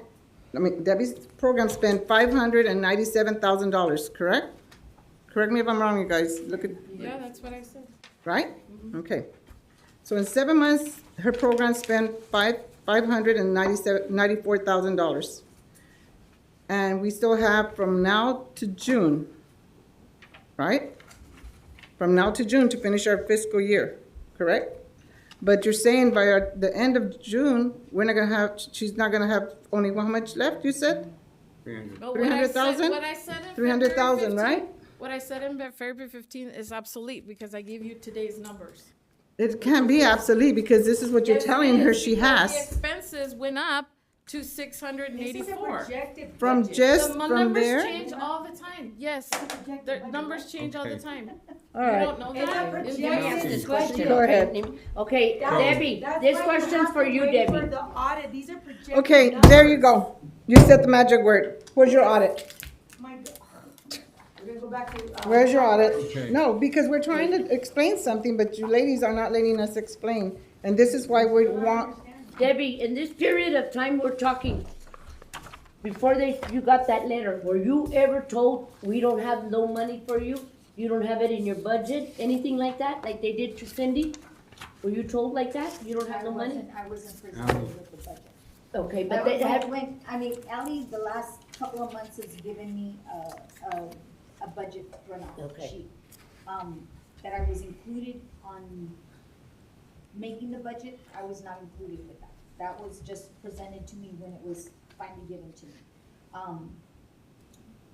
Debbie's program spent $597,000, correct? Correct me if I'm wrong, you guys, look at, Yeah, that's what I said. right? Okay. So in 7 months, her program spent $594,000. And we still have from now to June, right? From now to June to finish our fiscal year, correct? But you're saying by the end of June, we're not gonna have, she's not gonna have only how much left, you said? But what I said- 300,000? what I said in 300,000, February right? 15 What I said in February 15 is obsolete because I gave you today's numbers. It can't be obsolete because this is what you're Yes, telling it her is, she because has. The expenses went up to 684. From just The from numbers there? change all the time. Yes, the numbers change all the time. All You right. don't know Let that? me ask this question, Go okay? ahead. Okay, Debbie, this question's for you, Debbie. the audit, these are projected. Okay, there you go. You said the magic word. Where's your audit? We're gonna go back to. Where's your audit? Okay. No, because we're trying to explain something, but you ladies are not letting us explain. And this is why we want, Debbie, in this period of time we're talking, before you got that letter, were you ever told, we don't have no money for you? You don't have it in your budget, anything like that, like they did to Cindy? Were you told like that? You don't have no money? I wasn't presented with the budget. Okay, but they have, Ally, the last couple of months has given me a budget runoff Okay. sheet. That I was included on making the budget, I was not included with that. That was just presented to me when it was finally given to me.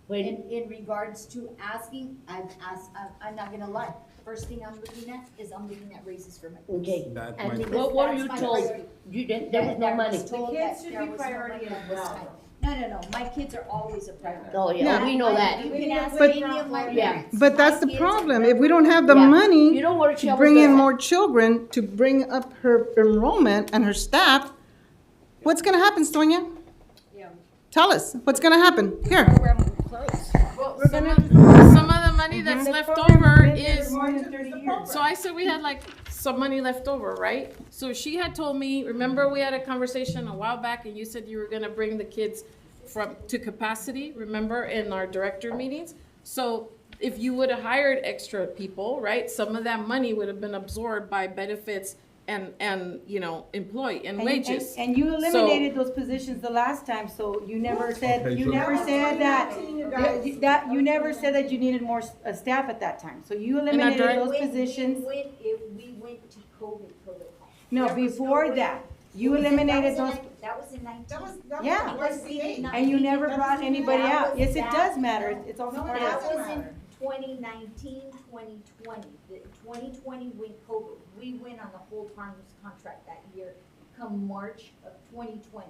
In regards to asking, I've asked, I'm not gonna lie, first thing I'm looking at raises for my kids. okay, That's and my- what were you That's my told? priority. You didn't, there was no money. The kids should be priority as well. No, my kids are always a priority. Oh, yeah, we know that. You can ask But- any of my Yeah. parents. but that's My the kids are problem. If we don't have the Yeah. money You don't work, she to always bring in does that. more children, to bring up her enrollment and her staff, what's gonna happen, Sonia? Tell us, what's gonna happen? Here. Well, some of the money that's left over is, more than 30 years. so I said we had like some money left over, right? So she had told me, remember we had a conversation a while back and you said you were gonna bring the kids to capacity, remember, in our director meetings? So if you would have hired extra people, right, some of that money would have been absorbed by benefits and employee and wages. And you So- eliminated those positions the last time, so you never said, Okay, you so- never said that, you never said that you needed more staff at that time. So you eliminated direct- those positions. If we went to COVID protocol. No, There was before way- that, you That was in eliminated those, That was in 19. yeah. Because we did not- And you never brought anybody That out. was Yes, it back- does matter. It's also part That of. was in 2019, 2020. The 2020 when COVID, we went on the whole farmers contract that year, come March of 2020.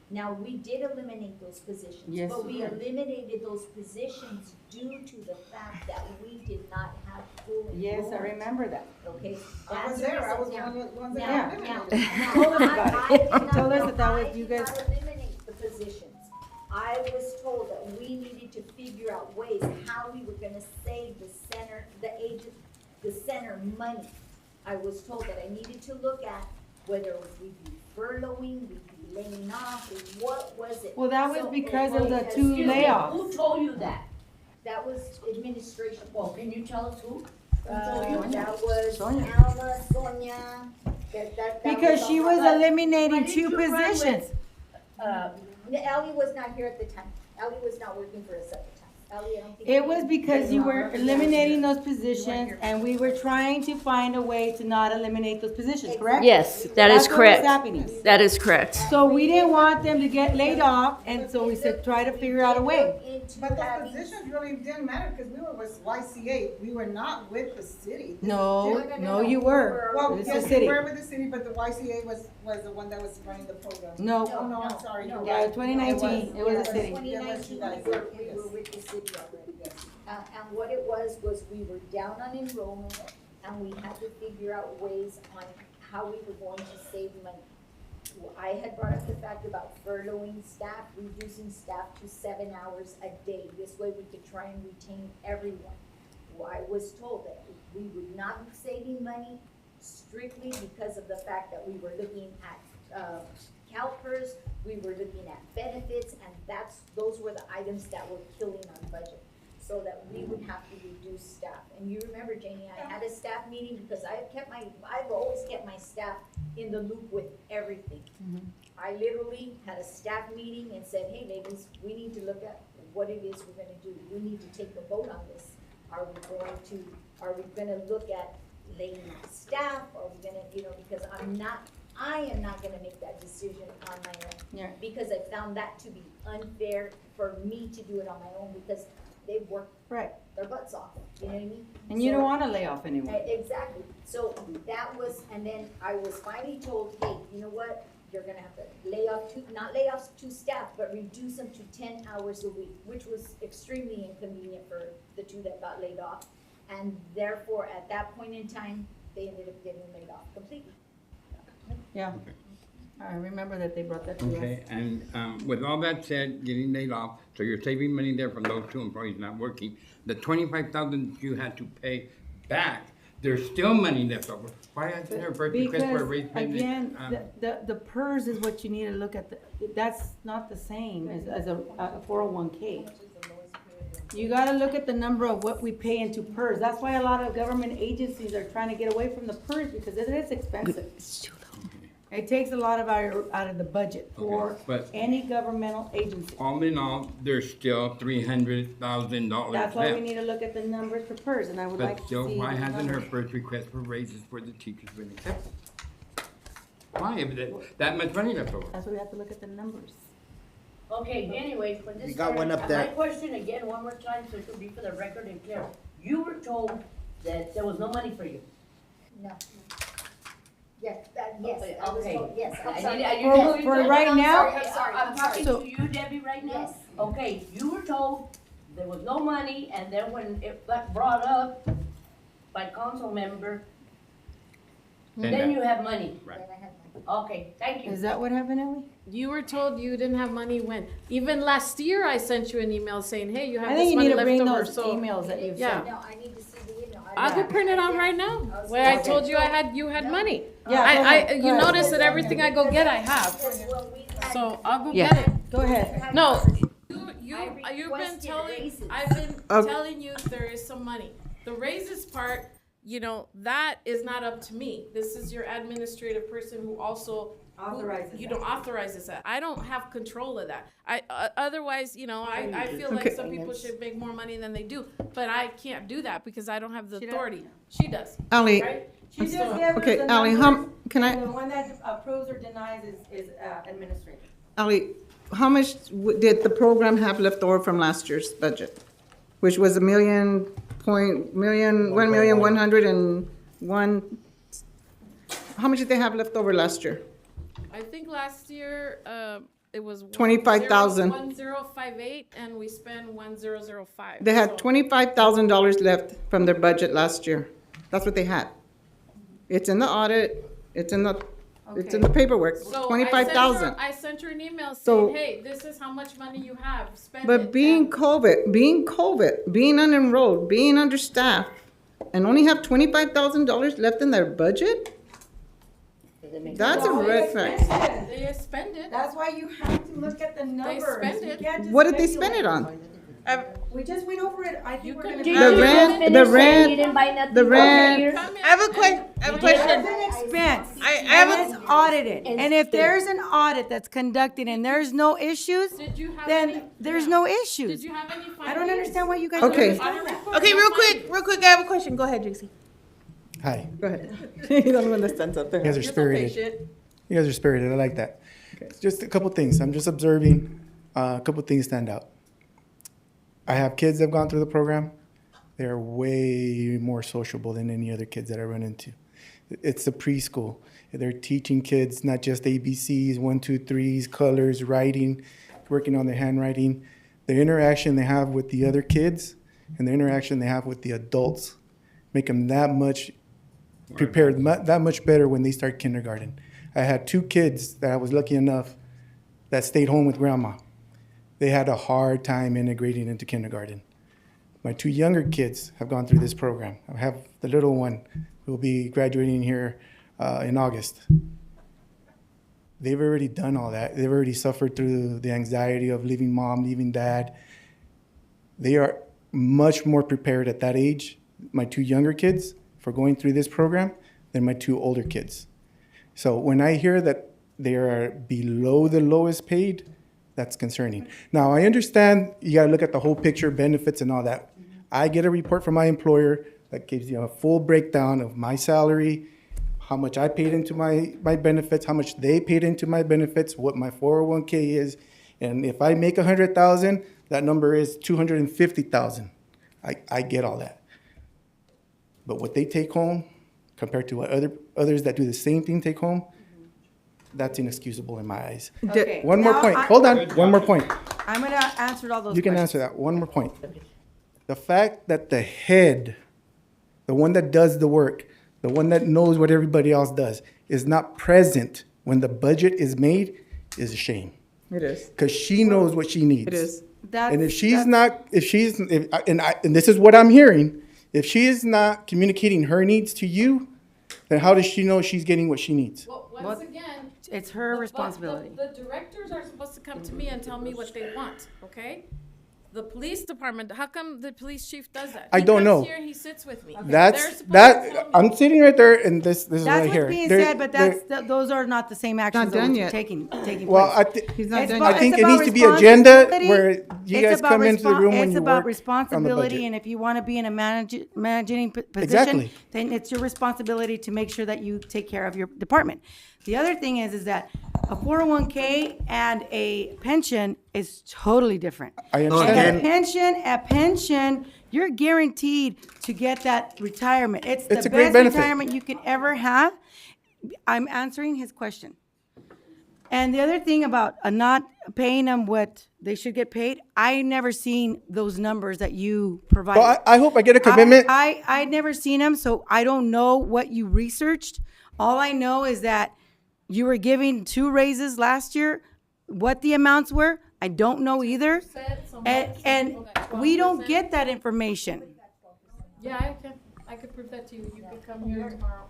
Now, we did eliminate those positions. Yes, But we we did. eliminated those positions due to the fact that we did not have full enrollment. Yes, I remember that. Okay? I was That's the there, I reason. was Now- one of the ones that now- eliminated. now- Told us about I it. did You not- told us that I was, you did guys. not eliminate the positions. I was told that we needed to figure out ways how we were gonna save the center, the center money. I was told that I needed to look at whether it was we'd be furloughing, we'd be laying off, or what was it? Well, that was So- because of the Excuse 2 me, layoffs. Who told you that? That was administration. Well, can you tell us who? That was Sonia. Alma, Sonia, that Because was she all- was but- eliminating but 2 did you run with- positions. Ellie was not here at the time. Ellie was not working for us at the time. Ellie, I don't think. It was because you were eliminating those positions and we were trying to find a way to not eliminate those positions, correct? Yes, that is That's what was correct. happening. That is correct. So we didn't want them to get laid off, and so we said, try to figure out a way. But those positions really didn't matter because we were with YCA. We were not with the city. No, no, you were. Well, It's the yes, we city. were with the city, but the YCA was the one that was running the program. No. Oh, no, I'm sorry. you're Yeah, right. 2019, it was the city. Twenty It was you nineteen, guys. we were with the city already, yes. And what it was we were down on enrollment, and we had to figure out ways on how we were going to save money. I had brought up the fact about furloughing staff, reducing staff to 7 hours a day. This way we could try and retain everyone. Well, I was told that we would not be saving money strictly because of the fact that we were looking at CalPERS, we were looking at benefits, and those were the items that were killing our budget, so that we would have to reduce staff. And you remember, Janie, I had a staff meeting because I've always kept my staff in the loop with everything. I literally had a staff meeting and said, hey, ladies, we need to look at what it is we're gonna do. We need to take a vote on this. Are we gonna look at laying off staff? Are we gonna, because I am not gonna make that decision on my own. Yeah. Because I found that to be unfair for me to do it on my own, because they've worked their butts off, you know what I mean? And you don't wanna lay off anyone. Exactly. So that was, and then I was finally told, hey, you know what? You're gonna have to not lay off two staff, but reduce them to 10 hours a week, which was extremely inconvenient for the two that got laid off. And therefore, at that point in time, they ended up getting laid off completely. Yeah. I remember that they brought that to us. Okay, and with all that said, getting laid off, so you're saving money there from those two employees not working. The $25,000 you had to pay back, there's still money left over. Why hasn't there first request for a raise Because, payment? again, the PERS is what you need to look at. That's not the same as a 401K. You gotta look at the number of what we pay into PERS. That's why a lot of government agencies are trying to get away from the PERS, because it is expensive. It takes a lot of out of the budget for but- any governmental agency. All in all, there's still $300,000 That's why we left. need to look at the numbers for PERS, and I would like But to still, see. why the hasn't her numbers. first request for raises for the teachers been accepted? Why, if that much money left over? That's why we have to look at the numbers. Okay, anyways, for this. You got one up part, there. My question again, one more time, so it could be for the record and clear. You were told that there was no money for you. No. Yes, I was Okay. told, yes. I'm I sorry. need- For right now? I'm sorry. I'm talking So- to you, Debbie, right now? Yes. Okay, you were told there was no money, and then when it got brought up by council member, then you have money. Right. Then I had my- Okay, thank you. Is that what happened, Ellie? You were told you didn't have money when? Even last year, I sent you an email saying, hey, you have I this think you money need to left bring over, those so. emails that you've Yeah. sent. No, I need to see the email. I'll go print it out right now, where I told you you had money. Yeah, go ahead, You go ahead. notice that everything I go get, I have. Well, we had- So I'll go Yeah. get it. Go ahead. No, you've I been requested telling, raises. I've been Okay. telling you there is some money. The raises part, that is not up to me. This is your administrative person who also. Authorizes You that. don't authorizes that. I don't have control of that. Otherwise, I feel like Okay. some people should make more money than they do, but I can't do that because I don't have the She does. authority. She does. Ali, Right? She just So- gave us Okay, the Ally, numbers, can I- and the one that approves or denies is administrative. Ali, how much did the program have left over from last year's budget? Which was $1,101,001. How much did they have left over last year? I think last year, it was. 25,000. 1058 and we spent 1005. They had So- $25,000 left from their budget last year. That's what they had. It's in the audit, it's in the paperwork, So 25,000. I sent her an email So- saying, hey, this is how much money you have, spend it. But being COVID, being unenrolled, being understaffed, and only have $25,000 left in their budget? That's a red flag. They spend it. That's why you have to look at the numbers. spend You it. can't just What did they speculate. spend it on? We just went over it. I think we're gonna. Did The you rent- just finish the saying rent- you didn't buy nothing the for rent- here? I have a question. It's an expense, and it's audited, and if there's an audit that's conducted and there's no issues, Did you have then any? there's no Did issues. you have any findings? I don't understand why you guys don't Okay. understand that. Okay, real quick, I have a question. Go ahead, JC. Hi. Go ahead. You're the one that stands up there. You guys are You're so spirited. patient. You guys are spirited. I like that. Just a couple things. I'm just observing. A couple things stand out. I have kids that have gone through the program. They're way more sociable than any other kids that I run into. It's the preschool. They're teaching kids not just ABCs, 1, 2, 3s, colors, writing, working on their handwriting. The interaction they have with the other kids and the interaction they have with the adults make them that much prepared, that much better when they start kindergarten. I had 2 kids that I was lucky enough that stayed home with grandma. They had a hard time integrating into kindergarten. My 2 younger kids have gone through this program. I have the little one who will be graduating here in August. They've already done all that. They've already suffered through the anxiety of leaving mom, leaving dad. They are much more prepared at that age, my 2 younger kids, for going through this program than my 2 older kids. So when I hear that they are below the lowest paid, that's concerning. Now, I understand you gotta look at the whole picture, benefits and all that. I get a report from my employer that gives you a full breakdown of my salary, how much I paid into my benefits, how much they paid into my benefits, what my 401k is. And if I make 100,000, that number is 250,000. I get all that. But what they take home compared to what others that do the same thing take home, that's inexcusable in my eyes. Okay, One more now point. I- Hold on. One more point. I'm gonna answer all those You can questions. answer that. One more point. The fact that the head, the one that does the work, the one that knows what everybody else does, is not present when the budget is made is a shame. It is. Because she knows what she needs. It is. And if she's not, and this is what I'm hearing, if she is not communicating her needs to you, then how does she know she's getting what she needs? Well, once again. It's her the- responsibility. The directors are supposed to come to me and tell me what they want, okay? The police department, how come the police chief does that? I don't know. He comes here, he sits with me. They're That's supposed to tell that. me. I'm sitting right there, and this is That's right here. what's being There- said, but there- those are not the same actions that done are yet. taking place. Well, I He's not It's done about- yet. think it's it about needs to be agenda responsibility. where you It's guys about come into the room when It's you about work on the responsibility, budget. and if you want to be in a managing position, Exactly. then it's your responsibility to make sure that you take care of your department. The other thing is that a 401k and a pension is totally different. I And understand. a pension, you're guaranteed to get that retirement. It's It's the a great best benefit. retirement you can ever have. I'm answering his question. And the other thing about not paying them what they should get paid, I never seen those numbers that you provided. Well, I hope I get a commitment. I never seen them, so I don't know what you researched. All I know is that you were giving 2 raises last year. What the amounts were, I don't know either. And we don't get that information. Yeah, I could prove that to you. You could come here tomorrow.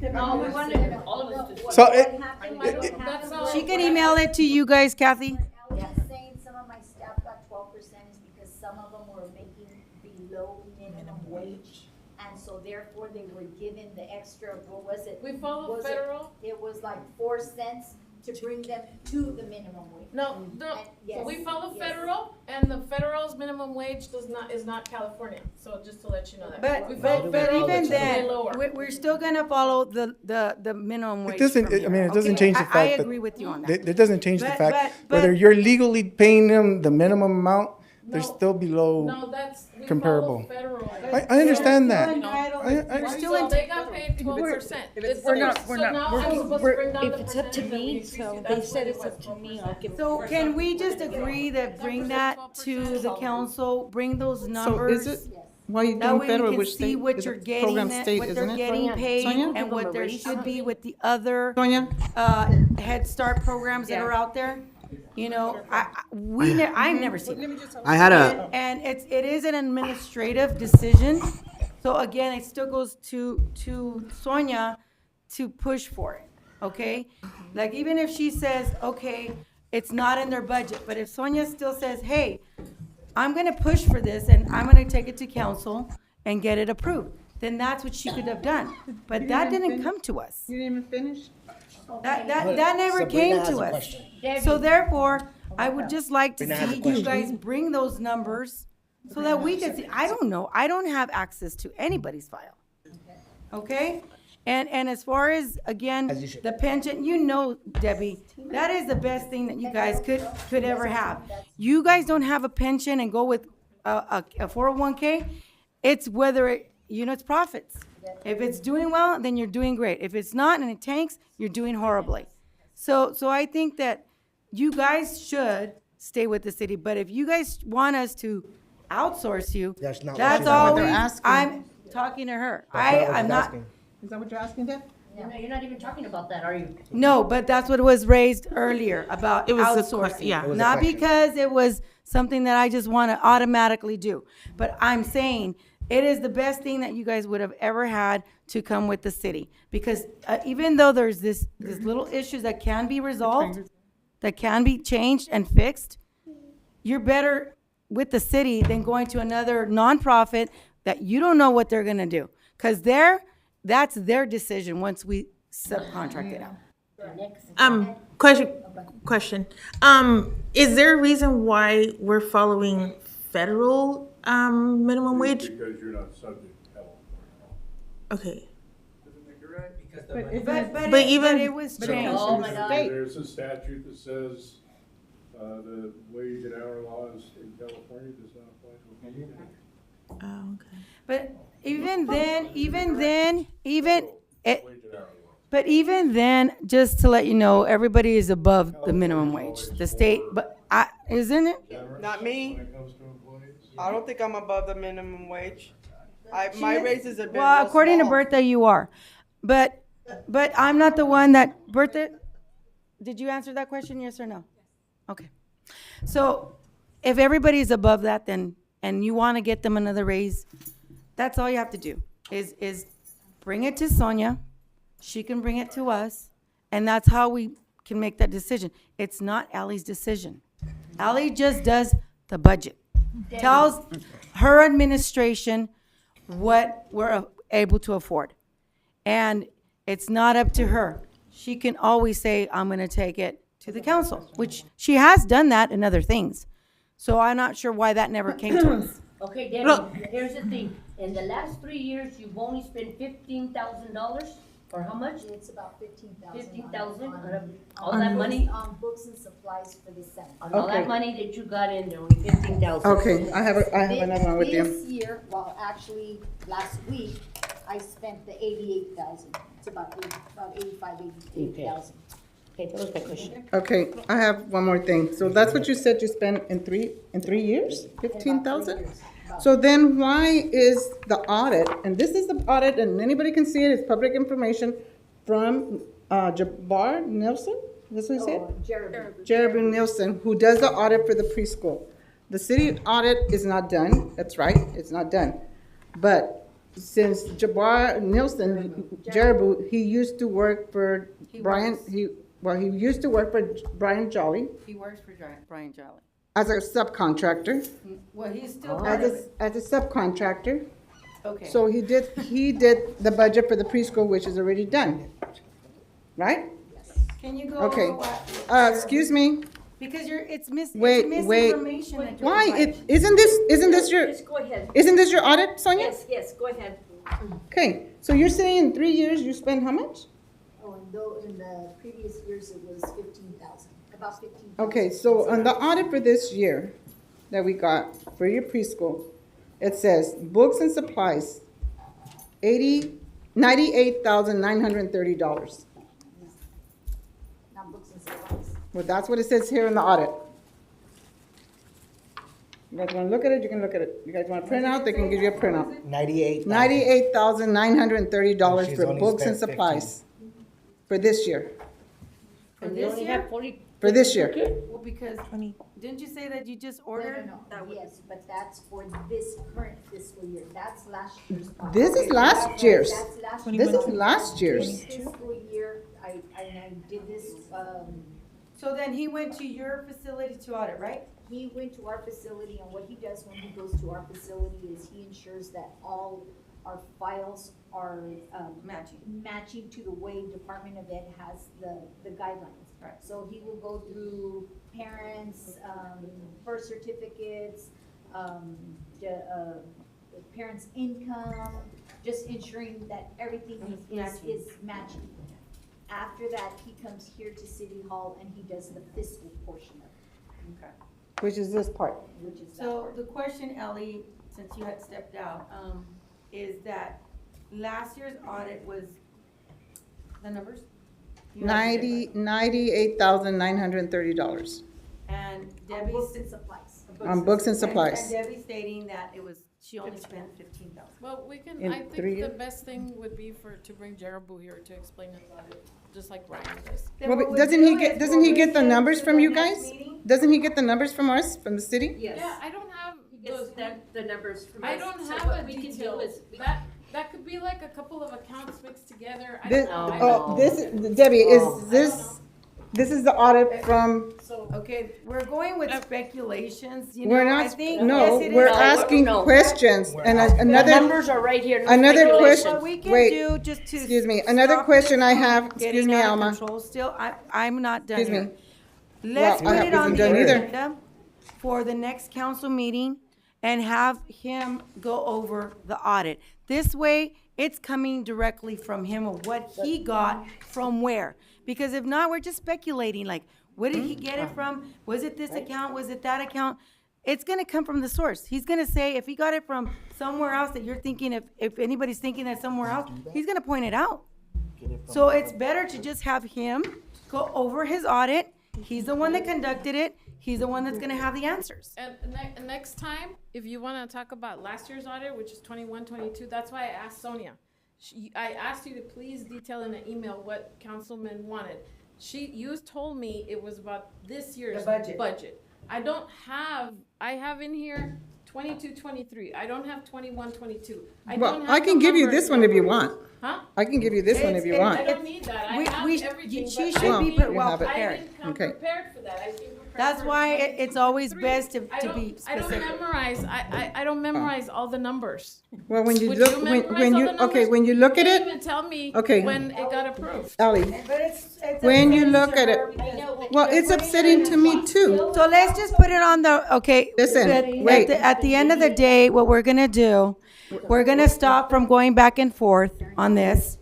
No, we wanted all of us to. So That's all. She can email it to you guys, Kathy. I was just saying some of my staff got 12% is because some of them were making below minimum wage. And so therefore they were given the extra, what was it? We follow Was federal. It was like 4 cents to bring them to the minimum wage. No, Yes, we follow yes. federal, and the federal's minimum wage is not California. So just to let you know that. We But follow federal, even which is way then, lower. we're still gonna follow the minimum wage. It doesn't. from I here, mean, it doesn't okay? change the fact I that agree with you on that. It doesn't change the But- fact but- whether you're legally paying them the minimum amount. They're still below No, we comparable. follow federal. I understand that. We're still So in. they got paid 12%. We're not- So now I'm supposed to bring down If the it's up to percentage that we me, increased so you. they That's said what it's it up was, to me, I'll give. So can we just agree that bring that to the council, bring those So numbers? is it, why are you That doing way federal, we can which see state? what Is you're it getting, program state, what isn't they're it? getting paid, Sonia? and what there should be with the other Sonia? Head Start programs that are out there? You know, I've never seen it. I had a, And it is an administrative decision. So again, it still goes to Sonia to push for it, okay? Like even if she says, okay, it's not in their budget, but if Sonia still says, hey, I'm gonna push for this and I'm gonna take it to council and get it approved, then that's what she could have done. But that didn't come to us. You didn't even finish? That never came to us. So therefore, I would just like to see you guys bring those numbers so that we can see. I don't know. I don't have access to anybody's file. Okay? And as far as, again, the pension, you know, Debbie, that is the best thing that you guys could ever have. You guys don't have a pension and go with a 401k. It's whether it's profits. If it's doing well, then you're doing great. If it's not and it tanks, you're doing horribly. So I think that you guys should stay with the city, but if you guys want us to outsource you, That's not what that's she's asking. always, They're asking. I'm talking to her. That's not what I'm she's not, asking. Is that what you're asking, Deb? You're not even talking about that, are you? no, but that's what was raised earlier about It was a outsourcing. yeah. It was a Not question. because it was something that I just want to automatically do, but I'm saying it is the best thing that you guys would have ever had to come with the city. Because even though there's this little issues that can be resolved, that can be changed and fixed, you're better with the city than going to another nonprofit that you don't know what they're gonna do. Cause that's their decision once we subcontract it out. Question. Is there a reason why we're following federal minimum wage? Because you're not subject to California. Okay. But it was changed. Oh my God. There's a statute that says, the wage and hour laws in California does not apply to Canadian. Oh, okay. But but even then, just to let you know, everybody is above the minimum wage. The state, but isn't it? Not me. When it comes to employees. I don't think I'm above the minimum wage. My raises have been Well, real according to small. Bertha, you are. But I'm not the one that, Bertha, did you answer that question, yes or no? Okay. So if everybody's above that, then, and you want to get them another raise, that's all you have to do, is bring it to Sonia. She can bring it to us, and that's how we can make that decision. It's not Ally's decision. Ally just does the budget. Tells her administration what we're able to afford. And it's not up to her. She can always say, I'm gonna take it to the council, which she has done that in other things. So I'm not sure why that never came to us. Okay, Debbie, here's the thing. In the last 3 years, you've only spent $15,000, or how much? It's about 15,000. 15,000 out of all that money? On books and supplies for the center. On all that Okay. money that you got in there, only 15,000. Okay, I have another one with you. This year, well, actually, last week, I spent the 88,000. It's about 88,000. Okay, that was my question. Okay, I have one more thing. So that's what you said you spent in 3 years, 15,000? So then why is the audit, and this is the audit, and anybody can see it, it's public information, from Jabbar Nielsen? That's what he said? Jeremy Nielsen, who does the audit for the preschool. The city audit is not done, that's right, it's not done. But since Jabbar Nielsen, Jarabu, he used to work for Brian, he used to work for Brian Jolly He works for Brian Jolly. as a subcontractor, Well, he's still part of it. as a subcontractor. Okay. So he did the budget for the preschool, which is already done, right? Can you go? Okay. Excuse me. Because it's Wait. misinformation that you're Why? providing. Isn't this your? Just go ahead. Isn't this your audit, Sonia? Yes, go ahead. Okay. So you're saying in 3 years you spent how much? Oh, in the previous years, it was 15,000, about 15,000. Okay. So on the audit for this year that we got for your preschool, it says books and supplies, $98,930. Not books and supplies. Well, that's what it says here in the audit. You guys want to look at it? You can look at it. You guys want to print out? They can give you a printout. $98,930 She's for only books and spent supplies for this year. And they only have 40. For this year. Well, because, didn't you say that you just ordered? No, yes, but that's for this current fiscal year, that's last year's. This is last year's. That's last This is last year's. Fiscal year, I did this, So then he went to your facility to audit, right? he went to our facility, and what he does when he goes to our facility is he ensures that all our files are, matching to the way Department of Ed has the guidelines. Right. So he will go through parents, birth certificates, parents' income, just ensuring that everything is matching. After that, he comes here to City Hall and he does the fiscal portion of it. Okay. Which is this part. Which is that So part. the question, Ellie, since you had stepped out, is that last year's audit was, the numbers? You have to say it right. $98,930. And On Debbie's. books and supplies. On books and And supplies. Debbie stating that she only spent 15,000. Well, we can, In I 3 think the years? best thing would be to bring Jarabu here to explain it about it, just like Ryan does. Then Well, what but we'll doesn't do he is get, doesn't we'll he get the recess numbers to from the you next guys? meeting. Doesn't he get the numbers from us, from the city? Yes. Yeah, I don't have those, The numbers from I us. don't So have what a we can do detail. is- That could be like a couple of accounts mixed together. I This, don't know. I oh, don't- this, Debbie, is this is the audit from, Okay, we're going with speculations, you know. we're I not, think, no, yes, it we're is. asking no. questions, and The another, numbers are right here, no another speculation. question, What we can wait, do just to. excuse me, another stop question this I from have, excuse getting me, out of Alma. control Still, I'm not done Excuse here. me. Let's Well, I put it on haven't the done either. agenda for the next council meeting and have him go over the audit. This way, it's coming directly from him of what he got from where. Because if not, we're just speculating, like, where did he get it from? Was it this account? Was it that account? It's gonna come from the source. He's gonna say, if he got it from somewhere else that you're thinking, if anybody's thinking that somewhere else, he's gonna point it out. So it's better to just have him go over his audit. He's the one that conducted it. He's the one that's gonna have the answers. And next time, if you wanna talk about last year's audit, which is 21, 22, that's why I asked Sonia. I asked you to please detail in an email what councilman wanted. You told me it was about this year's The budget. I have in here 22, 23. I don't have 21, 22. Well, I can give you this one if you want. Huh? I can give you this one if you It's- want. I don't need that. I have everything. She but should I be need- well You have it. I prepared. didn't come Okay. prepared for that. I came prepared That's for why 20, it's always 23. best to I be don't specific. memorize. I don't memorize all the numbers. Well, when you Would look, you when memorize all you, the okay, numbers? when you look at You didn't it, even tell me Okay. when it got approved. Ally, But it's when you upsetting look to at it, her because- well, it's upsetting to me too. So let's just put it on the, okay. Listen, but wait. At the end of the day, what we're gonna do, we're gonna stop from going back and forth on this.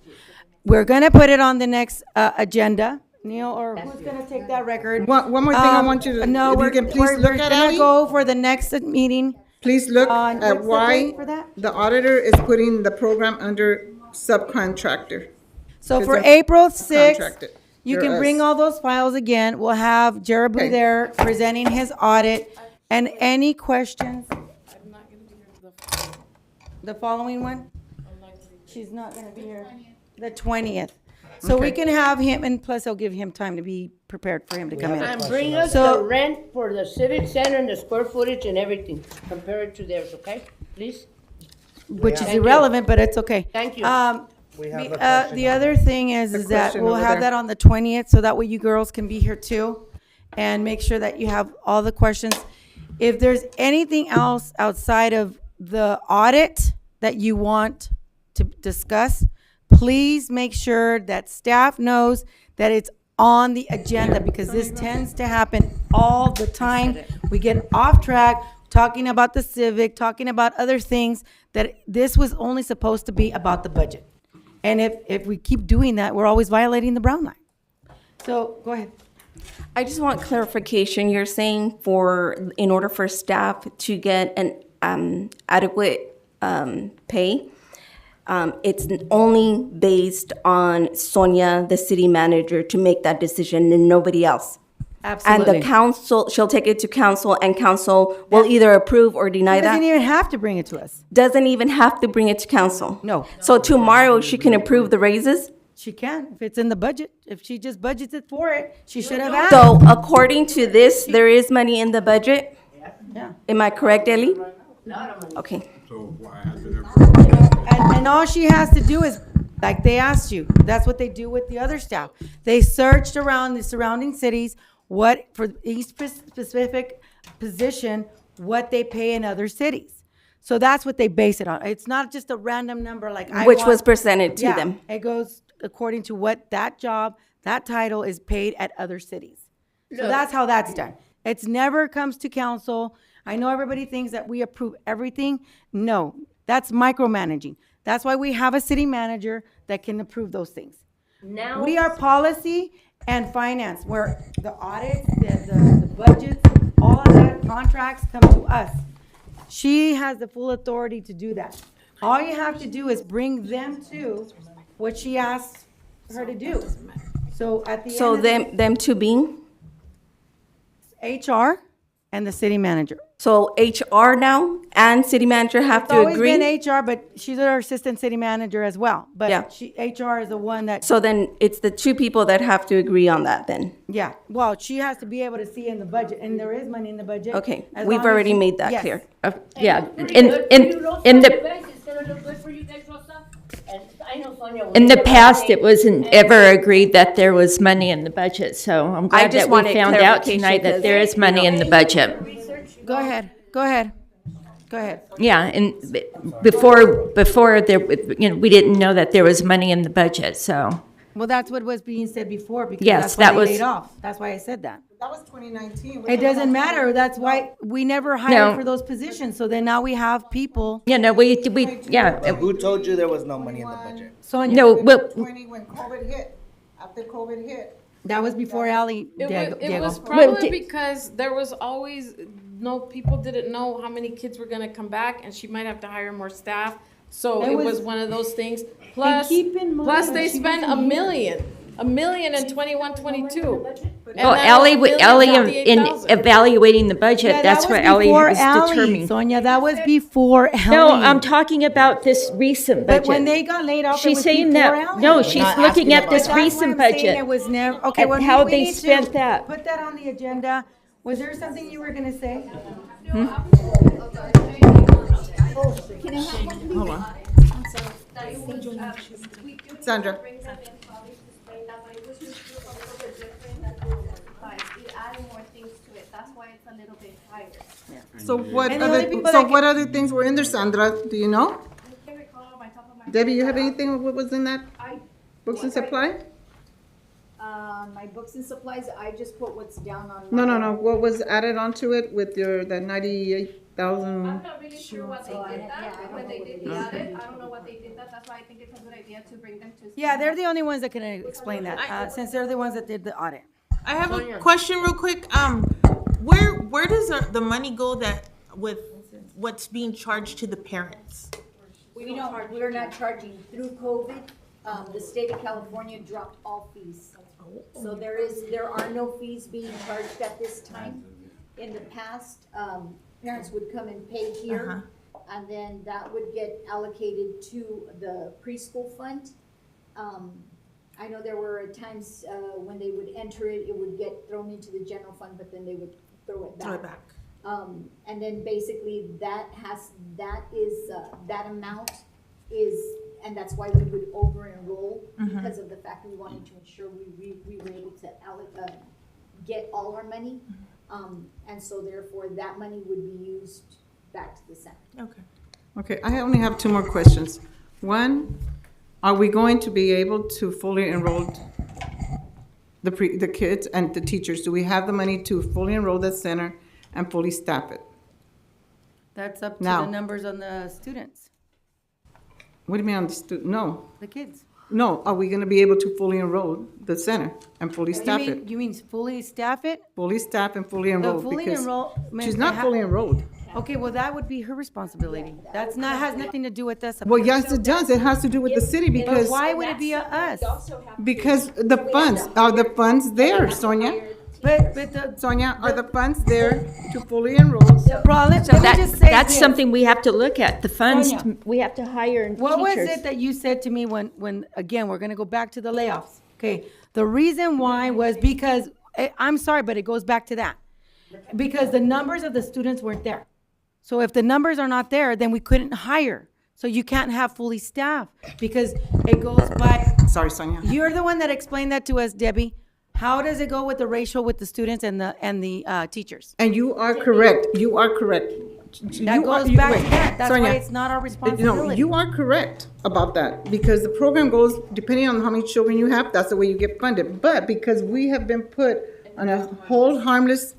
We're gonna put it on the next, agenda. Neil, or who's gonna take that record? One more thing I want you to, No, if you we're, can please we're look we're at gonna Ally. go for the next meeting. Please look on- at what's the why date for that? the auditor is putting the program under subcontractor. So Because for they're April sixth, contracted. you They're can bring us. all those files again. We'll have Jarabu Okay. there presenting his audit. And any questions? I'm not gonna be here for The following one? I'm not gonna be here. She's not gonna be here. The 20th. So we can have him, and plus he'll give him time to be prepared for him to come in. And bring us So- the rent for the civic center and the square footage and everything, compare it to theirs, okay? Please? Which is Thank you. irrelevant, but it's okay. Thank you. We have a The question other thing is that question we'll over have there. that on the 20th, so that way you girls can be here too. And make sure that you have all the questions. If there's anything else outside of the audit that you want to discuss, please make sure that staff knows that it's on the agenda, because this tends to happen all the time. We get off track, talking about the civic, talking about other things, that this was only supposed to be about the budget. And if we keep doing that, we're always violating the brown line. So, go ahead. I just want clarification. You're saying in order for staff to get an adequate pay, it's only based on Sonia, the city manager, to make that decision and nobody else. Absolutely. And the council, she'll take it to council and council will either approve or deny She doesn't that. even have to bring it to us. Doesn't even have to bring it to council. No. So tomorrow she can approve the raises? She can, if it's in the budget. If she just budgets it for it, she should have asked. So according to this, there is money in the budget? Yeah. Am I correct, Ellie? Okay. So why hasn't it? And all she has to do is, like they asked you, that's what they do with the other staff. They searched around the surrounding cities, what, for each specific position, what they pay in other cities. So that's what they base it on. It's not just a random number like I Which want- was presented to Yeah, them. it goes according to what that job, that title is paid at other cities. So that's how that's done. It's never comes to council. I know everybody thinks that we approve everything. No, that's micromanaging. That's why we have a city manager that can approve those things. Now. We are policy and finance, where the audits, the budgets, all of that, contracts come to us. She has the full authority to do that. All you have to do is bring them to what she asks her to do. So at the end So of the them two being? HR and the city manager. So HR now and city manager have It's to always agree? been HR, but she's our assistant city manager as well. Yeah. But HR is the one that. So then it's the two people that have to agree on that then? Yeah, well, she has to be able to see in the budget, and there is money in the budget. Okay, as we've long as already she- made that yes. clear. Yeah, Pretty in, good in, for you, Rosa, in you the, guys? It's gonna look good for you guys, Rosa? And I know Sonia will In the never past, say- it wasn't ever agreed that there was money in the budget, so I'm glad just that wanted we found out clarification tonight that there 'cause, is money you in know. the budget. Go ahead, go ahead, go ahead. Yeah, and before there, we didn't know that there was money in the budget, so. Well, that's what was being said before, because Yes, that's why that they was- laid off. That's why I said that. That was 2019. It doesn't matter, that's why we never hired No. for those positions, so then now we have people. Yeah, no, yeah. Who told you there was no money in the budget? Sonia. No, well, 20 when COVID hit, after COVID hit. That was before Ally, It Diego. was Well, probably because there was always, people didn't know how many kids were gonna come back, and she might have to hire more staff. So It it was- was one of those things. Plus, keep in mind plus that they she spent wasn't $1 million in 21, 22. Oh, Ally, in evaluating the budget, Yeah, that's that what was Ally before was Ally, determining. Sonia, that was before Ally. No, I'm talking about this recent budget. But when they got laid off, it She's was saying before that, Ally. no, she's not looking asking at about this That's why recent I'm saying budget. It was never, okay, And well, how we they need to spent that. Put that on the agenda. Was there something you were gonna say? Hold on. Sandra. That's why it's a little bit higher. So what And the only other, people so that what other things were in there, Sandra? Do you know? I can't recall off my top of my Debbie, you have anything of what was in that? I, Books and supply? my books and supplies, I just put what's down on. No. What was added onto it with your, the 98,000? I'm not really sure what they did that, when they did the audit, I don't know what they did that, that's why I think it's a good idea to bring them to. Yeah, they're the only ones that can explain that, since they're the ones that did the audit. I have a question real quick. Where does the money go that with what's being charged to the parents? We're not charging through COVID. The state of California dropped all fees. So there are no fees being charged at this time. In the past, parents would come and pay here, and then that would get allocated to the preschool fund. I know there were times, when they would enter it, it would get thrown into the general fund, but then they would throw it back. And then basically that amount is, and that's why we would over-enroll, because of the fact we wanted to ensure we were able to get all our money. And so therefore, that money would be used back to the center. Okay, I only have two more questions. One, are we going to be able to fully enroll the kids and the teachers? Do we have the money to fully enroll the center and fully staff it? That's up to Now. the numbers on the students, What do you mean on the no. the kids. No, are we gonna be able to fully enroll the center and fully staff it? You mean fully staff it? Fully staff and fully The enrolled, fully because enroll. she's not fully enrolled. Okay, well, that would be her responsibility. Has nothing to do with us. Well, yes, it does. It has to do with the city But because, why would it be us? because the funds, are the funds there, Sonia? But the. Sonia, are the funds there to fully enroll? Problem, So let me just say that's this. something we have to look at, the funds, Sonia. we have to hire teachers. What was it that you said to me when, again, we're gonna go back to the layoffs? Okay, the reason why was because, I'm sorry, but it goes back to that. Because the numbers of the students weren't there. So if the numbers are not there, then we couldn't hire. So you can't have fully staffed because it goes by. Sorry, Sonia. You're the one that explained that to us, Debbie. How does it go with the ratio with the students and the teachers? And you are correct. You are correct. That goes back to that. That's why it's not our No, responsibility. you are correct about that because the program goes, depending on how many children you have, that's the way you get funded. But because we have been put on a hold harmless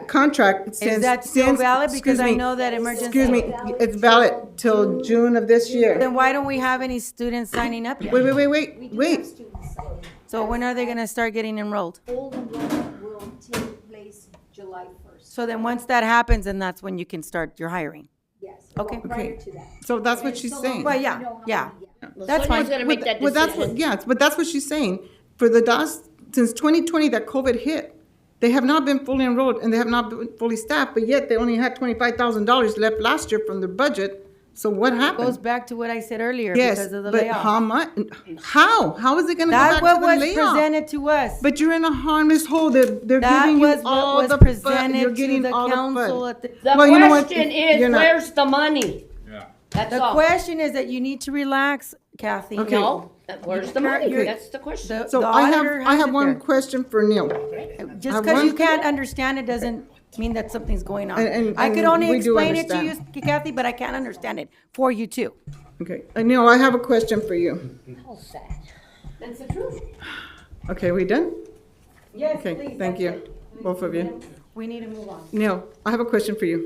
contract since. Is that still valid? Because excuse I me, know that emergency. Excuse me, it's valid till June of this year. Then why don't we have any students signing up yet? Wait. So when are they gonna start getting enrolled? Full enrollment will take place July 1st. So then once that happens, then that's when you can start your hiring. Yes. Okay. Prior to that. So that's what she's saying. Well, yeah. That's fine. Sonia's gonna make that Well, that's decision. what, yes, but that's what she's saying. For the DOS, since 2020 that COVID hit, They have not been fully enrolled and they have not been fully staffed, but yet they only had $25,000 left last year from their budget. So what happened? Goes back to what I said earlier, Yes, because of the but layoff. how much? How is it gonna go That's back what to the was layoff? presented to us. But you're in a harmless hole. They're That giving you was what all was the presented You're to getting the all council the at the. The Well, you know what? question You're is, not- where's the money? Yeah. That's The all. question is that you need to relax, Kathy. Okay. No, where's the money? You're- That's the question. So the I auditor have has it one there. question for Neil. Just I because you want- can't understand it doesn't mean that something's going on. And I could and only we do explain it to you, understand. Kathy, but I can't understand it for you too. Okay, Neil, I have a question for you. How sad. That's the truth. Okay, we done? Yes, Okay, please, thank that's you, it. both of you. We need to move on. Neil, I have a question for you.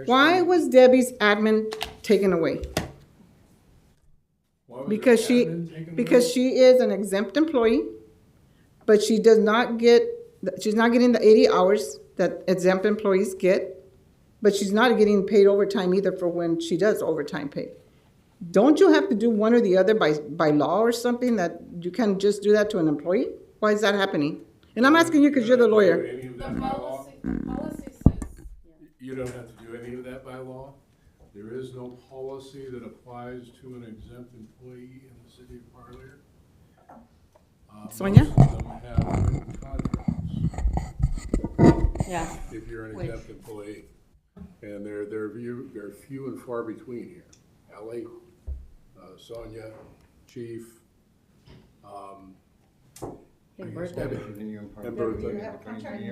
Why was Debbie's admin taken away? Why was Because her she, admin taken because away? she is an exempt employee, but she does not get, she's not getting the 80 hours that exempt employees get, but she's not getting paid overtime either for when she does overtime pay. Don't you have to do one or the other by law or something, that you can't just do that to an employee? Why is that happening? And I'm asking you because you're the lawyer. Any of that by law? Policy says, You don't have to do any of that by law. There is no policy that applies to an exempt employee in the city of Parlier. Sonia? Most of them have written contracts. Yeah. If you're an exempt employee. And they're few and far between here. Ellie, Sonia, Chief, And I guess Bertha. Debbie, and Do you Bertha. have a contract?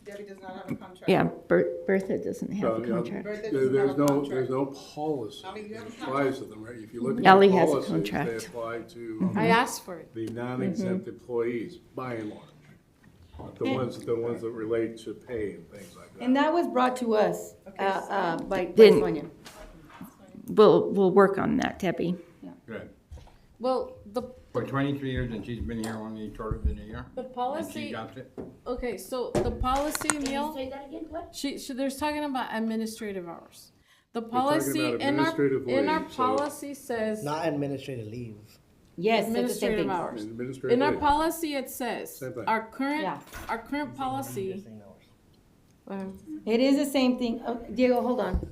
Debbie does not have a contract. Yeah, Bertha doesn't So, have a you know, contract. Bertha There's doesn't have a no, contract. there's no policy Ali, you have a that applies to them, right? If you look at Ellie the has a policies, they contract. apply to I asked for it. the non-exempt employees, by and large. The ones that relate to pay and things like that. And that was brought to us, by Then- Sonia. We'll work on that, Debbie. Good. Well, For 23 years and she's been here only shorter than a year. the And she policy, got it. okay, so the policy, Can you Neil, say that again, what? they're talking about administrative hours. The talking policy about in our administrative leave, so- policy says Not administrative leave. Yes, it's the same administrative thing. hours. Administrative In our leave. policy, it says, Same thing. our Yeah. current policy. It is the same thing. Oh, Diego, hold on.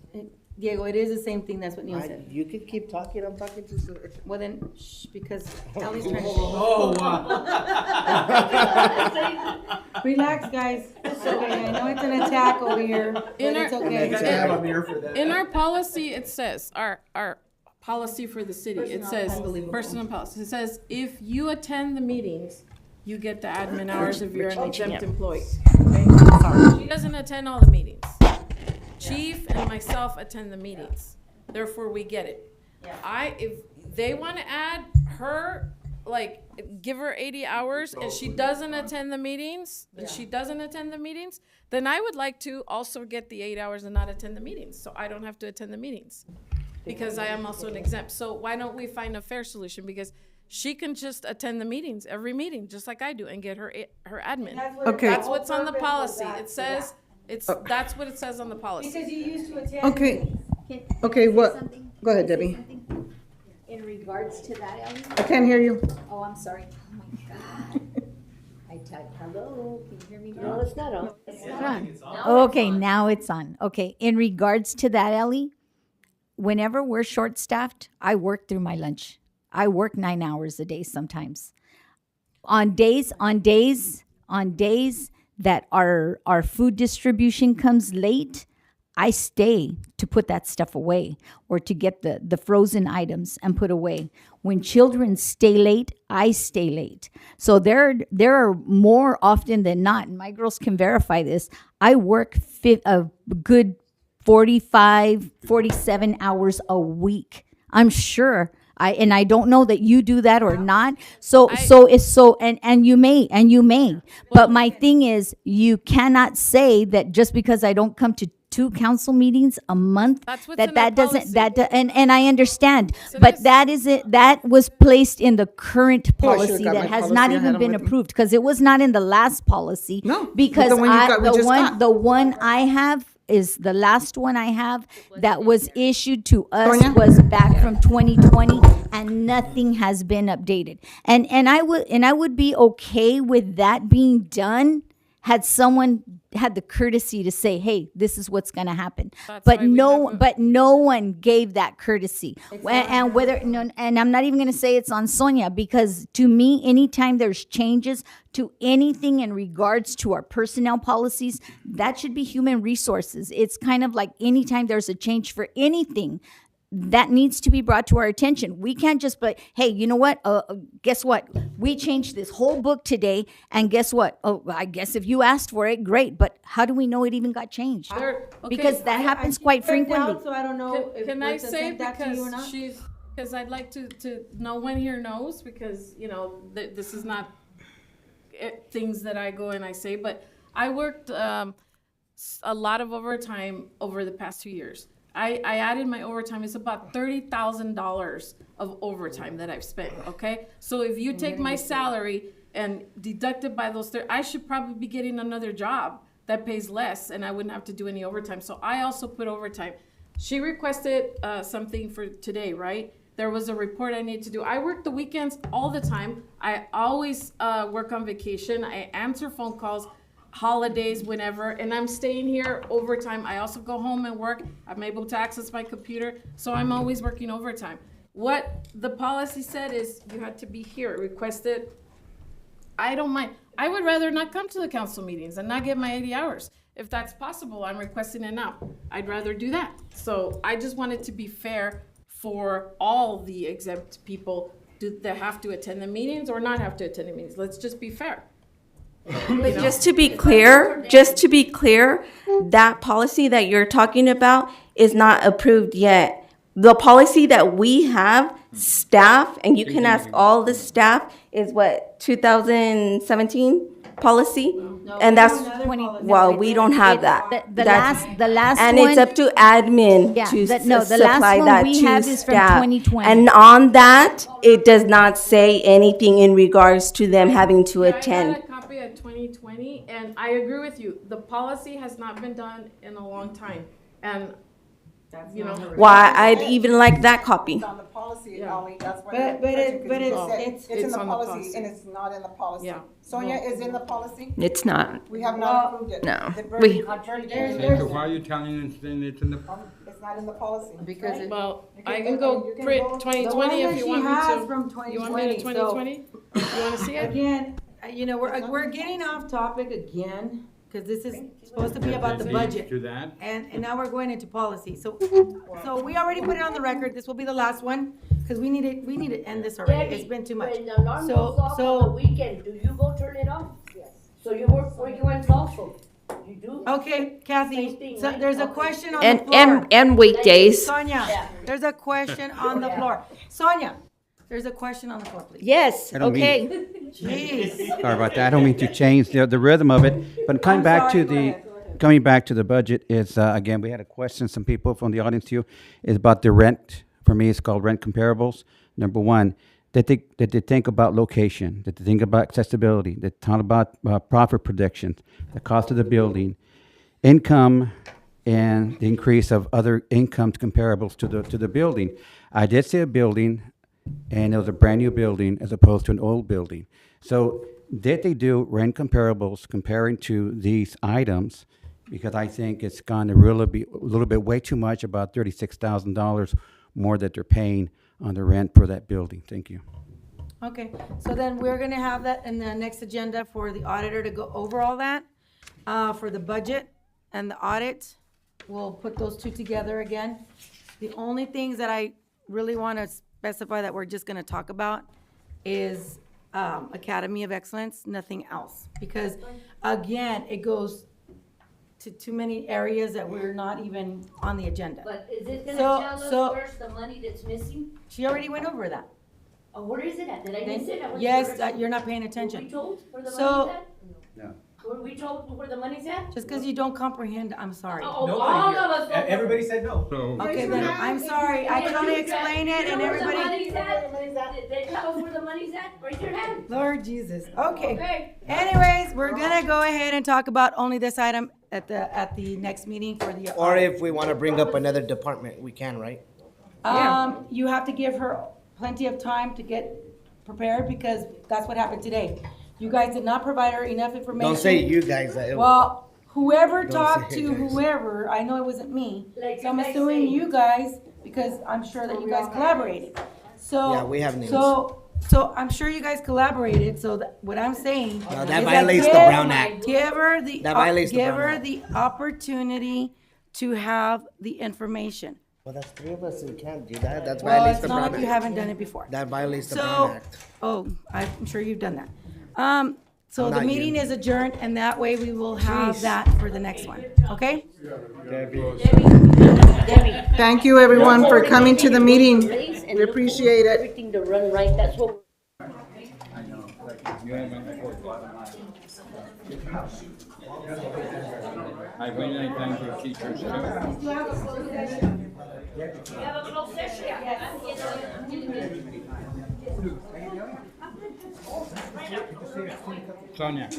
Diego, it is the same thing. That's what Neil said. You can keep talking, I'm talking to sir. Well then, shh, because Ellie's trying to. Oh, Relax, guys. It's okay. I know it's an attack over here, but In it's our- okay. In our policy, it says, our policy for the city, it says, Unbelievable. personal policy, it says, if you attend the meetings, you get the admin hours if you're an exempt employee. Okay? She doesn't attend all the meetings. Chief and myself attend the meetings, therefore we get it. If they wanna add her, like, give her 80 hours and she doesn't attend the meetings, then I would like to also get the 8 hours and not attend the meetings, so I don't have to attend the meetings. Because I am also an exempt, so why don't we find a fair solution, because she can just attend the meetings, every meeting, just like I do, and get her admin. Okay. That's what's on the policy, it says, that's what it says on the policy. Because you used to attend. Okay, Can okay, I say what, something? go ahead, Can I say Debbie. something? In regards to that, Ellie? I can't hear you. Oh, I'm sorry. Oh, my God. I typed, hello, can you hear me? No, it's not on. It's not on. Okay, now it's on. Okay, in regards to that, Ellie, whenever we're short-staffed, I work through my lunch. I work 9 hours a day sometimes. On days that our food distribution comes late, I stay to put that stuff away or to get the frozen items and put away. When children stay late, I stay late. So there are more often than not, and my girls can verify this, I work a good 45, 47 hours a week. I'm sure. I don't know that you do that or not. And you may. But my thing is, you cannot say that just because I don't come to 2 council meetings a month, that doesn't, and I understand. But that was placed in the current policy that has not even been approved, because it was not in the last policy. No, Because the one you got- we just got. the one I have is the last one I have that was issued to us Sonia? was back from 2020, and nothing has been updated. And I would be okay with that being done. had someone had the courtesy to say, hey, this is what's going to happen. That's But why we have but no one gave that courtesy. And whether, no, and I'm not even going to say it's on Sonia, because to me, anytime there's changes to anything in regards to our personnel policies, that should be human resources. It's kind of like anytime there's a change for anything, that needs to be brought to our attention. We can't just be, hey, you know what? Guess what? We changed this whole book today, and guess what? Oh, I guess if you asked for it, great. But how do we know it even got changed? Because that happens quite frequently. So I don't know if Can I Bertha say, sent that to you or not? because I'd like to, no one here knows, because, you know, this is not things that I go and I say, but I worked a lot of overtime over the past 2 years. I added my overtime. It's about $30,000 of overtime that I've spent, okay? So if you take my salary and deduct it by those I should probably be getting another job that pays less, and I wouldn't have to do any overtime. So I also put overtime. She requested something for today, right? There was a report I need to do. I work the weekends all the time. I always work on vacation. I answer phone calls, holidays, whenever, and I'm staying here overtime. I also go home and work. I'm able to access my computer, so I'm always working overtime. What the policy said is you had to be here, requested. I don't mind. I would rather not come to the council meetings and not get my 80 hours. If that's possible, I'm requesting it now. I'd rather do that. So I just wanted to be fair for all the exempt people that have to attend the meetings or not have to attend the meetings. Let's just be fair. But just to be clear, that policy that you're talking about is not approved yet. The policy that we have, staff, and you can ask all the staff, is what, 2017 policy? And that's, well, we don't have that. The last and one. it's up to admin to the supply last one that we to have is from staff. 2020. And on that, it does not say anything in regards to them having to I attend. got a copy of 2020, and I agree with you. The policy has not been done in a long time, and you know. Why, I'd even like that copy. It's on the policy, Ollie, that's why. But It's in the policy, and it's not in the policy. Yeah. Sonia, is in the policy? It's not. We have not approved it. No. The We- So why are you telling us then it's in the policy? It's not in the policy. Because it- Well, You can I can go- go you can print go- 2020 if you want me The one that she has to. from You want me to 2020, 2020? You wanna see it? Again, you know, we're getting off topic again, because this is supposed to be about the budget. To that? And now we're going into policy. So we already put it on the record. This will be the last one, because we need to end this already. It's been too much. When the alarm So- goes off so- on the weekend, do you go turn it off? Yes. So you work weekends also? You do? Okay, Kathy, Same thing, so right? there's a Okay. question on the floor. And weekdays. Sonia, there's a question on the floor. Sonia, there's a question on the floor, please. Yes, I don't mean- okay. Jeez. Sorry about that. I don't mean to change the rhythm of it, but coming I'm back sorry, to go the, ahead, go ahead. coming back to the budget is, again, we had a question, some people from the audience too, is about the rent. For me, it's called rent comparables. Number one, did they think about location? Did they think about accessibility? Did they talk about profit predictions, the cost of the building, income, and the increase of other incomes comparables to the building? I did see a building, and it was a brand-new building as opposed to an old building. So did they do rent comparables comparing to these items? Because I think it's gone to really be a little bit way too much, about $36,000 more that they're paying on the rent for that building. Thank you. Okay, so then we're gonna have that in the next agenda for the auditor to go over all that, for the budget and the audit. We'll put those two together again. The only things that I really wanna specify that we're just gonna talk about is, Academy of Excellence, nothing else. Because, again, it goes to too many areas that we're not even on the agenda. But is it gonna So- tell us so- where's the money that's missing? She already went over that. Oh, where is it at? Did I miss it? I wasn't Yes, sure. you're not paying Were attention. we told where the So- money's at? No. Were we told where the money's at? Just because you don't comprehend, I'm sorry. Oh, Nobody all here. of us. don't- Everybody said no. So, Okay, then, I'm sorry, I tried to explain it and You know where the everybody, money's at? Did they tell us where the money's at? Raise your hand. Lord Jesus, okay. Okay. Anyways, we're gonna go ahead and talk about only this item at the next meeting for the. Or if we want to bring up another department, we can, right? You have to give her plenty of time to get prepared, because that's what happened today. You guys did not provide her enough information. Don't say you guys. Well, whoever Don't talked say to you guys. whoever, I know it wasn't me. Like So I'm you guys assuming say. you guys, because I'm sure that you guys collaborated. So. Yeah, we have names. So I'm sure you guys collaborated, so that, what I'm saying. No, is that violates the Brown Act. Give her the. That violates the Give Brown her Act. the opportunity to have the information. Well, that's three of us who can't do that. That's Well, violates it's the not Brown like you Act. haven't done it before. That violates the So, Brown Act. oh, I'm sure you've done that. So I'm the not meeting you. is adjourned, and that way we will have Jeez. that for the next one, okay? Thank you, everyone, for coming to the meeting. And We appreciate it. everything to run right, that's what. I really thank the teachers too. We have a closed session. Sonia.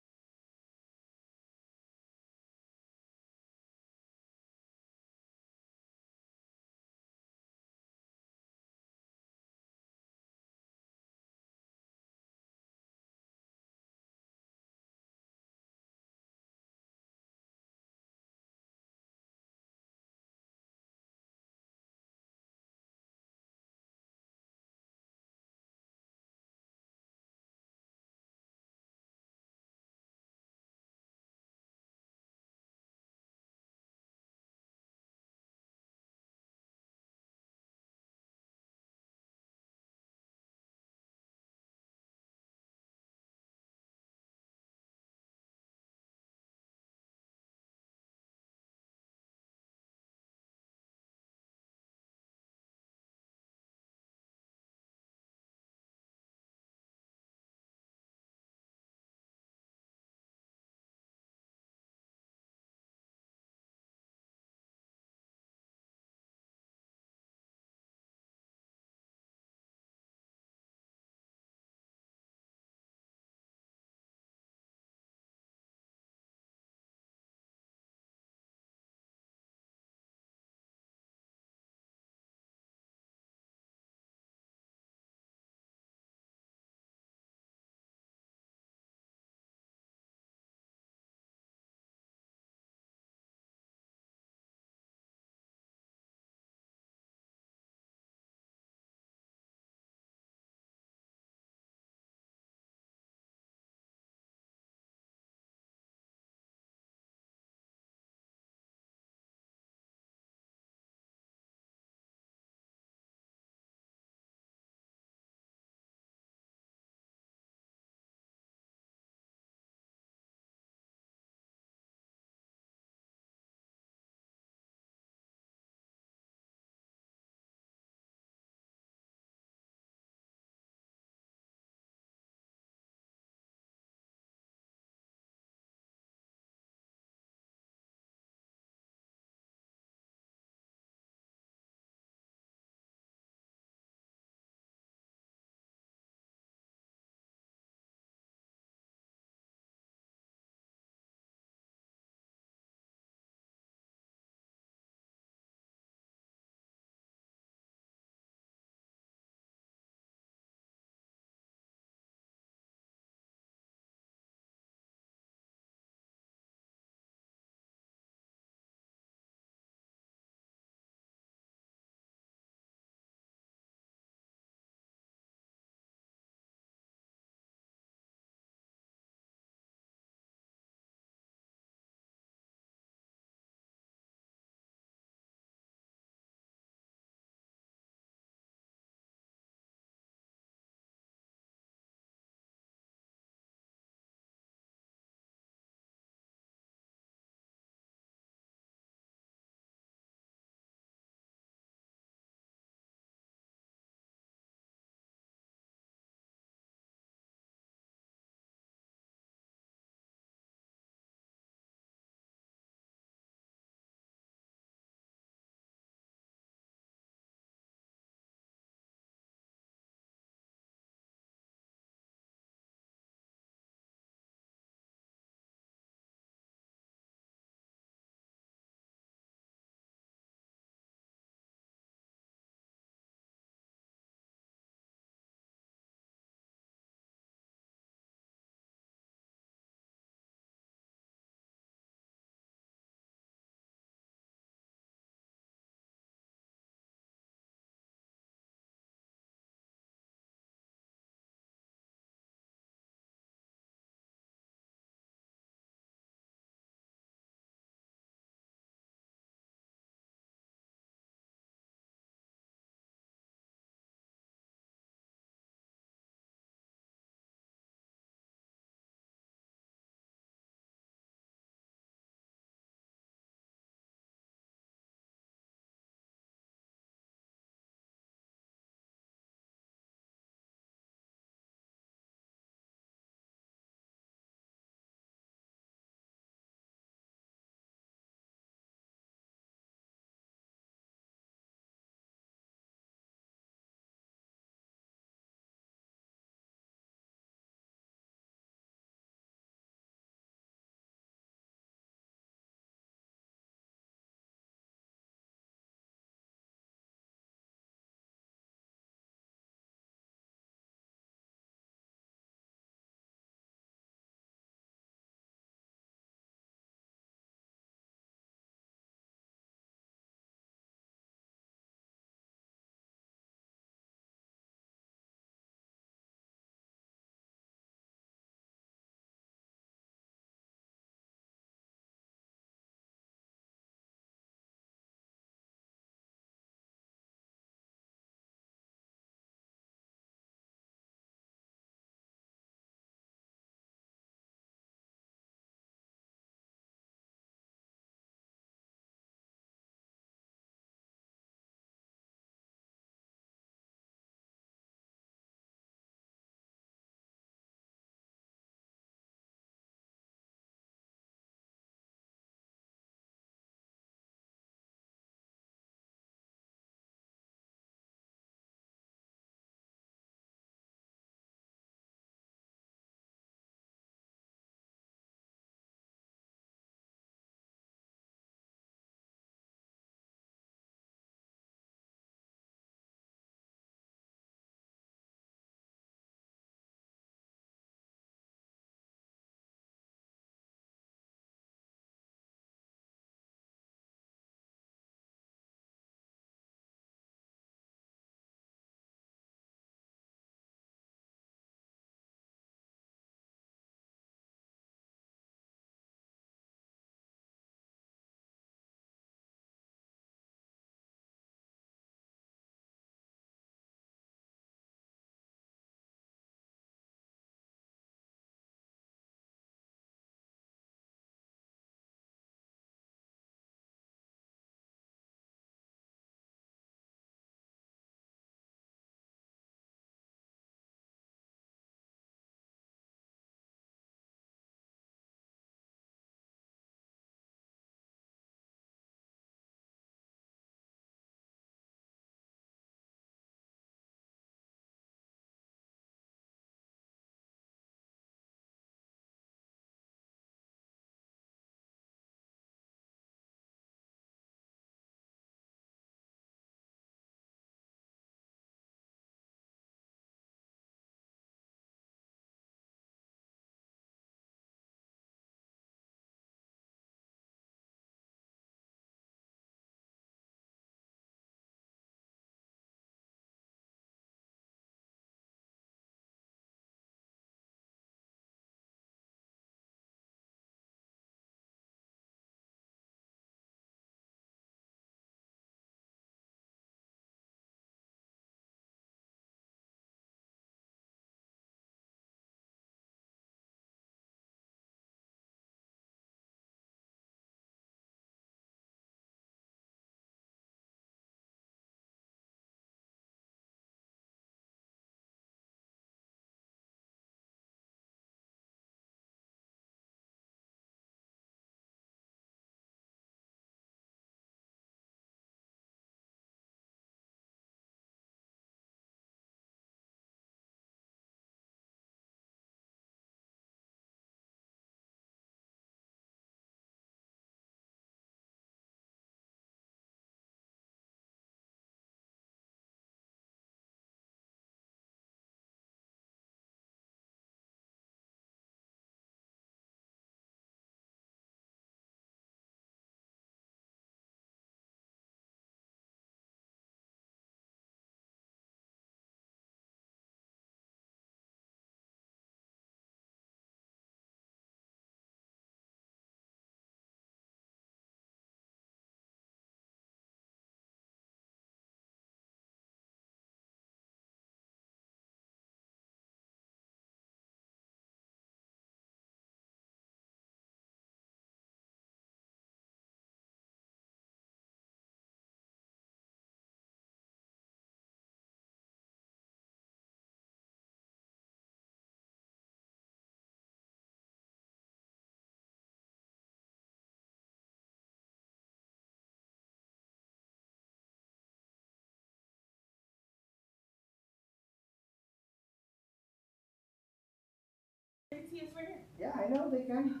Yeah, I know they can.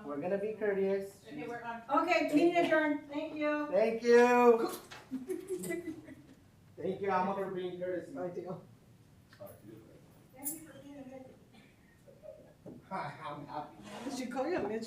We're gonna be courteous. Okay, we're on. Okay, meeting adjourned, thank you. Thank you. Thank you, Alma, for being courteous. I do. I'm happy. Did she call you a midget?